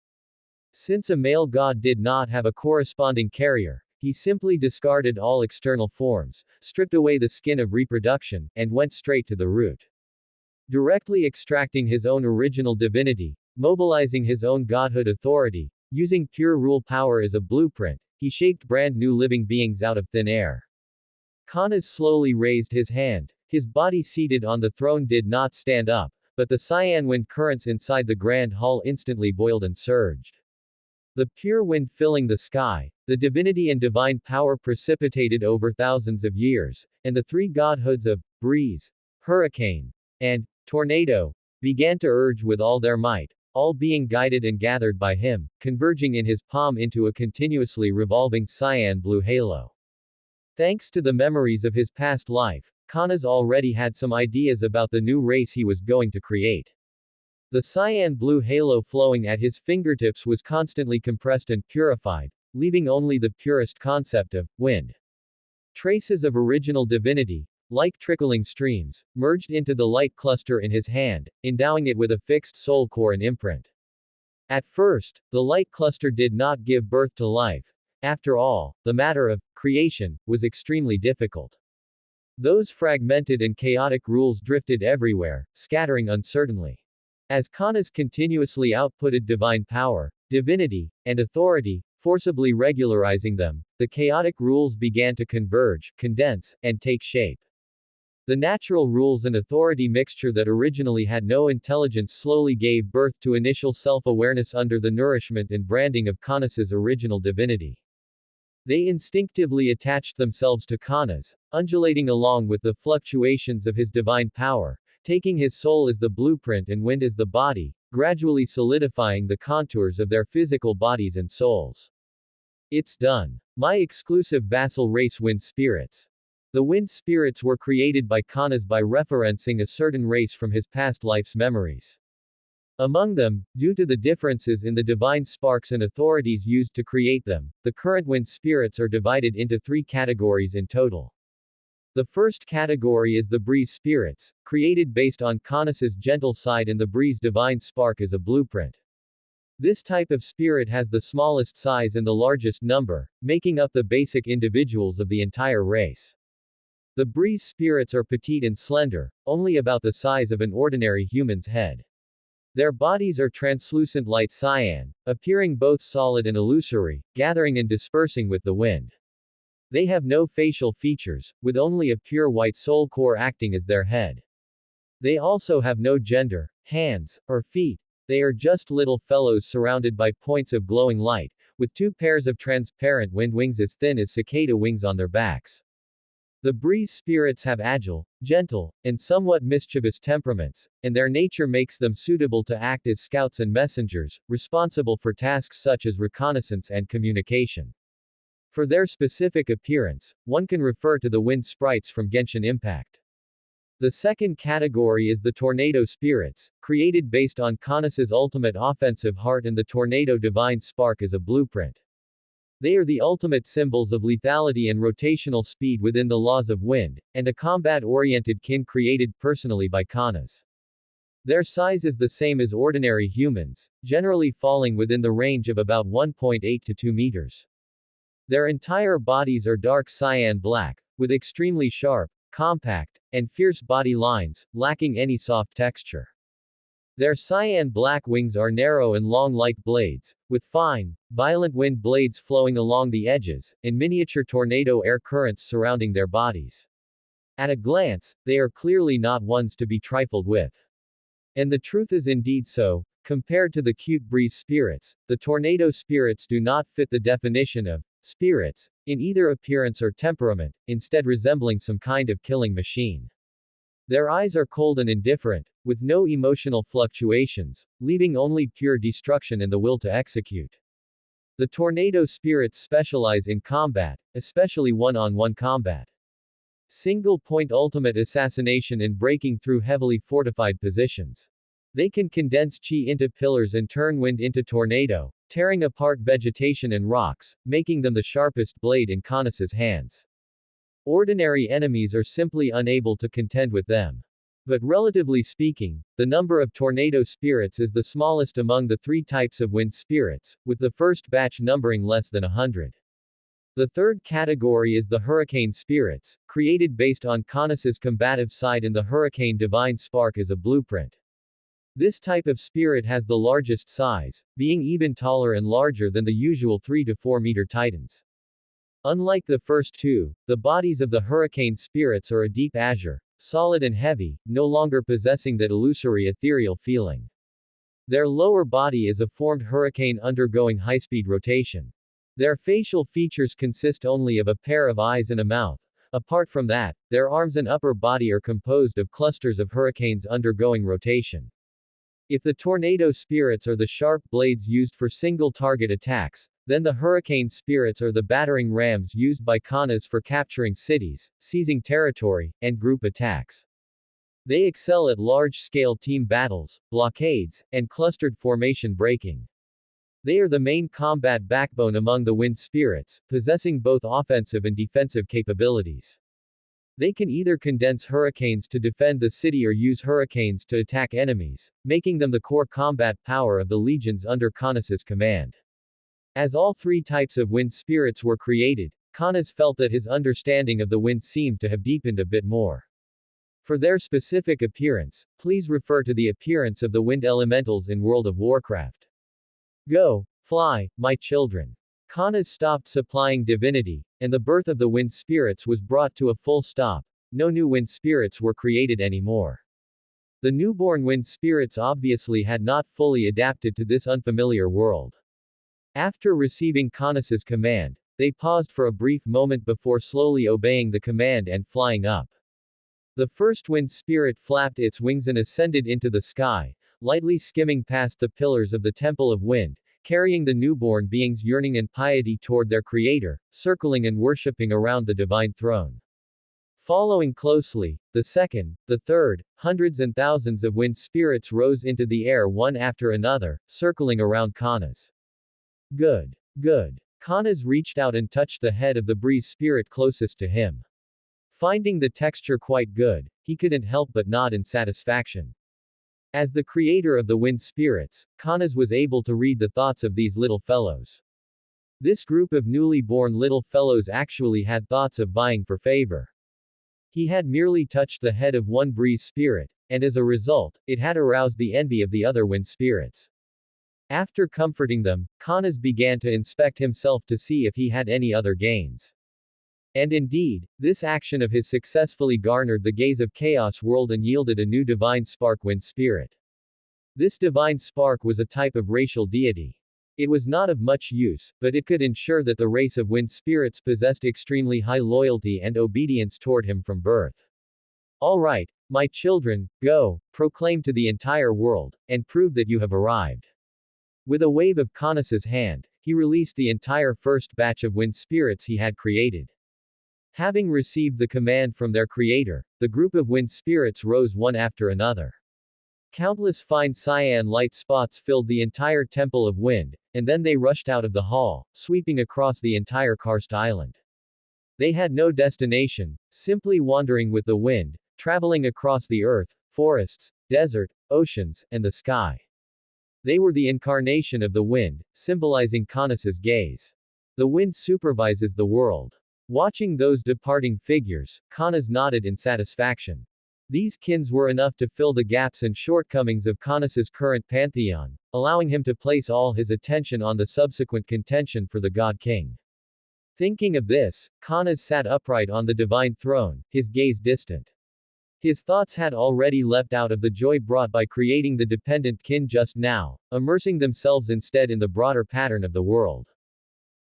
Since a male god did not have a corresponding carrier, he simply discarded all external forms, stripped away the skin of reproduction, and went straight to the root. Directly extracting his own original divinity, mobilizing his own godhood authority, using pure rule power as a blueprint, he shaped brand new living beings out of thin air. Caunus slowly raised his hand. His body seated on the throne did not stand up, but the cyan wind currents inside the grand hall instantly boiled and surged. The pure wind filling the sky, the divinity and divine power precipitated over thousands of years, and the three godhoods of breeze, hurricane, and tornado began to urge with all their might, all being guided and gathered by him, converging in his palm into a continuously revolving cyan blue halo. Thanks to the memories of his past life, Caunus already had some ideas about the new race he was going to create. The cyan blue halo flowing at his fingertips was constantly compressed and purified, leaving only the purest concept of wind. Traces of original divinity, like trickling streams, merged into the light cluster in his hand, endowing it with a fixed soul core and imprint. At first, the light cluster did not give birth to life. After all, the matter of creation was extremely difficult. Those fragmented and chaotic rules drifted everywhere, scattering uncertainly. As Caunus continuously outputted divine power, divinity, and authority, forcibly regularizing them, the chaotic rules began to converge, condense, and take shape. The natural rules and authority mixture that originally had no intelligence slowly gave birth to initial self-awareness under the nourishment and branding of Caunus' original divinity. They instinctively attached themselves to Kanas, undulating along with the fluctuations of his divine power, taking his soul as the blueprint and wind as the body, gradually solidifying the contours of their physical bodies and souls. It's done. My exclusive vassal race wind spirits. The wind spirits were created by Kanas by referencing a certain race from his past life's memories. Among them, due to the differences in the divine sparks and authorities used to create them, the current wind spirits are divided into three categories in total. The first category is the breeze spirits, created based on Kanas's gentle side and the breeze divine spark as a blueprint. This type of spirit has the smallest size and the largest number, making up the basic individuals of the entire race. The breeze spirits are petite and slender, only about the size of an ordinary human's head. Their bodies are translucent light cyan, appearing both solid and illusory, gathering and dispersing with the wind. They have no facial features, with only a pure white soul core acting as their head. They also have no gender, hands, or feet. They are just little fellows surrounded by points of glowing light, with two pairs of transparent wind wings as thin as cicada wings on their backs. The breeze spirits have agile, gentle, and somewhat mischievous temperaments, and their nature makes them suitable to act as scouts and messengers, responsible for tasks such as reconnaissance and communication. For their specific appearance, one can refer to the wind sprites from Genshin Impact. The second category is the tornado spirits, created based on Kanas's ultimate offensive heart and the tornado divine spark as a blueprint. They are the ultimate symbols of lethality and rotational speed within the laws of wind, and a combat-oriented kin created personally by Kanas. Their size is the same as ordinary humans, generally falling within the range of about 1.8 to 2 meters. Their entire bodies are dark cyan black, with extremely sharp, compact, and fierce body lines, lacking any soft texture. Their cyan black wings are narrow and long like blades, with fine, violent wind blades flowing along the edges, and miniature tornado air currents surrounding their bodies. At a glance, they are clearly not ones to be trifled with. And the truth is indeed so. Compared to the cute breeze spirits, the tornado spirits do not fit the definition of spirits, in either appearance or temperament, instead resembling some kind of killing machine. Their eyes are cold and indifferent, with no emotional fluctuations, leaving only pure destruction and the will to execute. The tornado spirits specialize in combat, especially one-on-one combat. Single-point ultimate assassination and breaking through heavily fortified positions. They can condense chi into pillars and turn wind into tornado, tearing apart vegetation and rocks, making them the sharpest blade in Kanas's hands. Ordinary enemies are simply unable to contend with them. But relatively speaking, the number of tornado spirits is the smallest among the three types of wind spirits, with the first batch numbering less than 100. The third category is the hurricane spirits, created based on Kanas's combative side and the hurricane divine spark as a blueprint. This type of spirit has the largest size, being even taller and larger than the usual 3 to 4 meter titans. Unlike the first two, the bodies of the hurricane spirits are a deep azure, solid and heavy, no longer possessing that illusory ethereal feeling. Their lower body is a formed hurricane undergoing high-speed rotation. Their facial features consist only of a pair of eyes and a mouth. Apart from that, their arms and upper body are composed of clusters of hurricanes undergoing rotation. If the tornado spirits are the sharp blades used for single-target attacks, then the hurricane spirits are the battering rams used by Kanas for capturing cities, seizing territory, and group attacks. They excel at large-scale team battles, blockades, and clustered formation breaking. They are the main combat backbone among the wind spirits, possessing both offensive and defensive capabilities. They can either condense hurricanes to defend the city or use hurricanes to attack enemies, making them the core combat power of the legions under Kanas's command. As all three types of wind spirits were created, Kanas felt that his understanding of the wind seemed to have deepened a bit more. For their specific appearance, please refer to the appearance of the wind elementals in World of Warcraft. Go, fly, my children. Kanas stopped supplying divinity, and the birth of the wind spirits was brought to a full stop. No new wind spirits were created anymore. The newborn wind spirits obviously had not fully adapted to this unfamiliar world. After receiving Kanas's command, They paused for a brief moment before slowly obeying the command and flying up. The first wind spirit flapped its wings and ascended into the sky, lightly skimming past the pillars of the Temple of Wind, carrying the newborn beings yearning in piety toward their Creator, circling and worshipping around the divine throne. Following closely, the second, the third, hundreds and thousands of wind spirits rose into the air one after another, circling around Kanas. Good. Good. Kanas reached out and touched the head of the breeze spirit closest to him. Finding the texture quite good, he couldn't help but nod in satisfaction. As the creator of the wind spirits, Kanas was able to read the thoughts of these little fellows. This group of newly born little fellows actually had thoughts of vying for favor. He had merely touched the head of one breeze spirit, and as a result, it had aroused the envy of the other wind spirits. After comforting them, Kanas began to inspect himself to see if he had any other gains. And indeed, this action of his successfully garnered the gaze of Chaos World and yielded a new divine spark wind spirit. This divine spark was a type of racial deity. It was not of much use, but it could ensure that the race of wind spirits possessed extremely high loyalty and obedience toward him from birth. All right, my children, go, proclaim to the entire world, and prove that you have arrived. With a wave of Kanas's hand, he released the entire first batch of wind spirits he had created. Having received the command from their creator, the group of wind spirits rose one after another. Countless fine cyan light spots filled the entire Temple of Wind, and then they rushed out of the hall, sweeping across the entire karst island. They had no destination, simply wandering with the wind, traveling across the earth, forests, desert, oceans, and the sky. They were the incarnation of the wind, symbolizing Kanas's gaze. The wind supervises the world. Watching those departing figures, Kanas nodded in satisfaction. These kins were enough to fill the gaps and shortcomings of Kanas's current pantheon, allowing him to place all his attention on the subsequent contention for the God King. Thinking of this, Kanas sat upright on the divine throne, his gaze distant. His thoughts had already leapt out of the joy brought by creating the dependent kin just now, immersing themselves instead in the broader pattern of the world.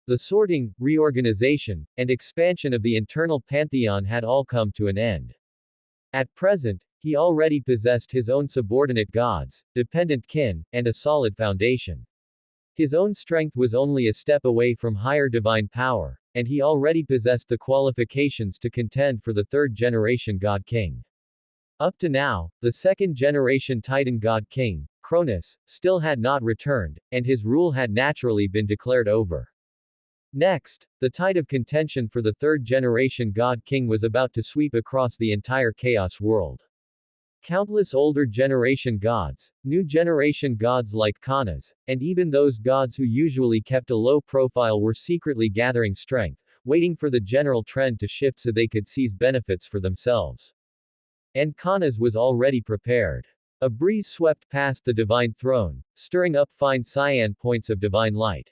The sorting, reorganization, and expansion of the internal pantheon had all come to an end. At present, he already possessed his own subordinate gods, dependent kin, and a solid foundation. His own strength was only a step away from higher divine power, and he already possessed the qualifications to contend for the third-generation God King. Up to now, the second-generation Titan God King, Cronus, still had not returned, and his rule had naturally been declared over. Next, the tide of contention for the third-generation God King was about to sweep across the entire Chaos world. Countless older generation gods, new generation gods like Kanas, and even those gods who usually kept a low profile were secretly gathering strength, waiting for the general trend to shift so they could seize benefits for themselves. And Kanas was already prepared. A breeze swept past the divine throne, stirring up fine cyan points of divine light.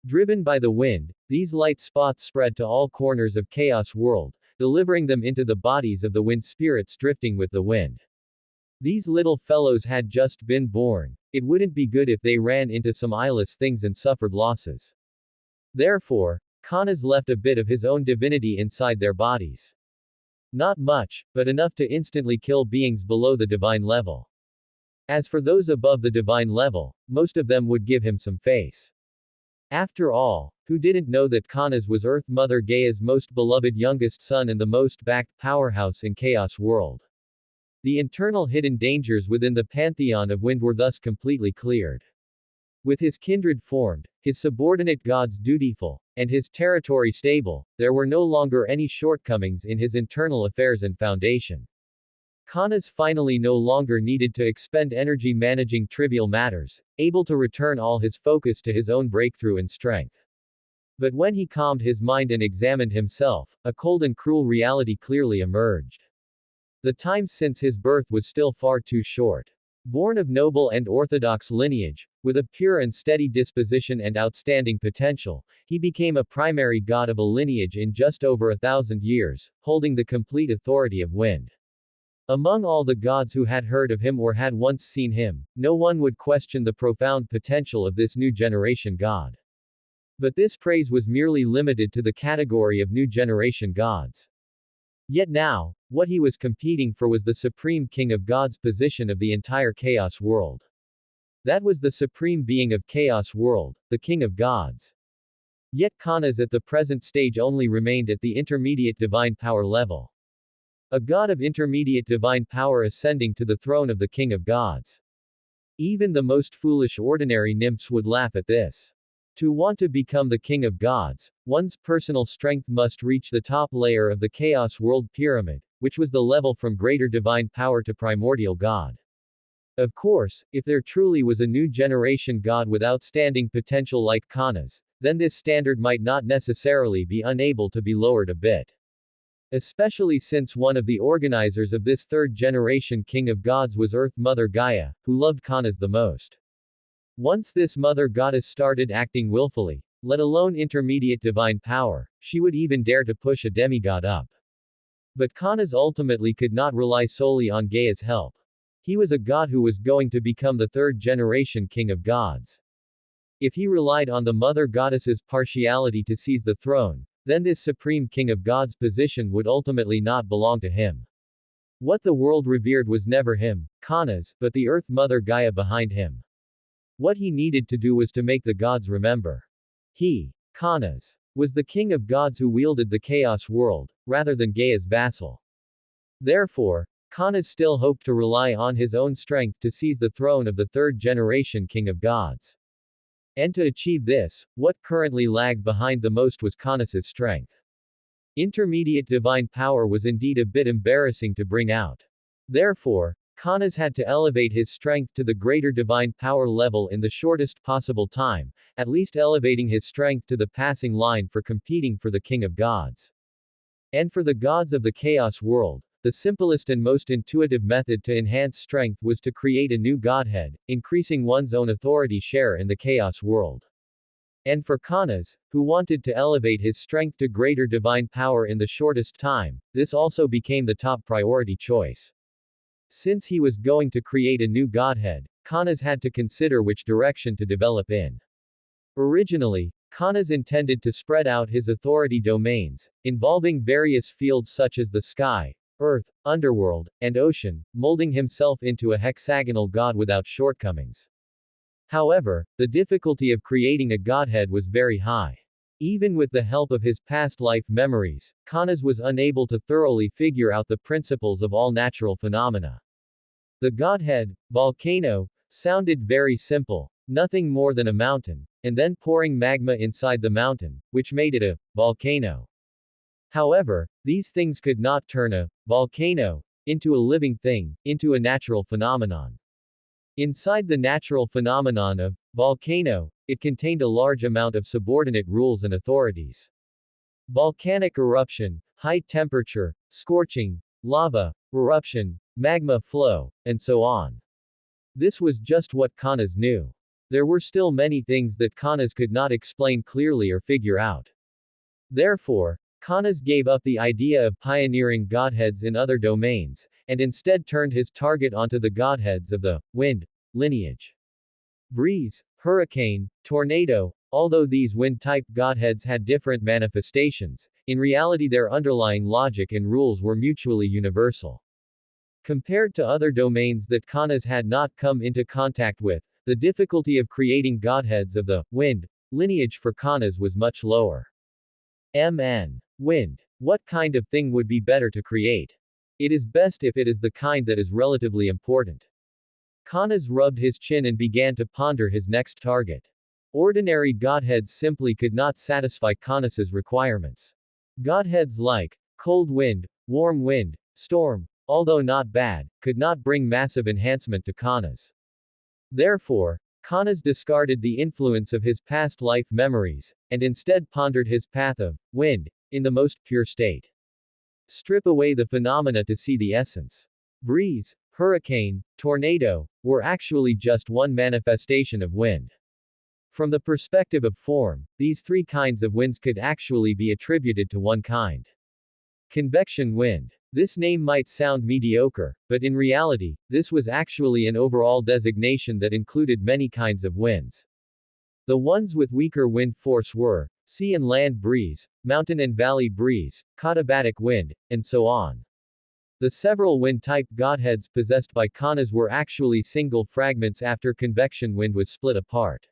Driven by the wind, these light spots spread to all corners of Chaos World, delivering them into the bodies of the wind spirits drifting with the wind. These little fellows had just been born. It wouldn't be good if they ran into some eyeless things and suffered losses. Therefore, Kanas left a bit of his own divinity inside their bodies. Not much, but enough to instantly kill beings below the divine level. As for those above the divine level, most of them would give him some face. After all, who didn't know that Kanas was Earth Mother Gaia's most beloved youngest son and the most backed powerhouse in Chaos World? The internal hidden dangers within the pantheon of wind were thus completely cleared. With his kindred formed, his subordinate gods dutiful, and his territory stable, there were no longer any shortcomings in his internal affairs and foundation. Kanas finally no longer needed to expend energy managing trivial matters, able to return all his focus to his own breakthrough and strength. But when he calmed his mind and examined himself, a cold and cruel reality clearly emerged. The time since his birth was still far too short. Born of noble and orthodox lineage, with a pure and steady disposition and outstanding potential, he became a primary god of a lineage in just over 1,000 years, holding the complete authority of wind. Among all the gods who had heard of him or had once seen him, no one would question the profound potential of this new generation god. But this praise was merely limited to the category of new generation gods. Yet now, what he was competing for was the supreme king of gods position of the entire chaos world. That was the supreme being of chaos world, the king of gods. Yet Kanas at the present stage only remained at the intermediate divine power level. A god of intermediate divine power ascending to the throne of the king of gods. Even the most foolish ordinary nymphs would laugh at this. To want to become the king of gods, one's personal strength must reach the top layer of the chaos world pyramid, which was the level from greater divine power to primordial god. Of course, if there truly was a new generation god with outstanding potential like Kanas, then this standard might not necessarily be unable to be lowered a bit. Especially since one of the organizers of this third generation king of gods was Earth Mother Gaia, who loved Kanas the most. Once this mother goddess started acting willfully, let alone intermediate divine power, she would even dare to push a demigod up. But Kanas ultimately could not rely solely on Gaia's help. He was a god who was going to become the third generation king of gods. If he relied on the mother goddess's partiality to seize the throne, then this supreme king of gods position would ultimately not belong to him. What the world revered was never him, Kanas, but the Earth Mother Gaia behind him. What he needed to do was to make the gods remember. He, Kanas, was the king of gods who wielded the chaos world, rather than Gaia's vassal. Therefore, Kanas still hoped to rely on his own strength to seize the throne of the third generation king of gods. And to achieve this, what currently lagged behind the most was Kanas's strength. Intermediate divine power was indeed a bit embarrassing to bring out. Therefore, Kanas had to elevate his strength to the greater divine power level in the shortest possible time, at least elevating his strength to the passing line for competing for the king of gods. And for the gods of the chaos world, the simplest and most intuitive method to enhance strength was to create a new godhead, increasing one's own authority share in the chaos world. And for Kanas, who wanted to elevate his strength to greater divine power in the shortest time, this also became the top priority choice. Since he was going to create a new godhead, Kanas had to consider which direction to develop in. Originally, Kanas intended to spread out his authority domains, involving various fields such as the sky, earth, underworld, and ocean, molding himself into a hexagonal god without shortcomings. However, the difficulty of creating a godhead was very high. Even with the help of his past life memories, Kanas was unable to thoroughly figure out the principles of all natural phenomena. The godhead, volcano, sounded very simple, nothing more than a mountain, and then pouring magma inside the mountain, which made it a volcano. However, these things could not turn a volcano into a living thing, into a natural phenomenon. Inside the natural phenomenon of volcano, it contained a large amount of subordinate rules and authorities. Volcanic eruption, high temperature, scorching, lava, eruption, magma flow, and so on. This was just what Kanas knew. There were still many things that Kanas could not explain clearly or figure out. Therefore, Kanas gave up the idea of pioneering godheads in other domains, and instead turned his target onto the godheads of the wind lineage. Breeze, hurricane, tornado, although these wind-type godheads had different manifestations, in reality their underlying logic and rules were mutually universal. Compared to other domains that Kanas had not come into contact with, the difficulty of creating godheads of the wind lineage for Kanas was much lower. Wind. What kind of thing would be better to create? It is best if it is the kind that is relatively important. Kanas rubbed his chin and began to ponder his next target. Ordinary godheads simply could not satisfy Kanas's requirements. Godheads like cold wind, warm wind, storm, although not bad, could not bring massive enhancement to Kanas. Therefore, Kanas discarded the influence of his past life memories, and instead pondered his path of wind, in the most pure state. Strip away the phenomena to see the essence. Breeze, hurricane, tornado, were actually just one manifestation of wind. From the perspective of form, these three kinds of winds could actually be attributed to one kind. Convection wind. This name might sound mediocre, but in reality, this was actually an overall designation that included many kinds of winds. The ones with weaker wind force were sea and land breeze, mountain and valley breeze, katabatic wind, and so on. The several wind-type godheads possessed by Kanas were actually single fragments after convection wind was split apart.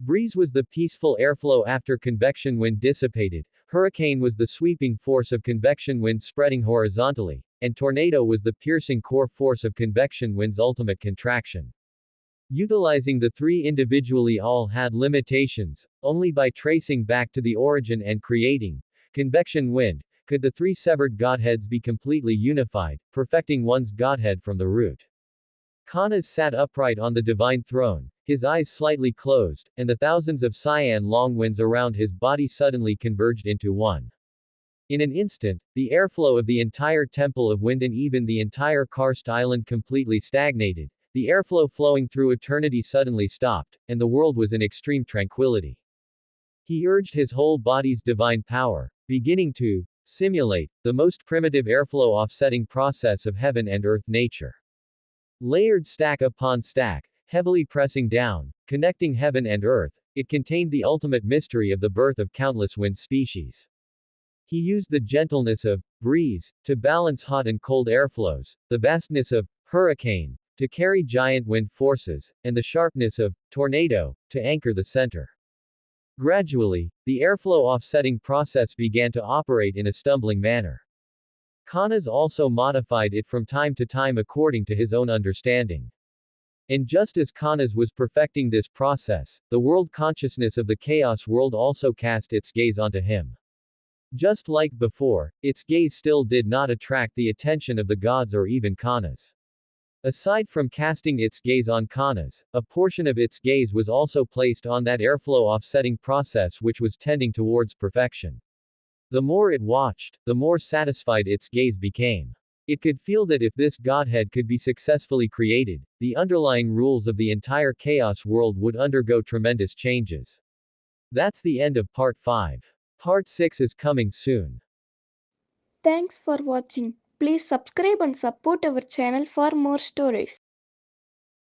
Breeze was the peaceful airflow after convection wind dissipated, hurricane was the sweeping force of convection wind spreading horizontally, and tornado was the piercing core force of convection wind's ultimate contraction. Utilizing the three individually all had limitations, only by tracing back to the origin and creating convection wind, could the three severed godheads be completely unified, perfecting one's godhead from the root. Kanas sat upright on the divine throne, his eyes slightly closed, and the thousands of cyan long winds around his body suddenly converged into one. In an instant, the airflow of the entire temple of wind and even the entire karst island completely stagnated, the airflow flowing through eternity suddenly stopped, and the world was in extreme tranquility. He urged his whole body's divine power, beginning to simulate the most primitive airflow offsetting process of heaven and earth nature. Layered stack upon stack, heavily pressing down, connecting heaven and earth, it contained the ultimate mystery of the birth of countless wind species. He used the gentleness of breeze to balance hot and cold airflows, the vastness of hurricane to carry giant wind forces, and the sharpness of tornado to anchor the center. Gradually, the airflow offsetting process began to operate in a stumbling manner. Kanas also modified it from time to time according to his own understanding. And just as Kanas was perfecting this process, the world consciousness of the chaos world also cast its gaze onto him. Just like before, its gaze still did not attract the attention of the gods or even Kanas. Aside from casting its gaze on Kanas, a portion of its gaze was also placed on that airflow offsetting process which was tending towards perfection. The more it watched, the more satisfied its gaze became. It could feel that if this godhead could be successfully created, the underlying rules of the entire chaos world would undergo tremendous changes. That's the end of part 5. Part 6 is coming soon. Thanks for watching. Please subscribe and support our channel for more stories.